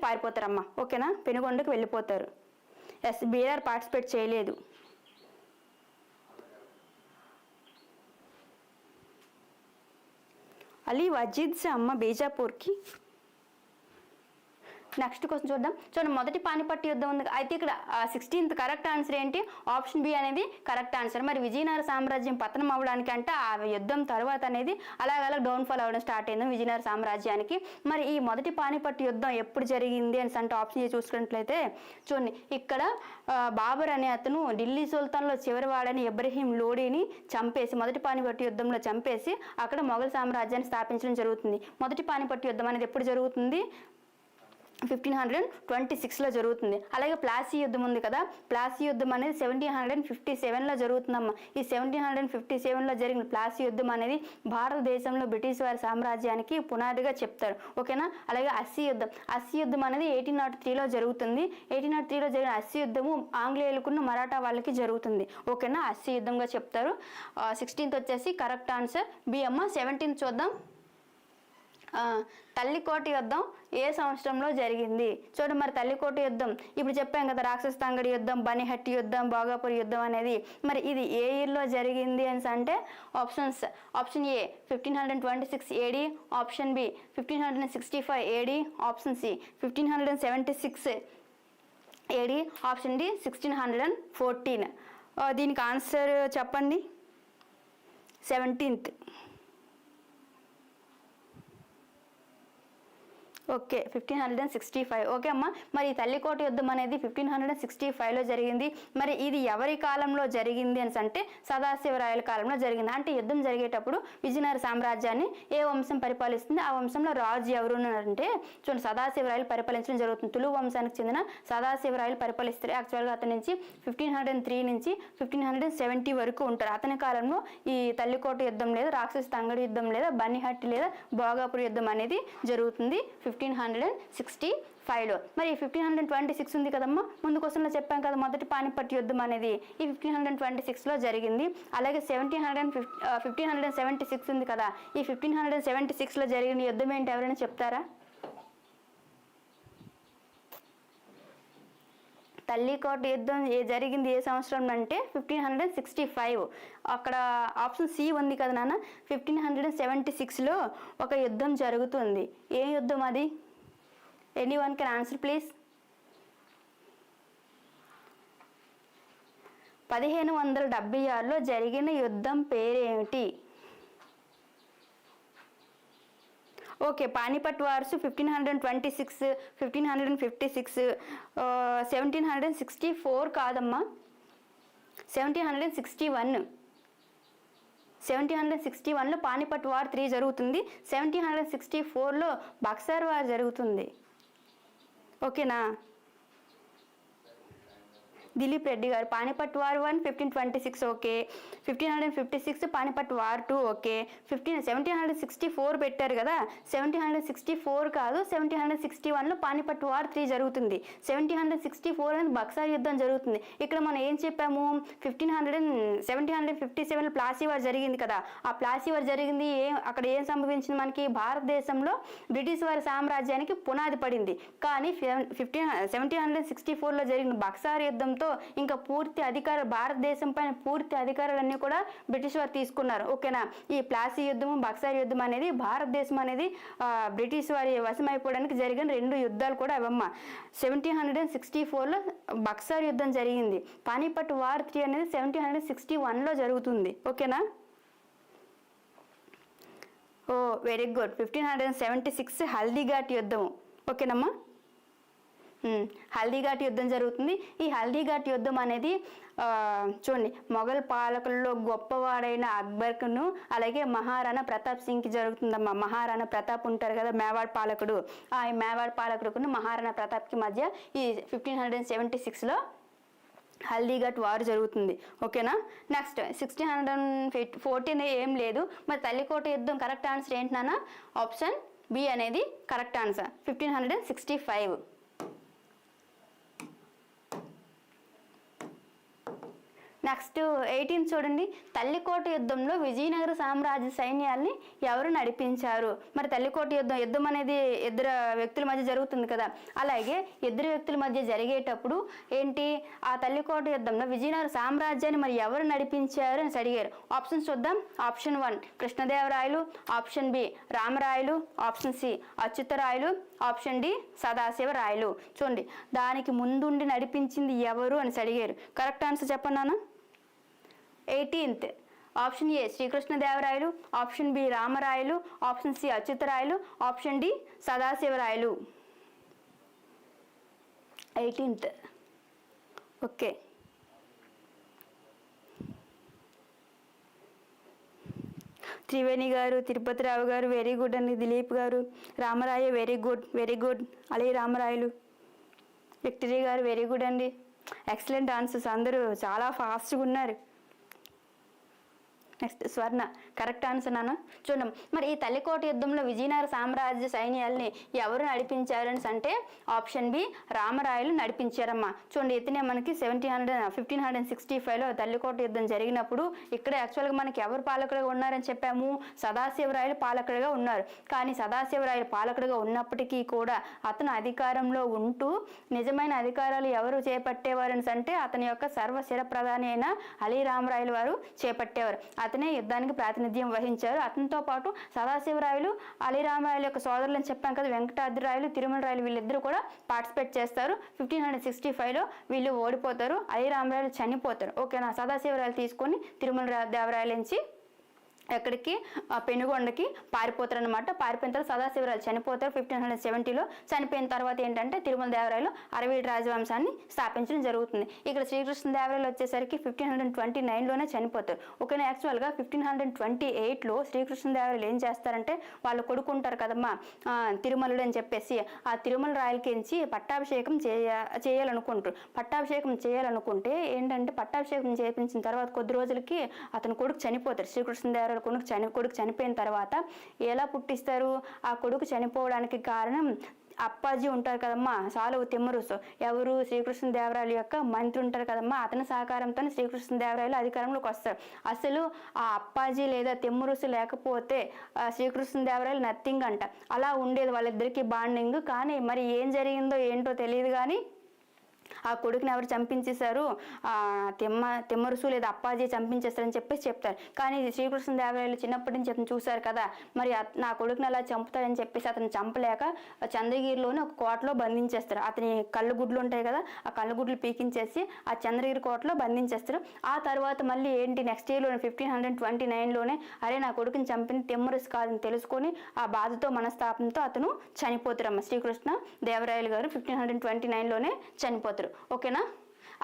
పారిపోతారమ్మా. ఓకేనా, పెనుగొండకి వెళ్ళిపోతారు. ఎస్, బీఆర్ పార్టిసిపేట్ చేయలేదు. అలీ వజీద్ షా అమ్మ బీజాపూర్కి. నెక్స్ట్ క్వశ్చన్ చూద్దాం. చూడండి, మొదటి పానిపట్టు యుద్ధం ఉంది. అయితే ఇక్కడ 16th కరెక్ట్ ఆన్సర్ ఏంటి? ఆప్షన్ బి అనేది కరెక్ట్ ఆన్సర్. మరి విజయనగర సామ్రాజ్యం పతనం అవ్వడానికి అంటే ఆ యుద్ధం తర్వాత అనేది అలాగలా డౌన్ఫాల్ అవ్వడం స్టార్ట్ అయింది విజయనగర సామ్రాజ్యానికి. మరి ఈ మొదటి పానిపట్టు యుద్ధం ఎప్పుడు జరిగింది అని అంటే ఆప్షన్ చూసుకున్నట్లయితే చూడండి, ఇక్కడ బాబర్ అనే అతను ఢిల్లీ సుల్తాన్లో చివరి వాడని ఇబ్రహీం లోడీని చంపేసి మొదటి పానిపట్టు యుద్ధంలో చంపేసి అక్కడ మొఘల్ సామ్రాజ్యాన్ని స్థాపించడం జరుగుతుంది. మొదటి పానిపట్టు యుద్ధం అనేది ఎప్పుడు జరుగుతుంది? 1526లో జరుగుతుంది. అలాగే ప్లాసీ యుద్ధం ఉంది కదా, ప్లాసీ యుద్ధం అనేది 1757లో జరుగుతుందమ్మా. ఈ 1757లో జరిగిన ప్లాసీ యుద్ధం అనేది భారతదేశంలో బ్రిటిష్ వారి సామ్రాజ్యానికి పునాదిగా చెప్తారు. ఓకేనా. అలాగే అస్సీ యుద్ధం అనేది 1803లో జరుగుతుంది. 1803లో జరిగిన అస్సీ యుద్ధము ఆంగ్లేయులకున్న మరాఠా వాళ్ళకి జరుగుతుంది. ఓకేనా, అస్సీ యుద్ధంగా చెప్తారు. 16th వచ్చేసి కరెక్ట్ ఆన్సర్ బి అమ్మ. 17th చూద్దాం. తల్లికోట యుద్ధం ఏ సంవత్సరంలో జరిగింది? చూడండి, మరి తల్లికోట యుద్ధం ఇప్పుడు చెప్పాం కదా, రాక్షస తంగడి యుద్ధం, బనిహట్టి యుద్ధం, భోగాపురి యుద్ధం అనేది. మరి ఇది ఏ ఇయర్లో జరిగింది అని అంటే options: option A 1526 AD, option B 1565 AD, option C 1576 AD, option D 1614. దీనికి ఆన్సర్ చెప్పండి. 17th. ఓకే, 1565. ఓకే అమ్మ. మరి తల్లికోట యుద్ధం అనేది 1565లో జరిగింది. మరి ఇది ఎవరి కాలంలో జరిగింది అని అంటే సదాశివరాయల కాలంలో జరిగింది. అంటే యుద్ధం జరిగేటప్పుడు విజయనగర సామ్రాజ్యాన్ని ఏ వంశం పరిపాలిస్తుంది, ఆ వంశంలో రాజు ఎవరు అంటే చూడండి, సదాశివరాయలు పరిపాలించడం జరుగుతుంది. తులు వంశానికి చెందిన సదాశివరాయలు పరిపాలిస్తారు. యాక్చువల్గా అతని నుంచి 1503 నుంచి 1570 వరకు ఉంటారు. అతని కాలంలో ఈ తల్లికోట యుద్ధం లేదా రాక్షస తంగడి యుద్ధం లేదా బనిహట్టి లేదా భోగాపురి యుద్ధం అనేది జరుగుతుంది 1565లో. మరి 1526 ఉంది కదమ్మా, ముందు క్వశ్చన్లో చెప్పాం కదా, మొదటి పానిపట్టు యుద్ధం అనేది ఈ 1526లో జరిగింది. అలాగే 1576 ఉంది కదా, ఈ 1576లో జరిగిన యుద్ధం ఏంటి, ఎవరైనా చెప్తారా? తల్లికోట యుద్ధం జరిగింది ఏ సంవత్సరం అంటే 1565. అక్కడ ఆప్షన్ సి ఉంది కదా నాన్న. 1576లో ఒక యుద్ధం జరుగుతుంది. ఏ యుద్ధం అది? Anyone can answer please. 1576లో జరిగిన యుద్ధం పేరేమిటి? ఓకే, పానిపట్ వార్స్ 1526, 1556, 1764 కాదమ్మా, 1761. 1761లో పానిపట్ వార్ 3 జరుగుతుంది. 1764లో బక్సర్ వార్ జరుగుతుంది. ఓకేనా? దిలీప్ రెడ్డి గారు Panipat war 1 1526 okay. 1556 Panipat war 2 okay. 1764 పెట్టారు కదా, 1764 కాదు, 1761లో పానిపట్ వార్ 3 జరుగుతుంది. 1764 అనేది బక్సార్ యుద్ధం జరుగుతుంది. ఇక్కడ మనం ఏం చెప్పాము? 1757లో ప్లాసీ వార్ జరిగింది కదా. ఆ ప్లాసీ వార్ జరిగింది అక్కడ ఏం సంభవించింది? మనకి భారతదేశంలో బ్రిటిష్ వారి సామ్రాజ్యానికి పునాది పడింది. కానీ 1764లో జరిగిన బక్సార్ యుద్ధంతో ఇంకా పూర్తి అధికారాలు, భారతదేశం పైన పూర్తి అధికారాలన్నీ కూడా బ్రిటిష్ వారు తీసుకున్నారు. ఓకేనా? ఈ ప్లాసీ యుద్ధము, బక్సార్ యుద్ధం అనేది భారతదేశం అనేది బ్రిటిష్ వారి వశమైపోవడానికి జరిగిన 2 యుద్ధాలు కూడా అవమ్మ. 1764లో బక్సార్ యుద్ధం జరిగింది. పానిపట్ వార్ 3 అనేది 1761లో జరుగుతుంది. ఓకేనా? ఓ వెరీ గుడ్. 1576 హల్దీఘాట్ యుద్ధము. ఓకేనమ్మా? హల్దీఘాట్ యుద్ధం జరుగుతుంది. ఈ హల్దీఘాట్ యుద్ధం అనేది చూడండి, మొఘల్ పాలకుల్లో గొప్పవాడైన అక్బర్కును అలాగే మహారాణా ప్రతాప్ సింగ్కి జరుగుతుందమ్మా. మహారాణా ప్రతాప్ ఉంటారు కదా, మేవాడ్ పాలకుడు. ఆ మేవాడ్ పాలకుడుకును మహారాణా ప్రతాప్కి మధ్య ఈ 1576లో హల్దీఘాట్ వార్ జరుగుతుంది. ఓకేనా? నెక్స్ట్ 1614 ఏం లేదు. మరి తల్లికోట యుద్ధం కరెక్ట్ ఆన్సర్ ఏంటి నాన్న? ఆప్షన్ బి అనేది కరెక్ట్ ఆన్సర్, 1565. నెక్స్ట్ 18 చూడండి. తల్లికోట యుద్ధంలో విజయనగర సామ్రాజ్య సైన్యాల్ని ఎవరు నడిపించారు? మరి తల్లికోట యుద్ధం అనేది ఇద్దరు వ్యక్తుల మధ్య జరుగుతుంది కదా. అలాగే ఇద్దరు వ్యక్తుల మధ్య జరిగేటప్పుడు ఏంటి, ఆ తల్లికోట యుద్ధంలో విజయనగర సామ్రాజ్యాన్ని మరి ఎవరు నడిపించారు అని అడిగారు. ఆప్షన్స్ చూద్దాం. Option 1 Krishnadevarayalu, option B Ramarayalu, option C Achyutarayalu, option D Sadashivarayalu. చూడండి, దానికి ముందుండి నడిపించింది ఎవరు అని అడిగారు. కరెక్ట్ ఆన్సర్ చెప్పండి నాన్న. 18th option A Srikrishnadevarayalu, option B Ramarayalu, option C Achyutarayalu, option D Sadashivarayalu. 18th. Okay. Triveni గారు, తిరుపతిరావు గారు వెరీ గుడ్ అండి. దిలీప్ గారు, Ramaraya very good, very good. Ali Ramarayalu, Victory గారు వెరీ గుడ్ అండి. ఎక్సలెంట్ ఆన్సర్స్, అందరూ చాలా ఫాస్ట్గా ఉన్నారు. నెక్స్ట్ స్వర్ణ కరెక్ట్ ఆన్సర్ నాన్న. చూడండి, మరి ఈ తల్లికోట యుద్ధంలో విజయనగర సామ్రాజ్య సైన్యాల్ని ఎవరు నడిపించారని అంటే ఆప్షన్ బి రామరాయలు నడిపించారమ్మా. చూడండి, ఇతనే మనకి 1565లో తల్లికోట యుద్ధం జరిగినప్పుడు ఇక్కడ యాక్చువల్గా మనకి ఎవరు పాలకుడిగా ఉన్నారని చెప్పాము? సదాశివరాయలు పాలకుడిగా ఉన్నారు. కానీ సదాశివరాయలు పాలకుడిగా ఉన్నప్పటికీ కూడా అతను అధికారంలో ఉంటూ నిజమైన అధికారాలు ఎవరు చేపట్టేవారని అంటే అతని యొక్క సర్వశిర ప్రధాని అయిన అలీ రామరాయలు వారు చేపట్టేవారు. అతనే యుద్ధానికి ప్రాతినిధ్యం వహించారు. అతనితో పాటు సదాశివరాయలు, అలీరామరాయలు యొక్క సోదరులను చెప్పాం కదా, వెంకటాద్రిరాయలు, తిరుమల రాయలు, వీళ్ళిద్దరూ కూడా పార్టిసిపేట్ చేస్తారు. 1565లో వీళ్ళు ఓడిపోతారు, అలీరామరాయలు చనిపోతారు. ఓకేనా? సదాశివరాయలు తీసుకొని తిరుమల దేవరాయల నుంచి ఎక్కడికి పెనుగొండకి పారిపోతారు అనమాట. పారిపోయిన తర్వాత సదాశివరాయలు చనిపోతారు 1570లో. చనిపోయిన తర్వాత ఏంటంటే తిరుమల దేవరాయలు అరవీడి రాజవంశాన్ని స్థాపించడం జరుగుతుంది. ఇక్కడ శ్రీకృష్ణదేవరాయలు వచ్చేసరికి 1529లోనే చనిపోతారు. ఓకేనా? యాక్చువల్గా 1528లో శ్రీకృష్ణదేవరాయలు ఏం చేస్తారంటే వాళ్ళు కొడుకుంటారు కదమ్మా తిరుమలుడు అని చెప్పేసి, ఆ తిరుమల రాయలకించి పట్టాభిషేకం చేయాలనుకుంటారు. పట్టాభిషేకం చేయాలనుకుంటే ఏంటంటే పట్టాభిషేకం చేయించిన తర్వాత కొద్ది రోజులకి అతని కొడుకు చనిపోతారు. శ్రీకృష్ణదేవరాయలు కొడుకు చనిపోయిన తర్వాత ఎలా పుట్టిస్తారు? ఆ కొడుకు చనిపోవడానికి కారణం అప్పాజీ ఉంటారు కదమ్మా, సాలువ తిమ్మరుసు, ఎవరు శ్రీకృష్ణదేవరాయలు యొక్క మంత్రి ఉంటారు కదమ్మా, అతని సహకారంతో శ్రీకృష్ణదేవరాయలు అధికారంలోకి వస్తారు. అసలు ఆ అప్పాజీ లేదా తిమ్మరుసు లేకపోతే శ్రీకృష్ణదేవరాయలు నథింగ్ అంట. అలా ఉండేది వాళ్ళిద్దరికీ బాండింగ్. కానీ మరి ఏం జరిగిందో ఏంటో తెలియదు. కానీ ఆ కొడుకుని ఎవరు చంపించేశారు, తిమ్మరుసు లేదా అప్పాజీ చంపించేస్తారని చెప్పేసి చెప్తారు. కానీ శ్రీకృష్ణదేవరాయలు చిన్నప్పటి నుంచి అతను చూశారు కదా, మరి నా కొడుకుని అలా చంపుతారని చెప్పేసి అతను చంపలేక చంద్రగిరిలోని ఒక కోటలో బంధించేస్తారు. అతని కళ్ళు గుడ్లు ఉంటాయి కదా, ఆ కళ్ళు గుడ్లు పీకించేసి ఆ చంద్రగిరి కోటలో బంధించేస్తారు. ఆ తర్వాత మళ్ళీ ఏంటి నెక్స్ట్ ఇయర్లోనే 1529లోనే అరే నా కొడుకుని చంపింది తిమ్మరుసు కాదని తెలుసుకొని ఆ బాధతో మనస్తాపంతో అతను చనిపోతారమ్మ. శ్రీకృష్ణ దేవరాయలు గారు 1529లోనే చనిపోతారు. ఓకేనా.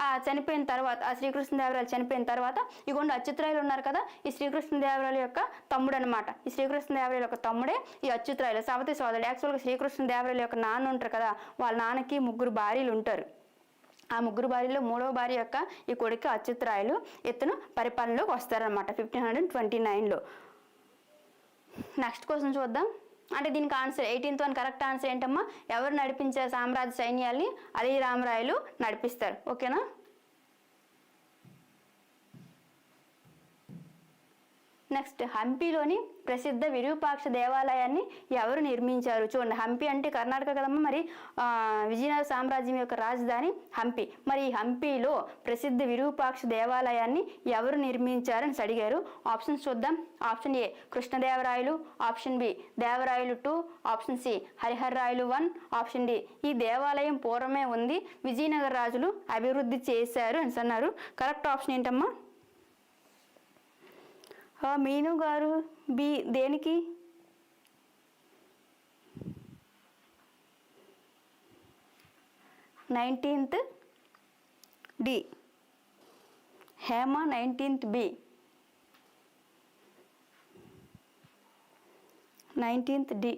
ఆ చనిపోయిన తర్వాత ఆ శ్రీకృష్ణదేవరాయలు చనిపోయిన తర్వాత ఇగోండి అచ్యుతరాయలు ఉన్నారు కదా, ఈ శ్రీకృష్ణదేవరాయల యొక్క తమ్ముడు అనమాట. ఈ శ్రీకృష్ణదేవరాయల యొక్క తమ్ముడే ఈ అచ్యుతరాయలు, సవతి సోదరుడు. యాక్చువల్గా శ్రీకృష్ణదేవరాయల యొక్క నాన్న ఉంటారు కదా, వాళ్ళ నాన్నకి 3 భార్యలు ఉంటారు. ఆ 3 భార్యలో 3వ భార్య యొక్క ఈ కొడుకు అచ్యుతరాయలు ఇతను పరిపాలనలోకి వస్తారనమాట 1529లో. నెక్స్ట్ క్వశ్చన్ చూద్దాం. అంటే దీనికి answer 18th one correct answer ఏంటమ్మా, ఎవరు నడిపించారు సామ్రాజ్య సైన్యాల్ని? అలీ రామరాయలు నడిపిస్తారు. ఓకేనా. నెక్స్ట్ హంపీలోని ప్రసిద్ధ విరూపాక్ష దేవాలయాన్ని ఎవరు నిర్మించారు? చూడండి, హంపి అంటే కర్ణాటక కదమ్మా, మరి విజయనగర సామ్రాజ్యం యొక్క రాజధాని హంపి. మరి ఈ హంపిలో ప్రసిద్ధ విరూపాక్ష దేవాలయాన్ని ఎవరు నిర్మించారని అడిగారు. ఆప్షన్స్ చూద్దాం. Option A Krishnadevarayalu, option B Devarayalu 2, option C Harihararayalu 1, option D ఈ దేవాలయం పూర్వమే ఉంది, విజయనగర రాజులు అభివృద్ధి చేశారు అని అన్నారు. కరెక్ట్ ఆప్షన్ ఏంటమ్మా? మీను గారు బి దేనికి? Nineteenth D. Hema 19th B. 19th D.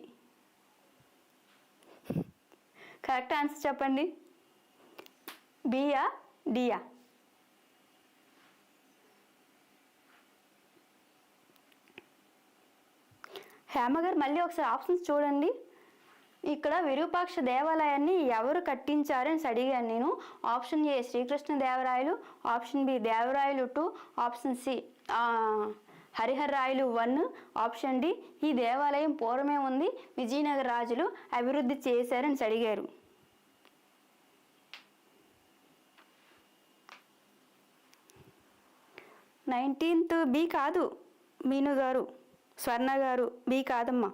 Correct answer చెప్పండి. బియా డియా? హేమ గారు మళ్ళీ ఒకసారి ఆప్షన్స్ చూడండి. ఇక్కడ విరూపాక్ష దేవాలయాన్ని ఎవరు కట్టించారని అడిగాను నేను. Option A Srikrishnadevarayalu, option B Devarayalu 2, option C Harihararayalu 1, option D ఈ దేవాలయం పూర్వమే ఉంది, విజయనగర రాజులు అభివృద్ధి చేశారని అడిగారు. నైన్టీన్త్ బి కాదు మీను గారు, స్వర్ణ గారు, బి కాదమ్మా.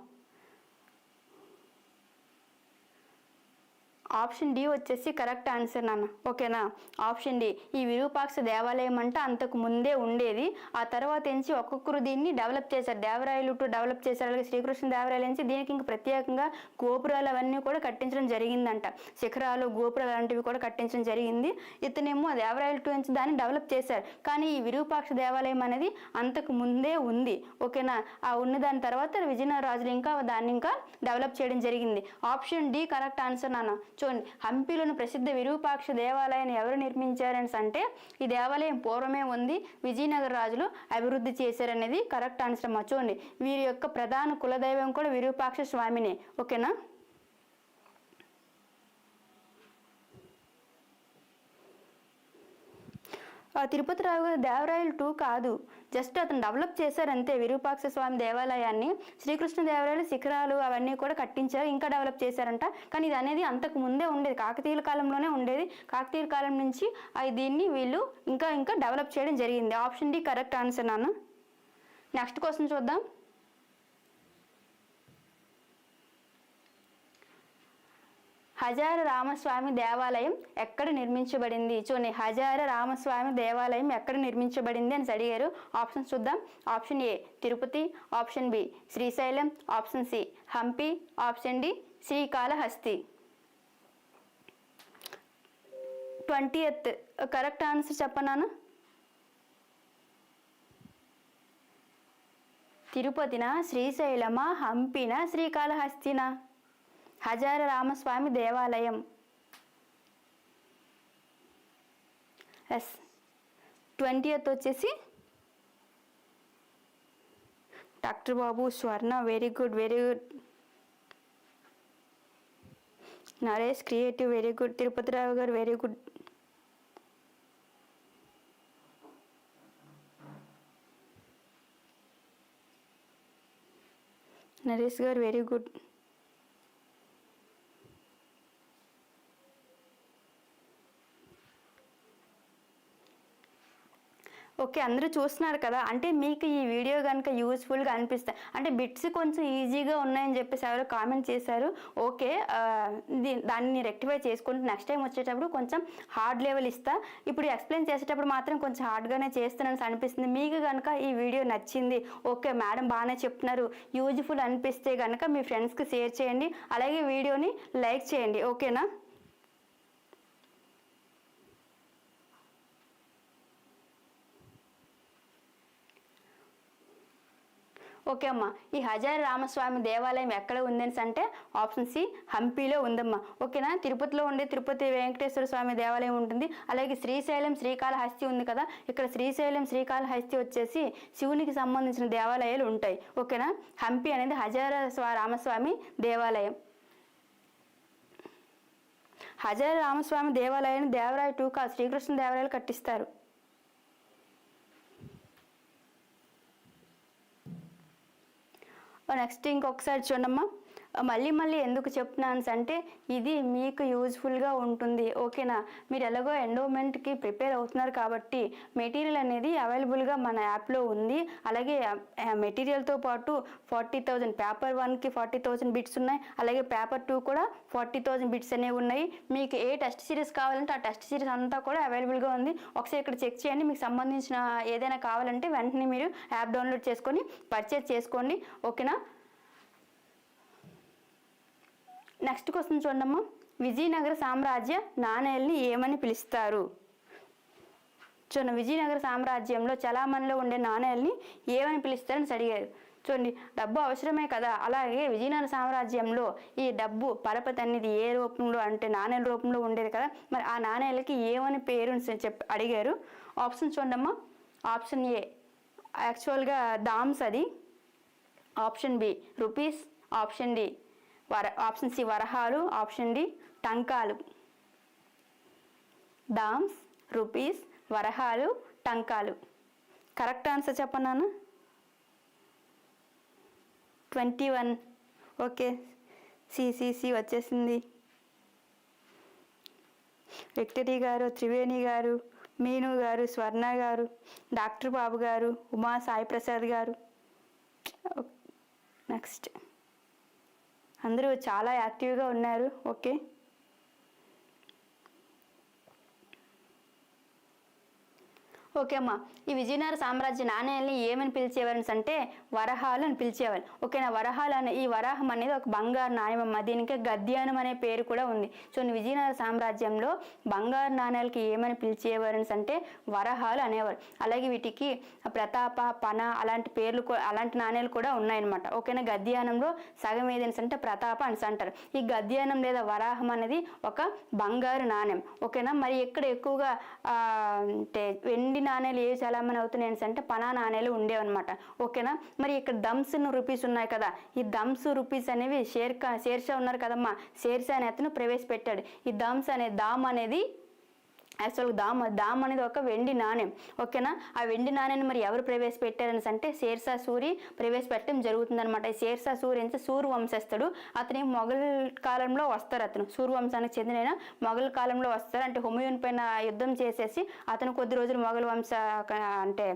ఆప్షన్ డి వచ్చేసి కరెక్ట్ ఆన్సర్ నాన్న. ఓకేనా. ఆప్షన్ డి ఈ విరూపాక్ష దేవాలయం అంటే అంతకు ముందే ఉండేది, ఆ తర్వాత నుంచి ఒక్కొక్కరు దీన్ని డెవలప్ చేశారు. దేవరాయలు 2 డెవలప్ చేశారు, అలాగే శ్రీకృష్ణ దేవరాయలు నుంచి దీనికి ఇంకా ప్రత్యేకంగా గోపురాలు అవన్నీ కూడా కట్టించడం జరిగిందంట. శిఖరాలు, గోపురాలు అలాంటివి కూడా కట్టించడం జరిగింది. ఇతనేమో దేవరాయలు 2 నుంచి దాన్ని డెవలప్ చేశారు. కానీ ఈ విరూపాక్ష దేవాలయం అనేది అంతకు ముందే ఉంది. ఓకేనా. ఆ ఉన్న దాని తర్వాత విజయనగర రాజులు ఇంకా దాన్ని ఇంకా డెవలప్ చేయడం జరిగింది. ఆప్షన్ డి కరెక్ట్ ఆన్సర్ నాన్న. చూడండి, హంపీలోని ప్రసిద్ధ విరూపాక్ష దేవాలయాన్ని ఎవరు నిర్మించారని అంటే ఈ దేవాలయం పూర్వమే ఉంది, విజయనగర రాజులు అభివృద్ధి చేశారనేది కరెక్ట్ ఆన్సర్ అమ్మా. చూడండి, వీరి యొక్క ప్రధాన కులదైవం కూడా విరూపాక్ష స్వామినే. ఓకేనా. తిరుపతి రావు గారు దేవరాయలు 2 కాదు, జస్ట్ అతను డెవలప్ చేశారు అంతే విరూపాక్ష స్వామి దేవాలయాన్ని. శ్రీకృష్ణ దేవరాయలు శిఖరాలు అవన్నీ కూడా కట్టించారు, ఇంకా డెవలప్ చేశారంట. కానీ ఇది అనేది అంతకు ముందే ఉండేది, కాకతీయుల కాలంలోనే ఉండేది. కాకతీయుల కాలం నుంచి దీన్ని వీళ్ళు ఇంకా ఇంకా డెవలప్ చేయడం జరిగింది. ఆప్షన్ డి కరెక్ట్ ఆన్సర్ నాన్న. నెక్స్ట్ క్వశ్చన్ చూద్దాం. హజార రామస్వామి దేవాలయం ఎక్కడ నిర్మించబడింది? చూడండి, హజార రామస్వామి దేవాలయం ఎక్కడ నిర్మించబడింది అని అడిగారు. ఆప్షన్ చూద్దాం. Option A Tirupati, option B Srisailam, option C Hampi, option D Srikalahasti. 20th correct answer చెప్పనాను. తిరుపతినా, శ్రీశైలమా, హంపినా, శ్రీకాళహస్తినా? హజార రామస్వామి దేవాలయం. ఎస్ 20th వచ్చేసి doctor Babu, Swarna very good, very good. Naresh creative very good. Tirupati Rao గారు వెరీ గుడ్. నరేష్ గారు వెరీ గుడ్. ఓకే, అందరూ చూస్తున్నారు కదా, అంటే మీకు ఈ వీడియో కనుక యూస్ఫుల్గా అనిపిస్తాయి, అంటే బిట్స్ కొంచెం ఈజీగా ఉన్నాయని చెప్పేసి ఎవరో కామెంట్ చేశారు. ఓకే, దాన్ని రెక్టిఫై చేసుకుంటూ నెక్స్ట్ టైం వచ్చేటప్పుడు కొంచెం హార్డ్ లెవెల్ ఇస్తా. ఇప్పుడు ఎక్స్ప్లెయిన్ చేసేటప్పుడు మాత్రం కొంచెం హార్డ్గానే చేస్తున్నాను అనిపిస్తుంది. మీకు కనుక ఈ వీడియో నచ్చింది, ఓకే మేడం బాగానే చెప్తున్నారు, యూజ్ఫుల్ అనిపిస్తే కనుక మీ ఫ్రెండ్స్కి షేర్ చేయండి, అలాగే వీడియోని లైక్ చేయండి. ఓకేనా? ఓకే అమ్మా, ఈ హజారి రామస్వామి దేవాలయం ఎక్కడ ఉందని అంటే ఆప్షన్ సి హంపీలో ఉందమ్మా. ఓకేనా? తిరుపతిలో ఉండే తిరుపతి వెంకటేశ్వర స్వామి దేవాలయం ఉంటుంది. అలాగే శ్రీశైలం శ్రీకాళహస్తి ఉంది కదా, ఇక్కడ శ్రీశైలం శ్రీకాళహస్తి వచ్చేసి శివునికి సంబంధించిన దేవాలయాలు ఉంటాయి. ఓకేనా? హంపి అనేది హజార రామస్వామి దేవాలయం. హజారి రామస్వామి దేవాలయాన్ని దేవరాయ II కాదు, శ్రీకృష్ణ దేవరాయలు కట్టిస్తారు. నెక్స్ట్ ఇంకొకసారి చూడమ్మా, మళ్ళీ ఎందుకు చెప్తున్నాను అంటే ఇది మీకు యూజ్ఫుల్గా ఉంటుంది. ఓకేనా? మీరు ఎలాగో ఎండోమెంట్కి ప్రిపేర్ అవుతున్నారు కాబట్టి మెటీరియల్ అనేది అవైలబుల్గా మన యాప్లో ఉంది. అలాగే మెటీరియల్తో పాటు 40,000 పేపర్ 1కి 40,000 బిట్స్ ఉన్నాయి, అలాగే పేపర్ 2 కూడా 40,000 బిట్స్ అనేవి ఉన్నాయి. మీకు ఏ టెస్ట్ సిరీస్ కావాలంటే ఆ టెస్ట్ సిరీస్ అంతా కూడా అవైలబుల్గా ఉంది. ఒకసారి ఇక్కడ చెక్ చేయండి, మీకు సంబంధించిన ఏదైనా కావాలంటే వెంటనే మీరు యాప్ డౌన్లోడ్ చేసుకొని పర్చేజ్ చేసుకోండి. ఓకేనా? నెక్స్ట్ క్వశ్చన్ చూడమ్మా, విజయనగర సామ్రాజ్య నాణేల్ని ఏమని పిలుస్తారు? చూడండి, విజయనగర సామ్రాజ్యంలో చలామణిలో ఉండే నాణేల్ని ఏమని పిలుస్తారని అడిగారు. చూడండి, డబ్బు అవసరమే కదా, అలాగే విజయనగర సామ్రాజ్యంలో ఈ డబ్బు పరపతి అనేది ఏ రూపంలో అంటే నాణేల రూపంలో ఉండేది కదా, మరి ఆ నాణేలకి ఏమని పేరు చెప్పి అడిగారు. ఆప్షన్ చూడమ్మా, ఆప్షన్ ఏ యాక్చువల్గా దామ్స్ అది, option B rupees, option D option C వరహాలు, ఆప్షన్ డి టంకాలు. దామ్స్, రూపీస్, వరహాలు, టంకాలు. కరెక్ట్ ఆన్సర్ చెప్పన్నాను. 21. ఓకే, సిసిసి వచ్చేసింది. విక్టరీ గారు, త్రివేణి గారు, మీను గారు, స్వర్ణ గారు, డాక్టర్ బాబు గారు, ఉమా సాయి ప్రసాద్ గారు. నెక్స్ట్ అందరూ చాలా యాక్టివ్గా ఉన్నారు. ఓకే, ఓకే అమ్మా, ఈ విజయనగర సామ్రాజ్య నాణ్యాలని ఏమని పిలిచేవారు అంటే వరహాలు అని పిలిచేవారు. ఓకేనా? వరహాలు అనే ఈ వరాహం అనేది ఒక బంగారు నాణ్యం అమ్మ, దీనికి గద్యానం అనే పేరు కూడా ఉంది. సో విజయనగర సామ్రాజ్యంలో బంగారు నాణ్యాలకి ఏమని పిలిచేవారు అంటే వరహాలు అనేవారు. అలాగే వీటికి ప్రతాప, పన అలాంటి పేర్లు అలాంటి నాణ్యాలు కూడా ఉన్నాయన్నమాట. ఓకేనా? గద్యానంలో సగం ఏదైనా అంటే ప్రతాప అని అంటారు. ఈ గద్యానం లేదా వరాహం అనేది ఒక బంగారు నాణ్యం. ఓకేనా? మరి ఎక్కడ ఎక్కువగా అంటే వెండి నాణేలు ఏ చలామణి అవుతున్నాయి అంటే పనా నాణేలు ఉండేవన్నమాట. ఓకేనా? మరి ఇక్కడ దమ్స్ రూపీస్ ఉన్నాయి కదా, ఈ దమ్స్ రూపీస్ అనేవి షేర్షా ఉన్నారు కదమ్మా, షేర్షా అనే అతను ప్రవేశపెట్టాడు. ఈ దమ్స్ అనే దామ్ అనేది యాక్చువల్గా దామ్ అనేది ఒక వెండి నాణ్యం. ఓకేనా? ఆ వెండి నాణ్యాన్ని మరి ఎవరు ప్రవేశపెట్టారని అంటే షేర్షా సూరి ప్రవేశపెట్టడం జరుగుతుందనమాట. ఈ షేర్షా సూరి అంటే సూరు వంశస్థుడు, అతని మొఘల్ కాలంలో వస్తారు. అతను సూరు వంశానికి చెందిన మొఘల్ కాలంలో వస్తారు. అంటే హుమయూన్ పైన యుద్ధం చేసేసి అతను కొద్ది రోజులు మొఘల్ వంశ అంటే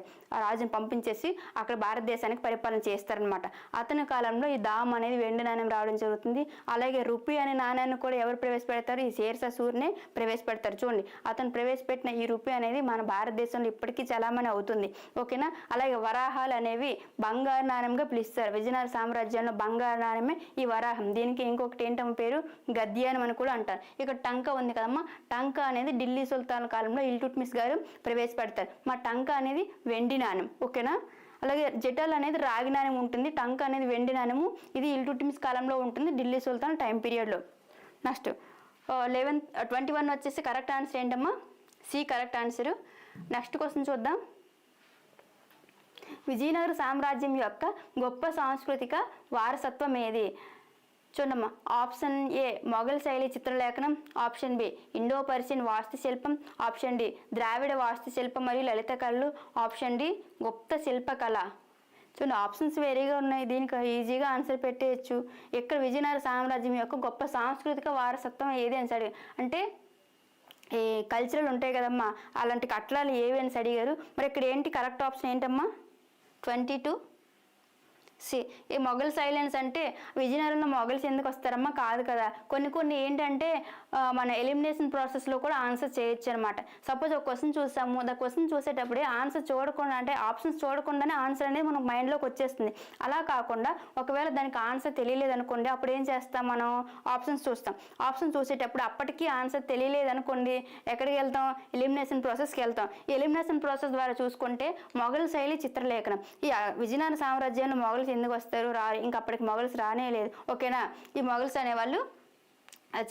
రాజుని పంపించేసి అక్కడ భారతదేశానికి పరిపాలన చేస్తారనమాట. అతని కాలంలో ఈ దామ్ అనేది వెండి నాణ్యం రావడం జరుగుతుంది. అలాగే రూపీ అనే నాణ్యాన్ని కూడా ఎవరు ప్రవేశపెడతారు? ఈ షేర్షా సూరినే ప్రవేశపెడతారు. చూడండి, అతను ప్రవేశపెట్టిన ఈ రూపీ అనేది మన భారతదేశంలో ఇప్పటికీ చలామణి అవుతుంది. ఓకేనా? అలాగే వరాహాలు అనేవి బంగారు నాణ్యంగా పిలుస్తారు. విజయనగర సామ్రాజ్యంలో బంగారు నాణ్యమే ఈ వరాహం. దీనికి ఇంకొకటి ఏంటమ్మ పేరు గద్యానం అని కూడా అంటారు. ఇక్కడ టంక ఉంది కదమ్మా, టంక అనేది ఢిల్లీ సుల్తాన్ కాలంలో ఇల్టుట్మిస్ గారు ప్రవేశపెడతారు. మా టంక అనేది వెండి నాణ్యం. ఓకేనా? అలాగే జటల్ అనేది రాగి నాణ్యం ఉంటుంది, టంక అనేది వెండి నాణ్యము. ఇది ఇల్టుట్మిస్ కాలంలో ఉంటుంది, ఢిల్లీ సుల్తాన్ టైం పీరియడ్లో. నెక్స్ట్ 21 వచ్చేసి కరెక్ట్ ఆన్సర్ ఏంటమ్మా? C correct answer. Next question చూద్దాం. విజయనగర సామ్రాజ్యం యొక్క గొప్ప సాంస్కృతిక వారసత్వం ఏది? చూడమ్మా, ఆప్షన్ ఏ మొఘల్ శైలి చిత్రలేఖనం, ఆప్షన్ బి ఇండో పర్షియన్ వాస్తుశిల్పం, ఆప్షన్ డి ద్రావిడ వాస్తుశిల్పం మరియు లలిత కళలు, ఆప్షన్ డి గుప్త శిల్పకళ. చూడండి, ఆప్షన్స్ వేరేగా ఉన్నాయి, దీనికి ఈజీగా ఆన్సర్ పెట్టేయచ్చు. ఇక్కడ విజయనగర సామ్రాజ్యం యొక్క గొప్ప సాంస్కృతిక వారసత్వం ఏది అని అంటే ఈ కల్చరల్ ఉంటాయి కదమ్మా, అలాంటి కట్టడాలు ఏవి అని అడిగారు. మరి ఇక్కడ ఏంటి కరెక్ట్ ఆప్షన్ ఏంటమ్మా? 22 సి. ఈ మొఘల్స్ ఐలాండ్స్ అంటే విజయనగరంలో మొఘల్స్ ఎందుకు వస్తారమ్మా? కాదు కదా. కొన్ని ఏంటంటే మన ఎలిమినేషన్ ప్రాసెస్లో కూడా ఆన్సర్ చేయొచ్చు అనమాట. సపోజ్ ఒక క్వశ్చన్ చూసాము, ద క్వశ్చన్ చూసేటప్పుడే ఆన్సర్ చూడకుండా, అంటే ఆప్షన్స్ చూడకుండానే ఆన్సర్ అనేది మనకు మైండ్లోకి వచ్చేస్తుంది. అలా కాకుండా ఒకవేళ దానికి ఆన్సర్ తెలియలేదు అనుకోండి, అప్పుడు ఏం చేస్తాం మనం? ఆప్షన్స్ చూస్తాం. ఆప్షన్ చూసేటప్పుడు అప్పటికీ ఆన్సర్ తెలియలేదు అనుకోండి, ఎక్కడికి వెళ్తాం? ఎలిమినేషన్ ప్రాసెస్కి వెళ్తాం. ఈ ఎలిమినేషన్ ప్రాసెస్ ద్వారా చూసుకుంటే మొఘల్ శైలి చిత్రలేఖనం. ఈ విజయనగర సామ్రాజ్యంలో మొఘల్స్ ఎందుకు వస్తారు? రారు. ఇంకా అప్పటికి మొఘల్స్ రానే లేదు. ఓకేనా? ఈ మొఘల్స్ అనేవాళ్ళు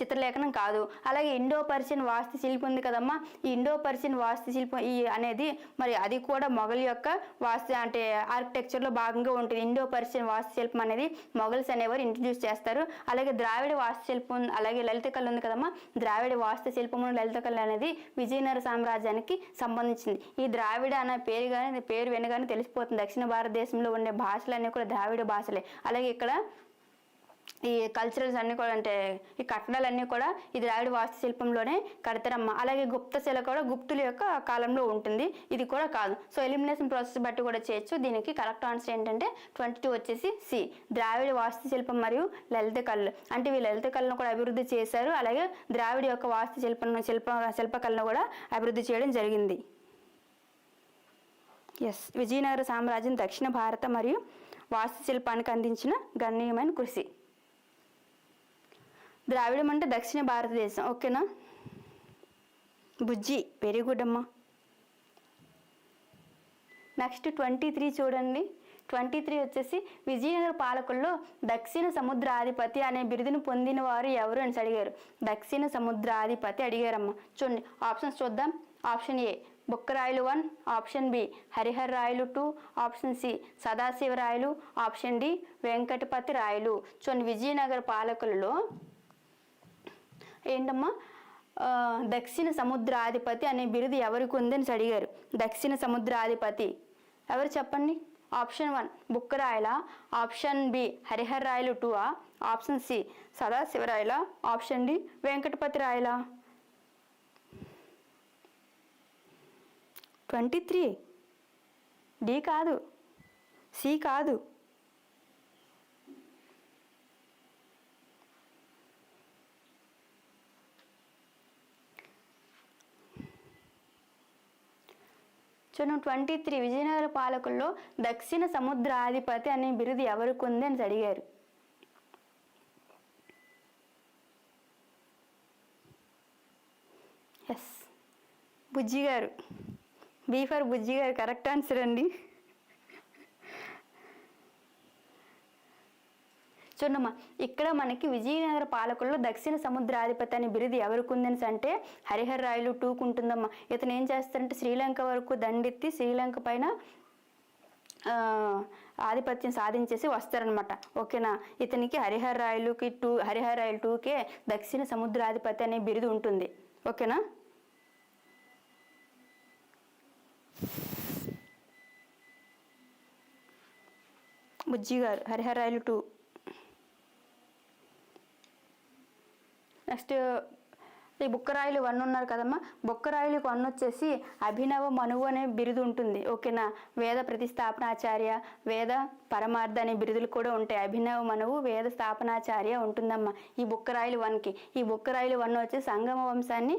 చిత్రలేఖనం కాదు. అలాగే ఇండో పర్షియన్ వాస్తు శిల్పం ఉంది కదమ్మా, ఈ ఇండో పర్షియన్ వాస్తు శిల్పం ఈ అనేది మరి అది కూడా మొఘల్ యొక్క వాస్తు అంటే ఆర్కిటెక్చర్లో భాగంగా ఉంటుంది. ఇండో పర్షియన్ వాస్తు శిల్పం అనేది మొఘల్స్ అనేవారు ఇంట్రడ్యూస్ చేస్తారు. అలాగే ద్రావిడ వాస్తు శిల్పం, అలాగే లలిత కళ ఉంది కదమ్మా, ద్రావిడ వాస్తు శిల్పము లలిత కళ అనేది విజయనగర సామ్రాజ్యానికి సంబంధించింది. ఈ ద్రావిడ అనే పేరు వినగానే తెలిసిపోతుంది, దక్షిణ భారతదేశంలో ఉండే భాషలన్నీ కూడా ద్రావిడ భాషలే. అలాగే ఇక్కడ ఈ కల్చరల్స్ అన్నీ కూడా, అంటే ఈ కట్టడాలన్నీ కూడా ఈ ద్రావిడ వాస్తు శిల్పంలోనే కడతారమ్మ. అలాగే గుప్త శిల కూడా గుప్తుల యొక్క కాలంలో ఉంటుంది, ఇది కూడా కాదు. సో ఎలిమినేషన్ ప్రాసెస్ బట్టి కూడా చేయొచ్చు. దీనికి కరెక్ట్ ఆన్సర్ ఏంటంటే 22 వచ్చేసి సి, ద్రావిడ వాస్తు శిల్పం మరియు లలిత కళలు. అంటే ఈ లలిత కళను కూడా అభివృద్ధి చేశారు. అలాగే ద్రావిడ యొక్క వాస్తు శిల్పకళను కూడా అభివృద్ధి చేయడం జరిగింది. ఎస్, విజయనగర సామ్రాజ్యం దక్షిణ భారత మరియు వాస్తుశిల్పానికి అందించిన గణనీయమైన కృషి. ద్రావిడం అంటే దక్షిణ భారతదేశం. ఓకేనా బుజ్జి? వెరీ గుడ్ అమ్మా. నెక్స్ట్ 23 చూడండి. 23 వచ్చేసి విజయనగర పాలకుల్లో దక్షిణ సముద్రాధిపతి అనే బిరుదును పొందిన వారు ఎవరు అని అడిగారు. దక్షిణ సముద్రాధిపతి అడిగారమ్మా. చూడండి ఆప్షన్స్ చూద్దాం. Option A Bukkarayalu 1, option B Harihar Rayalu 2, option C Sadashivarayalu, option D Venkatapati Rayalu. చూడండి విజయనగర పాలకులలో ఏంటమ్మా దక్షిణ సముద్రాధిపతి అనే బిరుదు ఎవరికి ఉందని అడిగారు. దక్షిణ సముద్రాధిపతి ఎవరు చెప్పండి? ఆప్షన్ 1 బుక్కరాయల, option B Harihar Rayalu 2, option C సదాశివరాయల, ఆప్షన్ డి వెంకటపతి రాయల. 23 డి కాదు, సి కాదు. చూడండి 23 విజయనగర పాలకుల్లో దక్షిణ సముద్రాధిపతి అనే బిరుదు ఎవరికి ఉంది అని అడిగారు. ఎస్, బుజ్జి గారు. బి ఫర్ బుజ్జి గారు కరెక్ట్ ఆన్సర్ అండి. చూడమ్మా, ఇక్కడ మనకి విజయనగర పాలకుల్లో దక్షిణ సముద్రాధిపతి అనే బిరుదు ఎవరికి ఉందని అంటే హరిహర్ రాయలు 2కు ఉంటుందమ్మా. ఇతను ఏం చేస్తారంటే శ్రీలంక వరకు దండెత్తి శ్రీలంక పైన ఆధిపత్యం సాధించేసి వస్తారనమాట. ఓకేనా? ఇతనికి హరిహర్ రాయలు 2కే దక్షిణ సముద్రాధిపతి అనే బిరుదు ఉంటుంది. ఓకేనా? బుజ్జి గారు హరిహర్ రాయలు 2. నెక్స్ట్ ఈ బుక్కరాయలు 1 ఉన్నారు కదమ్మా, బుక్కరాయలకు 1 వచ్చేసి అభినవ మనువు అనే బిరుదు ఉంటుంది. ఓకేనా? వేద ప్రతిస్థాపనాచార్య, వేద పరమార్థ అనే బిరుదులు కూడా ఉంటాయి. అభినవ మనువు, వేద స్థాపనాచార్య ఉంటుందమ్మా ఈ బుక్కరాయలు 1కి. ఈ బుక్కరాయలు 1 వచ్చి సంగమ వంశాన్ని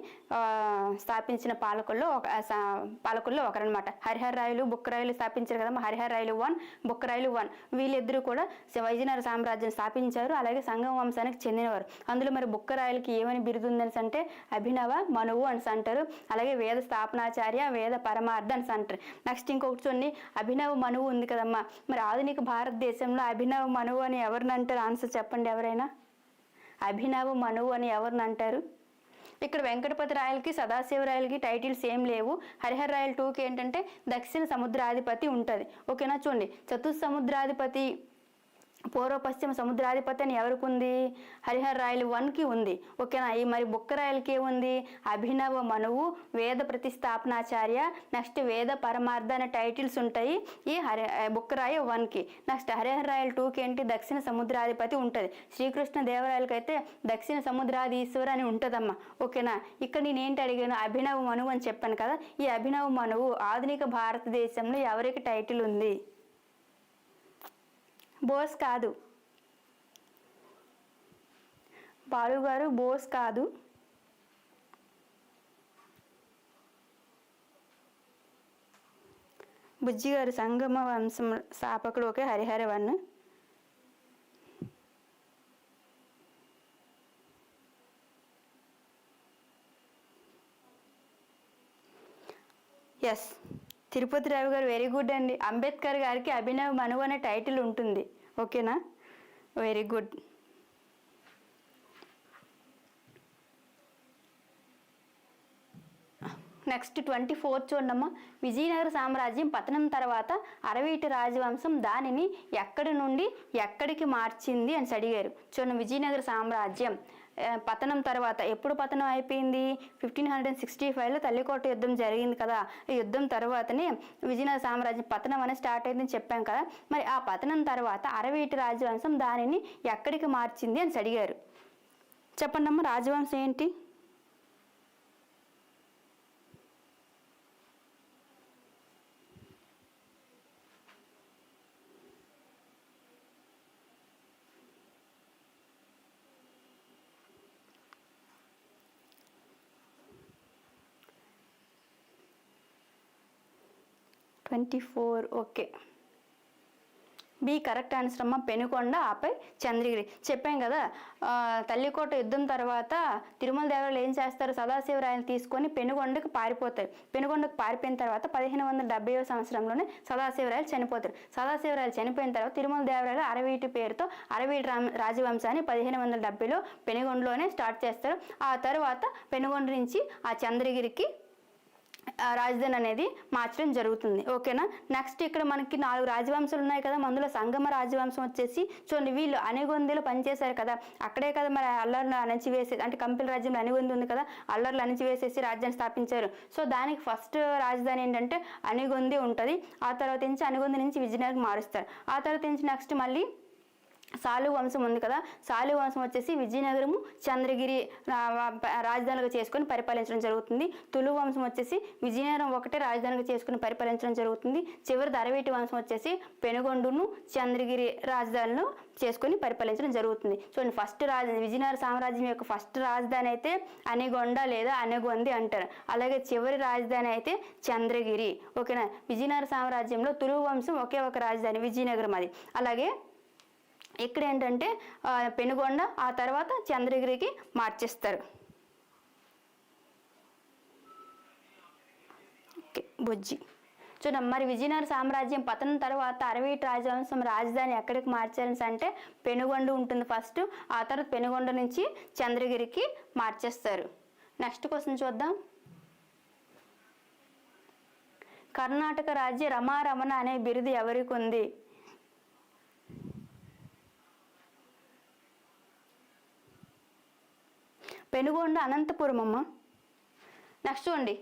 స్థాపించిన పాలకుల్లో ఒకరనమాట. హరిహర్ రాయలు బుక్కరాయలు స్థాపించారు కదమ్మా. హరిహర్ రాయలు 1, బుక్కరాయలు 1 వీళ్ళిద్దరూ కూడా విజయనగర సామ్రాజ్యం స్థాపించారు. అలాగే సంగమ వంశానికి చెందినవారు. అందులో మరి బుక్కరాయలకి ఏమని బిరుదు ఉందని అంటే అభినవ మనువు అని అంటారు. అలాగే వేద స్థాపనాచార్య, వేద పరమార్థ అని అంటారు. నెక్స్ట్ ఇంకొకటి చూడండి, అభినవ మనువు ఉంది కదమ్మా. మరి ఆధునిక భారతదేశంలో అభినవ మనువు అని ఎవరిని అంటారు? ఆన్సర్ చెప్పండి ఎవరైనా. అభినవ మనువు అని ఎవరిని అంటారు? ఇక్కడ వెంకటపతి రాయలకి సదాశివరాయలకి టైటిల్స్ ఏం లేవు. హరిహర్ రాయల్ 2కి ఏంటంటే దక్షిణ సముద్రాధిపతి ఉంటుంది. ఓకేనా? చూడండి చతుస్సముద్రాధిపతి పూర్వ పశ్చిమ సముద్రాధిపత్యం ఎవరికి ఉంది? హరిహర రాయలు 1కి ఉంది. ఓకేనా? ఈ మరి బుక్కరాయలకి ఏముంది? అభినవ మనువు, వేద ప్రతిస్థాపనాచార్య, నెక్స్ట్ వేద పరమార్థ అనే టైటిల్స్ ఉంటాయి ఈ బుక్కరాయ 1కి. నెక్స్ట్ హరిహర రాయలు 2కి ఏంటి? దక్షిణ సముద్రాధిపతి ఉంటుంది. శ్రీకృష్ణ దేవరాయలకి అయితే దక్షిణ సముద్రాది ఈశ్వరు అని ఉంటుందమ్మా. ఓకేనా? ఇక్కడ నేను ఏంటి అడిగాను? అభినవ మనువు అని చెప్పాను కదా. ఈ అభినవ మనువు ఆధునిక భారతదేశంలో ఎవరికి టైటిల్ ఉంది? బోస్ కాదు బాలు గారు, బోస్ కాదు. బుజ్జి గారు సంగమ వంశం స్థాపకుడు. ఓకే, హరిహర 1. ఎస్, తిరుపతి రావు గారు వెరీ గుడ్ అండి. అంబేద్కర్ గారికి అభినవ్ మనువు అనే టైటిల్ ఉంటుంది. ఓకేనా? Very good. నెక్స్ట్ 24 చూడమ్మా. విజయనగర సామ్రాజ్యం పతనం తర్వాత అరవీటి రాజవంశం దానిని ఎక్కడి నుండి ఎక్కడికి మార్చింది అని అడిగారు. చూడండి, విజయనగర సామ్రాజ్యం పతనం తర్వాత ఎప్పుడు పతనం అయిపోయింది? 1565లో తల్లికోట యుద్ధం జరిగింది కదా. ఈ యుద్ధం తర్వాతనే విజయనగర సామ్రాజ్యం పతనం అనేది స్టార్ట్ అయిందని చెప్పాం కదా. మరి ఆ పతనం తర్వాత అరవీటి రాజవంశం దానిని ఎక్కడికి మార్చింది అని అడిగారు. చెప్పండి అమ్మ, రాజవంశం ఏంటి? 24. ఓకే, బి కరెక్ట్ ఆన్సర్ అమ్మ. పెనుకొండ, ఆపై చంద్రగిరి. చెప్పాం కదా, తల్లికోట యుద్ధం తర్వాత తిరుమల దేవరాయలు ఏం చేస్తారు? సదాశివరాయలు తీసుకొని పెనుకొండకు పారిపోతారు. పెనుకొండకు పారిపోయిన తర్వాత 1570వ సంవత్సరంలోనే సదాశివరాయలు చనిపోతారు. సదాశివరాయలు చనిపోయిన తర్వాత తిరుమల దేవరాయలు అరవీటి పేరుతో అరవీటి రాజవంశాన్ని 1570లో పెనుగొండలోనే స్టార్ట్ చేస్తారు. ఆ తర్వాత పెనుగొండ నుంచి ఆ చంద్రగిరికి రాజధాని అనేది మార్చడం జరుగుతుంది. ఓకేనా? నెక్స్ట్ ఇక్కడ మనకి 4 రాజవంశాలు ఉన్నాయి కదా. అందులో సంగమ రాజవంశం వచ్చేసి చూడండి, వీళ్ళు అణిగొందిలో పనిచేశారు కదా. అక్కడే కదా మరి అల్లర్లు అణచివేసి, అంటే కంపిల రాజ్యంలో అణిగొంది ఉంది కదా, అల్లర్లు అణచివేసేసి రాజ్యాన్ని స్థాపించారు. సో దానికి ఫస్ట్ రాజధాని ఏంటంటే అణిగొంది ఉంటుంది. ఆ తర్వాత నుంచి అణిగొంది నుంచి విజయనగరం మారుస్తారు. ఆ తర్వాత నుంచి నెక్స్ట్ మళ్ళీ సాలు వంశం ఉంది కదా. సాలు వంశం వచ్చేసి విజయనగరము, చంద్రగిరి రాజధానిగా చేసుకొని పరిపాలించడం జరుగుతుంది. తులు వంశం వచ్చేసి విజయనగరం ఒకటే రాజధానిగా చేసుకుని పరిపాలించడం జరుగుతుంది. చివరిది అరవీటి వంశం వచ్చేసి పెనుగొండను, చంద్రగిరి రాజధానిలో చేసుకొని పరిపాలించడం జరుగుతుంది. సో ఫస్ట్ విజయనగర సామ్రాజ్యం యొక్క ఫస్ట్ రాజధాని అయితే అణిగొండ లేదా అణిగొంది అంటారు. అలాగే చివరి రాజధాని అయితే చంద్రగిరి. ఓకేనా? విజయనగర సామ్రాజ్యంలో తులు వంశం ఒకే ఒక రాజధాని విజయనగరం అది. అలాగే ఇక్కడ ఏంటంటే పెనుగొండ, ఆ తర్వాత చంద్రగిరికి మార్చేస్తారు. ఓకే, బుజ్జి చూడండి, మరి విజయనగర సామ్రాజ్యం పతనం తర్వాత అరవీటి రాజవంశం రాజధాని ఎక్కడికి మార్చారని అంటే పెనుగొండ ఉంటుంది ఫస్ట్. ఆ తర్వాత పెనుగొండ నుంచి చంద్రగిరికి మార్చేస్తారు. నెక్స్ట్ క్వశ్చన్ చూద్దాం. కర్ణాటక రాజ్య రమారమణ అనే బిరుదు ఎవరికి ఉంది? పెనుగొండ, అనంతపురం అమ్మ. నెక్స్ట్ చూడండి,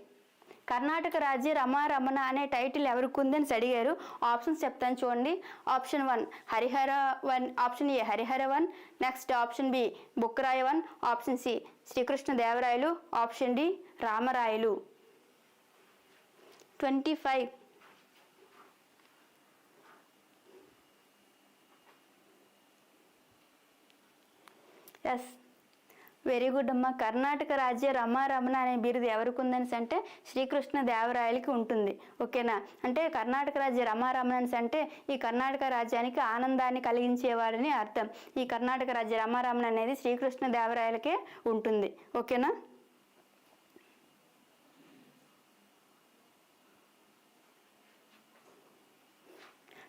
కర్ణాటక రాజ్య రమారమణ అనే టైటిల్ ఎవరికి ఉంది అని అడిగారు. ఆప్షన్స్ చెప్తాను చూడండి. Option 1 Harihara 1, option A Harihara 1, next option B Bukkaraya 1, option C Srikrishna Devarayalu, option D Ramarayalu. 25. Yes, very good అమ్మ. కర్ణాటక రాజ్య రమారమణ అనే బిరుదు ఎవరికి ఉందని అంటే శ్రీకృష్ణ దేవరాయలకి ఉంటుంది. ఓకేనా? అంటే కర్ణాటక రాజ్య రమారమణ అంటే ఈ కర్ణాటక రాజ్యానికి ఆనందాన్ని కలిగించేవాడని అర్థం. ఈ కర్ణాటక రాజ్య రమారమణ అనేది శ్రీకృష్ణ దేవరాయలకే ఉంటుంది. ఓకేనా?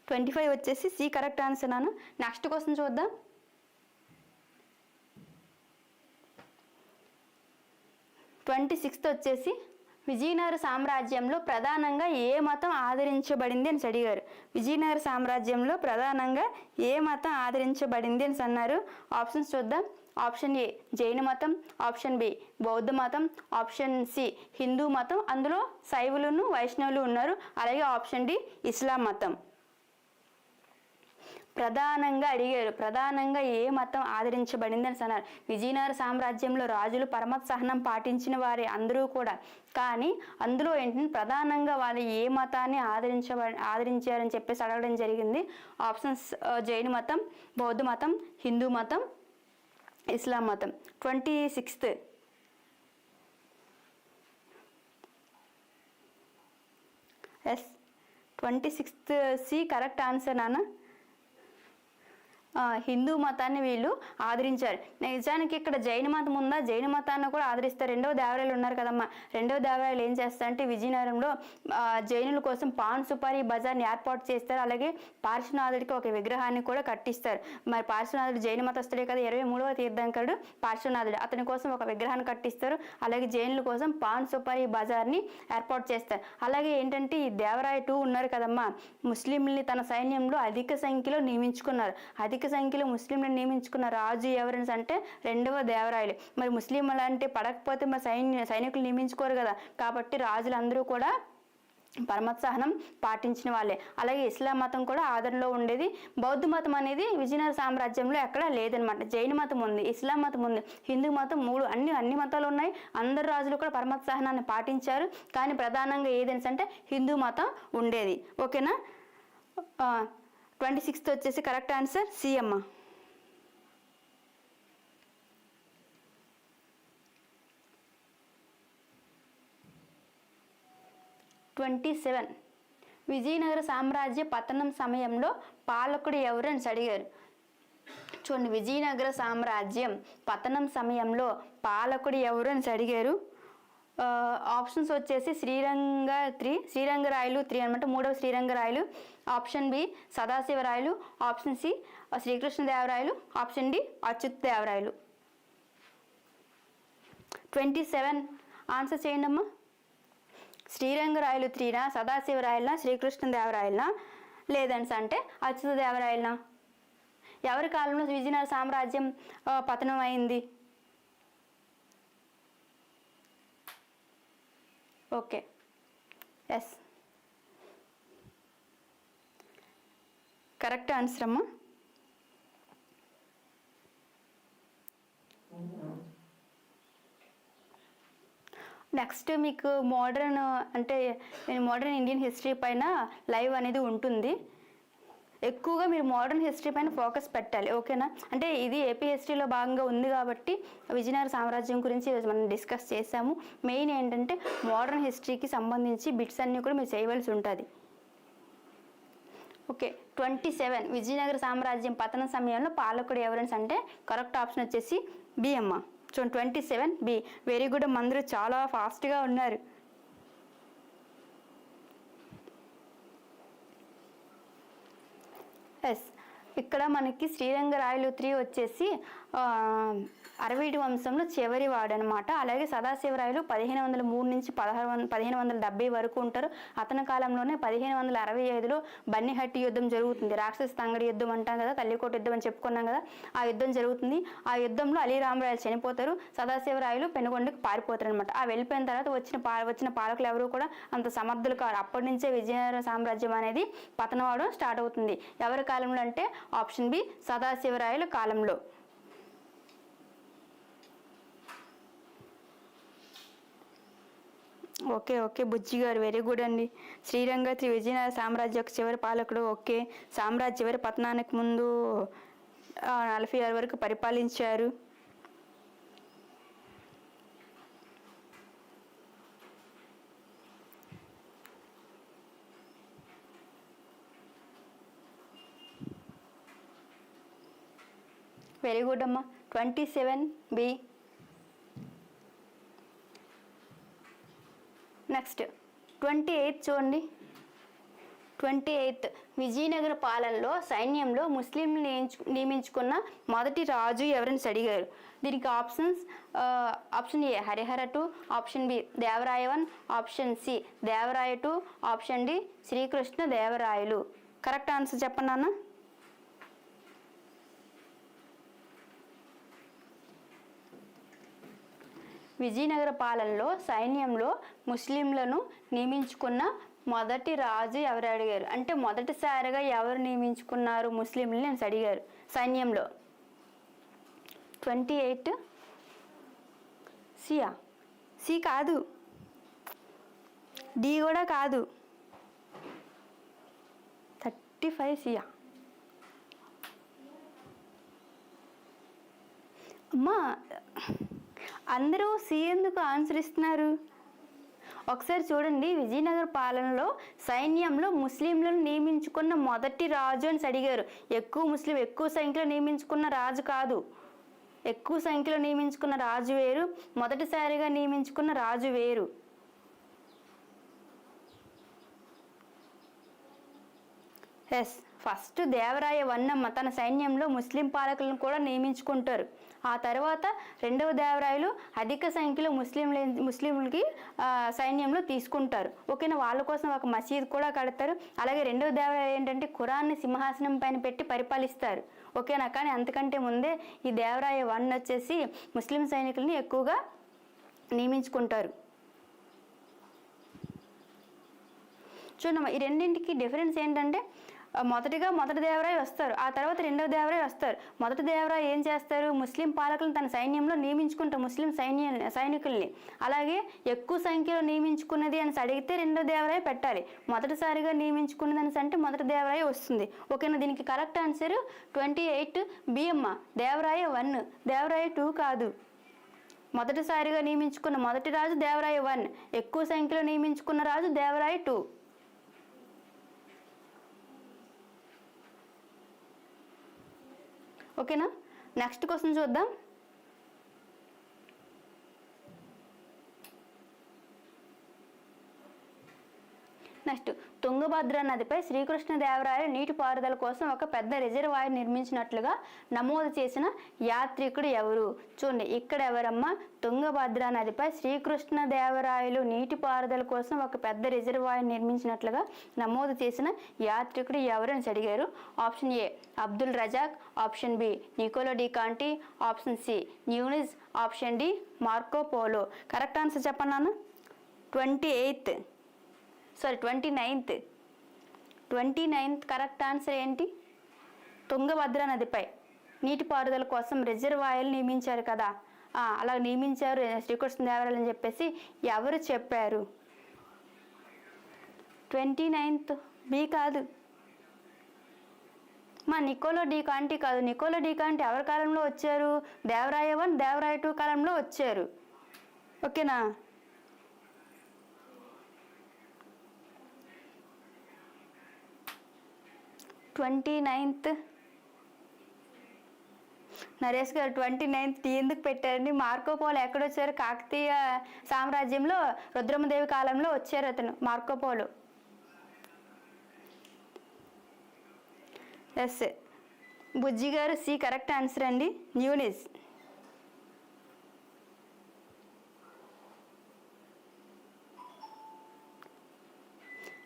$25 వచ్చేసి సి కరెక్ట్ ఆన్సర్ నాను. నెక్స్ట్ క్వశ్చన్ చూద్దాం. 26 వచ్చేసి విజయనగర సామ్రాజ్యంలో ప్రధానంగా ఏ మతం ఆదరించబడింది అని అడిగారు. విజయనగర సామ్రాజ్యంలో ప్రధానంగా ఏ మతం ఆదరించబడింది అని అన్నారు. ఆప్షన్స్ చూద్దాం. ఆప్షన్ ఏ జైన మతం, ఆప్షన్ బి బౌద్ధ మతం, ఆప్షన్ సి హిందూ మతం, అందులో శైవులను వైష్ణవులు ఉన్నారు, అలాగే ఆప్షన్ డి ఇస్లాం మతం. ప్రధానంగా అడిగారు, ప్రధానంగా ఏ మతం ఆదరించబడింది అని అన్నారు. విజయనగర సామ్రాజ్యంలో రాజులు పరమసహనం పాటించిన వారే అందరూ కూడా, కానీ అందులో ఏంటంటే ప్రధానంగా వాళ్ళు ఏ మతాన్ని ఆదరించారని చెప్పేసి అడగడం జరిగింది. ఆప్షన్స్ జైన మతం, బౌద్ధ మతం, హిందూ మతం, ఇస్లాం మతం. 26th yes 26th C correct answer నాన్న. హిందూ మతాన్ని వీళ్ళు ఆదరించారు. నిజానికి ఇక్కడ జైన మతం ఉందా, జైన మతాన్ని కూడా ఆదరిస్తారు. రెండవ దేవరాయలు ఉన్నారు కదమ్మా, రెండవ దేవరాయలు ఏం చేస్తారంటే విజయనగరంలో జైనుల కోసం పాన్ సుపారి బజార్ని ఏర్పాటు చేస్తారు. అలాగే పార్శ్వనాథుడికి ఒక విగ్రహాన్ని కూడా కట్టిస్తారు. మరి పార్శ్వనాథుడు జైన మతస్థుడే కదా, 23వ తీర్థంకరుడు పార్శ్వనాథుడు, అతని కోసం ఒక విగ్రహాన్ని కట్టిస్తారు. అలాగే జైనుల కోసం పాన్ సుపారి బజార్ని ఏర్పాటు చేస్తారు. అలాగే ఏంటంటే ఈ దేవరాయ 2 ఉన్నారు కదమ్మా, ముస్లింల్ని తన సైన్యంలో అధిక సంఖ్యలో నియమించుకున్నారు. అధిక సంఖ్యలో ముస్లింలను నియమించుకున్న రాజు ఎవరని అంటే రెండవ దేవరాయలు. మరి ముస్లింలు అంటే పడకపోతే మరి సైనికులు నియమించుకోరు కదా, కాబట్టి రాజులందరూ కూడా పరమసహనం పాటించిన వాళ్ళే. అలాగే ఇస్లాం మతం కూడా ఆదరణలో ఉండేది. బౌద్ధ మతం అనేది విజయనగర సామ్రాజ్యంలో ఎక్కడా లేదనమాట. జైన మతం ఉంది, ఇస్లాం మతం ఉంది, హిందూ మతం, 3 అన్ని మతాలు ఉన్నాయి. అందరు రాజులు కూడా పరమసహనాన్ని పాటించారు, కానీ ప్రధానంగా ఏదని అంటే హిందూ మతం ఉండేది. ఓకేనా. 26th వచ్చేసి కరెక్ట్ ఆన్సర్ సి అమ్మ. విజయనగర సామ్రాజ్య పతనం సమయంలో పాలకుడు ఎవరు అని అడిగారు. చూడండి, విజయనగర సామ్రాజ్యం పతనం సమయంలో పాలకుడు ఎవరు అని అడిగారు. ఆప్షన్స్ వచ్చేసి శ్రీరంగరాయలు 3 అనమాట, 3వ Srirangarayalu, option B Sadashivarayalu, option C Srikrishnadevarayalu, option D Achyutadevarayalu. 27 answer చేయండి అమ్మా. శ్రీరంగరాయలు 3నా, సదాశివరాయలనా, శ్రీకృష్ణదేవరాయలనా, లేదని అంటే అచ్యుతదేవరాయలనా? ఎవరి కాలంలో విజయనగర సామ్రాజ్యం పతనం అయింది? ఓకే, ఎస్ కరెక్ట్ ఆన్సర్ అమ్మా. నెక్స్ట్ మీకు మోడర్న్ ఇండియన్ హిస్టరీ పైన లైవ్ అనేది ఉంటుంది. ఎక్కువగా మీరు మోడర్న్ హిస్టరీ పైన ఫోకస్ పెట్టాలి, ఓకేనా. అంటే ఇది ఏపీ హిస్టరీలో భాగంగా ఉంది కాబట్టి విజయనగర సామ్రాజ్యం గురించి ఈరోజు మనం డిస్కస్ చేసాము. మెయిన్ ఏంటంటే మోడర్న్ హిస్టరీకి సంబంధించి బిట్స్ అన్నీ కూడా మీరు చేయవలసి ఉంటుంది. ఓకే, 27 విజయనగర సామ్రాజ్యం పతన సమయంలో పాలకుడు ఎవరని అంటే కరెక్ట్ ఆప్షన్ వచ్చేసి బి అమ్మ. So 27 B. వెరీ గుడ్, అందరూ చాలా ఫాస్ట్గా ఉన్నారు. ఎస్, ఇక్కడ మనకి శ్రీరంగరాయలు 3 వచ్చేసి అరవీటి వంశంలో చివరి వాడనమాట. అలాగే సదాశివరాయలు 1503 నుంచి 1570 వరకు ఉంటారు. అతని కాలంలోనే 1565లో బన్నిహట్టి యుద్ధం జరుగుతుంది. రాక్షస తంగడి యుద్ధం అంటాం కదా, తల్లికోట యుద్ధం అని చెప్పుకున్నాం కదా, ఆ యుద్ధం జరుగుతుంది. ఆ యుద్ధంలో అలీరామరాయలు చనిపోతారు, సదాశివరాయలు పెనుగొండకి పారిపోతారు అనమాట. ఆ వెళ్ళిపోయిన తర్వాత వచ్చిన పాలకులు ఎవరు కూడా అంత సమర్థులు కాదు. అప్పటి నుంచే విజయనగర సామ్రాజ్యం అనేది పతనవాడం స్టార్ట్ అవుతుంది. ఎవరి కాలంలో అంటే ఆప్షన్ బి సదాశివరాయలు కాలంలో. ఓకే బుజ్జి గారు, వెరీ గుడ్ అండి. శ్రీరంగ 3 విజయనగర సామ్రాజ్య చివరి పాలకుడు. ఓకే, సామ్రాజ్య చివరి పతనానికి ముందు 46 వరకు పరిపాలించారు. వెరీ గుడ్ అమ్మా. 27 బి. నెక్స్ట్ 28 చూడండి. 28 విజయనగర పాలనలో సైన్యంలో ముస్లింలు నియమించుకున్న మొదటి రాజు ఎవరని అడిగారు. దీనికి option A Harihara 2, option B Devaraya 1, option C Devaraya 2, option D Srikrishna Devarayalu. Correct answer చెప్పండి నాన్న. విజయనగర పాలనలో సైన్యంలో ముస్లింలను నియమించుకున్న మొదటి రాజు ఎవరు అడిగారు? అంటే మొదటిసారిగా ఎవరు నియమించుకున్నారు ముస్లింలని నేను అడిగారు సైన్యంలో. 28 సియా? సి కాదు, డి కూడా కాదు, 35 సియా. అమ్మా అందరూ సి ఎందుకు ఆన్సర్ ఇస్తున్నారు? ఒకసారి చూడండి, విజయనగర పాలనలో సైన్యంలో ముస్లింలను నియమించుకున్న మొదటి రాజు అని అడిగారు. ఎక్కువ సంఖ్యలో నియమించుకున్న రాజు కాదు. ఎక్కువ సంఖ్యలో నియమించుకున్న రాజు వేరు, మొదటిసారిగా నియమించుకున్న రాజు వేరు. ఎస్, ఫస్ట్ దేవరాయ వన్నమ్మ తన సైన్యంలో ముస్లిం పాలకులను కూడా నియమించుకుంటారు. ఆ తర్వాత రెండవ దేవరాయలు అధిక సంఖ్యలో ముస్లింలకి సైన్యంలో తీసుకుంటారు. ఓకేనా, వాళ్ళ కోసం ఒక మసీద్ కూడా కడతారు. అలాగే రెండవ దేవరాయలు ఏంటంటే ఖురాన్ని సింహాసనం పైన పెట్టి పరిపాలిస్తారు. ఓకేనా, కానీ అంతకంటే ముందే ఈ దేవరాయ వన్ వచ్చేసి ముస్లిం సైనికుల్ని ఎక్కువగా నియమించుకుంటారు. చూడమ్మా, ఈ రెండింటికి డిఫరెన్స్ ఏంటంటే మొదటి దేవరాయ వస్తారు, ఆ తర్వాత రెండవ దేవరాయ వస్తారు. మొదటి దేవరాయ ఏం చేస్తారు? ముస్లిం పాలకులను తన సైన్యంలో నియమించుకుంటారు, ముస్లిం సైనికుల్ని. అలాగే ఎక్కువ సంఖ్యలో నియమించుకున్నది అని అడిగితే రెండవ దేవరాయ పెట్టాలి. మొదటిసారిగా నియమించుకున్నది అని అంటే మొదటి దేవరాయ వస్తుంది. ఓకేనా, దీనికి కరెక్ట్ ఆన్సర్ 28 బి అమ్మ, దేవరాయ 1, దేవరాయ 2 కాదు. మొదటిసారిగా నియమించుకున్న మొదటి రాజు దేవరాయ 1, ఎక్కువ సంఖ్యలో నియమించుకున్న రాజు దేవరాయ 2. ఓకేనా, నెక్స్ట్ క్వశ్చన్ చూద్దాం. నెక్స్ట్, తుంగభద్ర నదిపై శ్రీకృష్ణదేవరాయలు నీటిపారుదల కోసం ఒక పెద్ద రిజర్వాయర్ నిర్మించినట్లుగా నమోదు చేసిన యాత్రికుడు ఎవరు? చూడండి, ఇక్కడ ఎవరమ్మా? తుంగభద్ర నదిపై శ్రీకృష్ణదేవరాయలు నీటిపారుదల కోసం ఒక పెద్ద రిజర్వాయర్ నిర్మించినట్లుగా నమోదు చేసిన యాత్రికుడు ఎవరు అని అడిగారు. Option A Abdul Razak, option B Nicolo de Conti, option C Nunes, option D Marco Polo. Correct answer చెప్పండి నాన్న. 29th కరెక్ట్ ఆన్సర్ ఏంటి? తుంగభద్ర నదిపై నీటిపారుదల కోసం రిజర్వాయర్లు నియమించారు కదా, అలా నియమించారు శ్రీకృష్ణదేవరాయలు అని చెప్పేసి ఎవరు చెప్పారు? 29th బి కాదు మా, నికోలో డి కాంటి కాదు. నికోలో డి కాంటి ఎవరి కాలంలో వచ్చారు? దేవరాయ 1, దేవరాయ 2 కాలంలో వచ్చారు. ఓకేనా, నరేష్ గారు 29th టీ ఎందుకు పెట్టారండి? Marco polo ఎక్కడొచ్చారు? కాకతీయ సామ్రాజ్యంలో రుద్రమదేవి కాలంలో వచ్చారు అతను మార్కో పోలో. ఎస్, బుజ్జి గారు సి కరెక్ట్ ఆన్సర్ అండి, న్యూనిస్.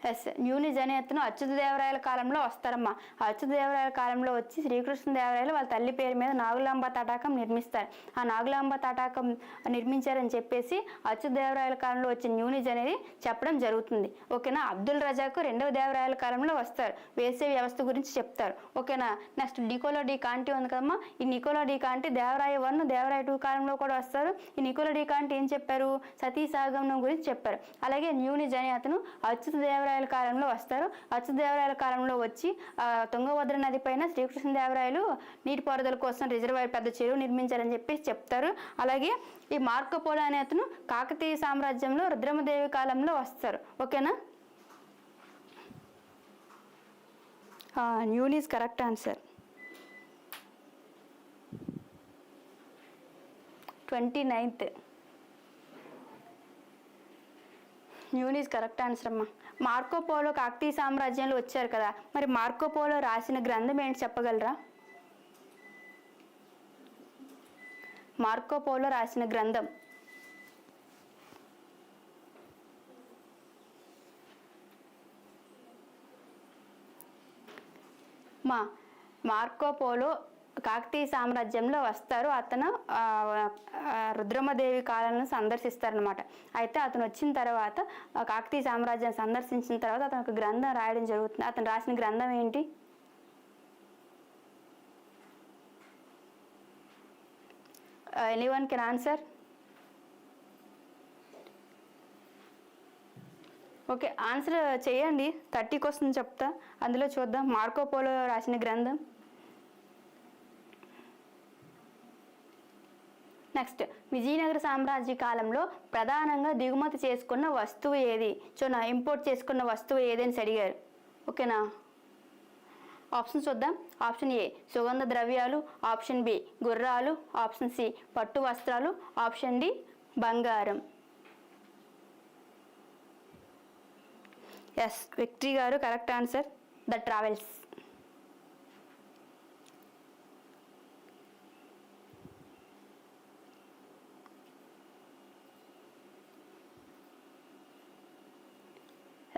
ఎస్, న్యూనిజ్ అనే అతను అచ్యుతదేవరాయల కాలంలో వస్తారమ్మా. అచ్యుతదేవరాయల కాలంలో వచ్చి శ్రీకృష్ణదేవరాయలు వాళ్ళ తల్లి పేరు మీద నాగులాంబ తటాకం నిర్మిస్తారు. ఆ నాగులాంబ తటాకం నిర్మించారని చెప్పేసి అచ్యుతదేవరాయల కాలంలో వచ్చే న్యూనిజ్ అనేది చెప్పడం జరుగుతుంది. ఓకేనా, అబ్దుల్ రజాకు రెండవ దేవరాయల కాలంలో వస్తారు, వేసవి వ్యవస్థ గురించి చెప్తారు. ఓకేనా, నెక్స్ట్ నికోలో డి కాంటి ఉంది కదమ్మా. ఈ Niccolo de Conti Devaraya 1, Devaraya 2 కాలంలో కూడా వస్తారు. ఈ నికోలో డి కాంటి ఏం చెప్పారు? సతీ సాగమనం గురించి చెప్పారు. అలాగే న్యూనిజ్ అనే అతను అచ్యుతదేవరాయల కాలంలో వస్తారు. అచ్యుతదేవరాయల కాలంలో వచ్చి తుంగభద్ర నది పైన శ్రీకృష్ణదేవరాయలు నీటిపారుదల కోసం రిజర్వాయర్ పెద్ద చెరువు నిర్మించారని చెప్పి చెప్తారు. అలాగే ఈ మార్కో పోలో అనే అతను కాకతీయ సామ్రాజ్యంలో రుద్రమదేవి కాలంలో వస్తారు. ఓకేనా, Nunes correct answer. 29th Nunes correct answer అమ్మా. మార్కో పోలో కాకతీయ సామ్రాజ్యంలో వచ్చారు కదా, మరి మార్కో పోలో రాసిన గ్రంథం ఏంటి చెప్పగలరా? మార్కో పోలో రాసిన గ్రంథం మా మార్కోపోలో కాకతీయ సామ్రాజ్యంలో వస్తారు. అతను రుద్రమదేవి కాలాలను సందర్శిస్తారనమాట. అయితే అతను వచ్చిన తర్వాత కాకతీయ సామ్రాజ్యాన్ని సందర్శించిన తర్వాత అతను ఒక గ్రంథం రాయడం జరుగుతుంది. అతను రాసిన గ్రంథం ఏంటి? Anyone can answer? Okay, answer చేయండి. 30 క్వశ్చన్ చెప్తా, అందులో చూద్దాం. మార్కోపోలో రాసిన గ్రంథం. నెక్స్ట్, విజయనగర సామ్రాజ్య కాలంలో ప్రధానంగా దిగుమతి చేసుకున్న వస్తువు ఏది? ఇంపోర్ట్ చేసుకున్న వస్తువు ఏది అని అడిగారు. ఓకేనా? ఆప్షన్ చూద్దాం. ఆప్షన్ ఏ సుగంధ ద్రవ్యాలు, ఆప్షన్ బి గుర్రాలు, ఆప్షన్ సి పట్టు వస్త్రాలు, ఆప్షన్ డి బంగారం. ఎస్, విక్టరీ గారు correct answer. The travels.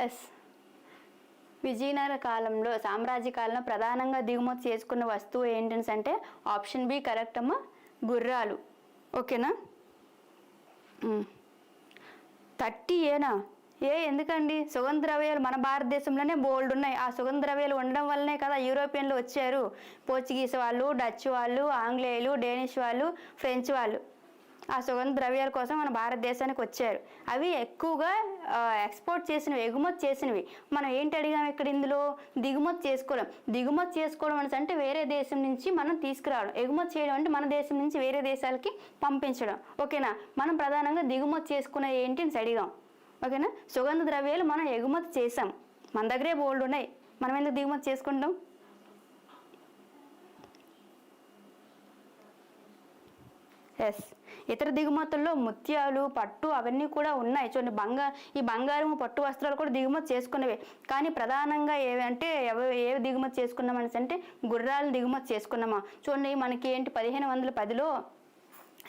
Yes, Vijayanagara కాలంలో సామ్రాజ్య కాలంలో ప్రధానంగా దిగుమతి చేసుకున్న వస్తువు ఏంటని అంటే ఆప్షన్ బి కరెక్ట్ అమ్మా, గుర్రాలు. ఓకేనా? 30 ఏనా? ఎందుకండి? సుగంధ ద్రవ్యాలు మన భారతదేశంలోనే బోల్డ్ ఉన్నాయి. ఆ సుగంధ ద్రవ్యాలు ఉండడం వల్లనే కదా యూరోపియన్లు వచ్చారు. పోర్చుగీస్ వాళ్ళు, డచ్ వాళ్ళు, ఆంగ్లేయులు, డేనిష్ వాళ్ళు, ఫ్రెంచ్ వాళ్ళు ఆ సుగంధ ద్రవ్యాల కోసం మన భారతదేశానికి వచ్చారు. అవి ఎక్కువగా ఎక్స్పోర్ట్ చేసినవి, ఎగుమతి చేసినవి. మనం ఏంటి అడిగాం ఇక్కడ? ఇందులో దిగుమతి చేసుకోవడం. దిగుమతి చేసుకోవడం అంటే వేరే దేశం నుంచి మనం తీసుకురావడం. ఎగుమతి చేయడం అంటే మన దేశం నుంచి వేరే దేశాలకి పంపించడం. ఓకేనా? మనం ప్రధానంగా దిగుమతి చేసుకునే ఏంటి అని అడిగాం. ఓకేనా? సుగంధ ద్రవ్యాలు మనం ఎగుమతి చేసాం, మన దగ్గరే బోల్డ్ ఉన్నాయి, మనం ఎందుకు దిగుమతి చేసుకుంటాం? ఎస్, ఇతర దిగుమతుల్లో ముత్యాలు, పట్టు అవన్నీ కూడా ఉన్నాయి. చూడండి, ఈ బంగారం, పట్టు వస్త్రాలు కూడా దిగుమతి చేసుకునేవే. కానీ ప్రధానంగా ఏవంటే ఏవి దిగుమతి చేసుకున్నామని అంటే గుర్రాలను దిగుమతి చేసుకున్నామా. చూడండి, మనకి ఏంటి 1510లో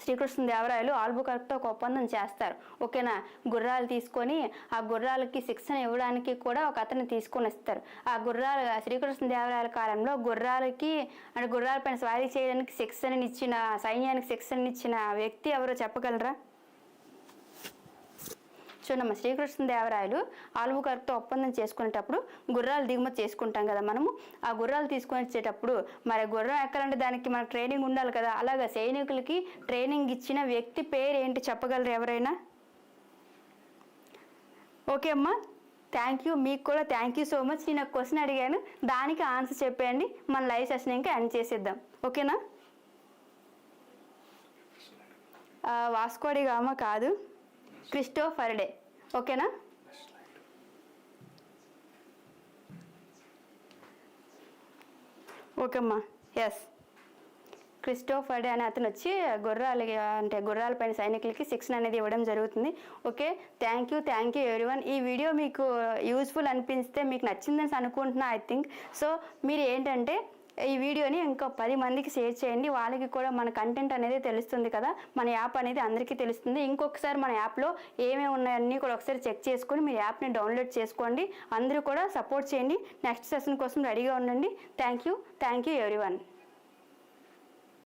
శ్రీకృష్ణదేవరాయలు ఆల్బుకర్క్తో ఒక ఒప్పందం చేస్తారు. ఓకేనా? గుర్రాలు తీసుకొని ఆ గుర్రాలకి శిక్షణ ఇవ్వడానికి కూడా ఒక అతన్ని తీసుకొని వస్తారు. ఆ గుర్రాలు శ్రీకృష్ణదేవరాయల కాలంలో గుర్రాలకి అంటే గుర్రాలపైన స్వారీ చేయడానికి శిక్షణనిచ్చిన, సైన్యానికి శిక్షణనిచ్చిన వ్యక్తి ఎవరో చెప్పగలరా? చూడమ్మా, శ్రీకృష్ణదేవరాయలు ఆల్బుకర్క్తో ఒప్పందం చేసుకునేటప్పుడు గుర్రాలు దిగుమతి చేసుకుంటాం కదా మనము. ఆ గుర్రాలు తీసుకొని వచ్చేటప్పుడు మరి గుర్రం ఎక్కాలంటే దానికి మనకు ట్రైనింగ్ ఉండాలి కదా. అలాగా సైనికులకి ట్రైనింగ్ ఇచ్చిన వ్యక్తి పేరు ఏంటి చెప్పగలరు ఎవరైనా? ఓకే అమ్మా, థ్యాంక్ యూ. మీకు కూడా థ్యాంక్ యూ సో మచ్. నేను ఒక క్వశ్చన్ అడిగాను, దానికి ఆన్సర్ చెప్పేయండి. మన లైవ్ సెషన్ ఇంకా ఎండ్ చేసేద్దాం. ఓకేనా? వాస్కో డి గామా కాదు, క్రిస్టోఫర్ డే. ఓకేనా? ఓకేమ్మా. ఎస్, క్రిస్టోఫర్ డే అనే అతను వచ్చి గుర్రాలపైన సైనికులకి శిక్షణ అనేది ఇవ్వడం జరుగుతుంది. Okay, thank you everyone. ఈ వీడియో మీకు యూస్ఫుల్ అనిపిస్తే, మీకు నచ్చిందని అనుకుంటున్నా ఐ థింక్. సో మీరు ఏంటంటే ఈ వీడియోని ఇంకో 10 మందికి షేర్ చేయండి. వాళ్ళకి కూడా మన కంటెంట్ అనేది తెలుస్తుంది కదా, మన యాప్ అనేది అందరికీ తెలుస్తుంది. ఇంకొకసారి మన యాప్లో ఏమేమి ఉన్నాయన్నీ కూడా ఒకసారి చెక్ చేసుకొని మీరు యాప్ని డౌన్లోడ్ చేసుకోండి. అందరూ కూడా సపోర్ట్ చేయండి. నెక్స్ట్ సెషన్ కోసం రెడీగా ఉండండి. Thank you everyone.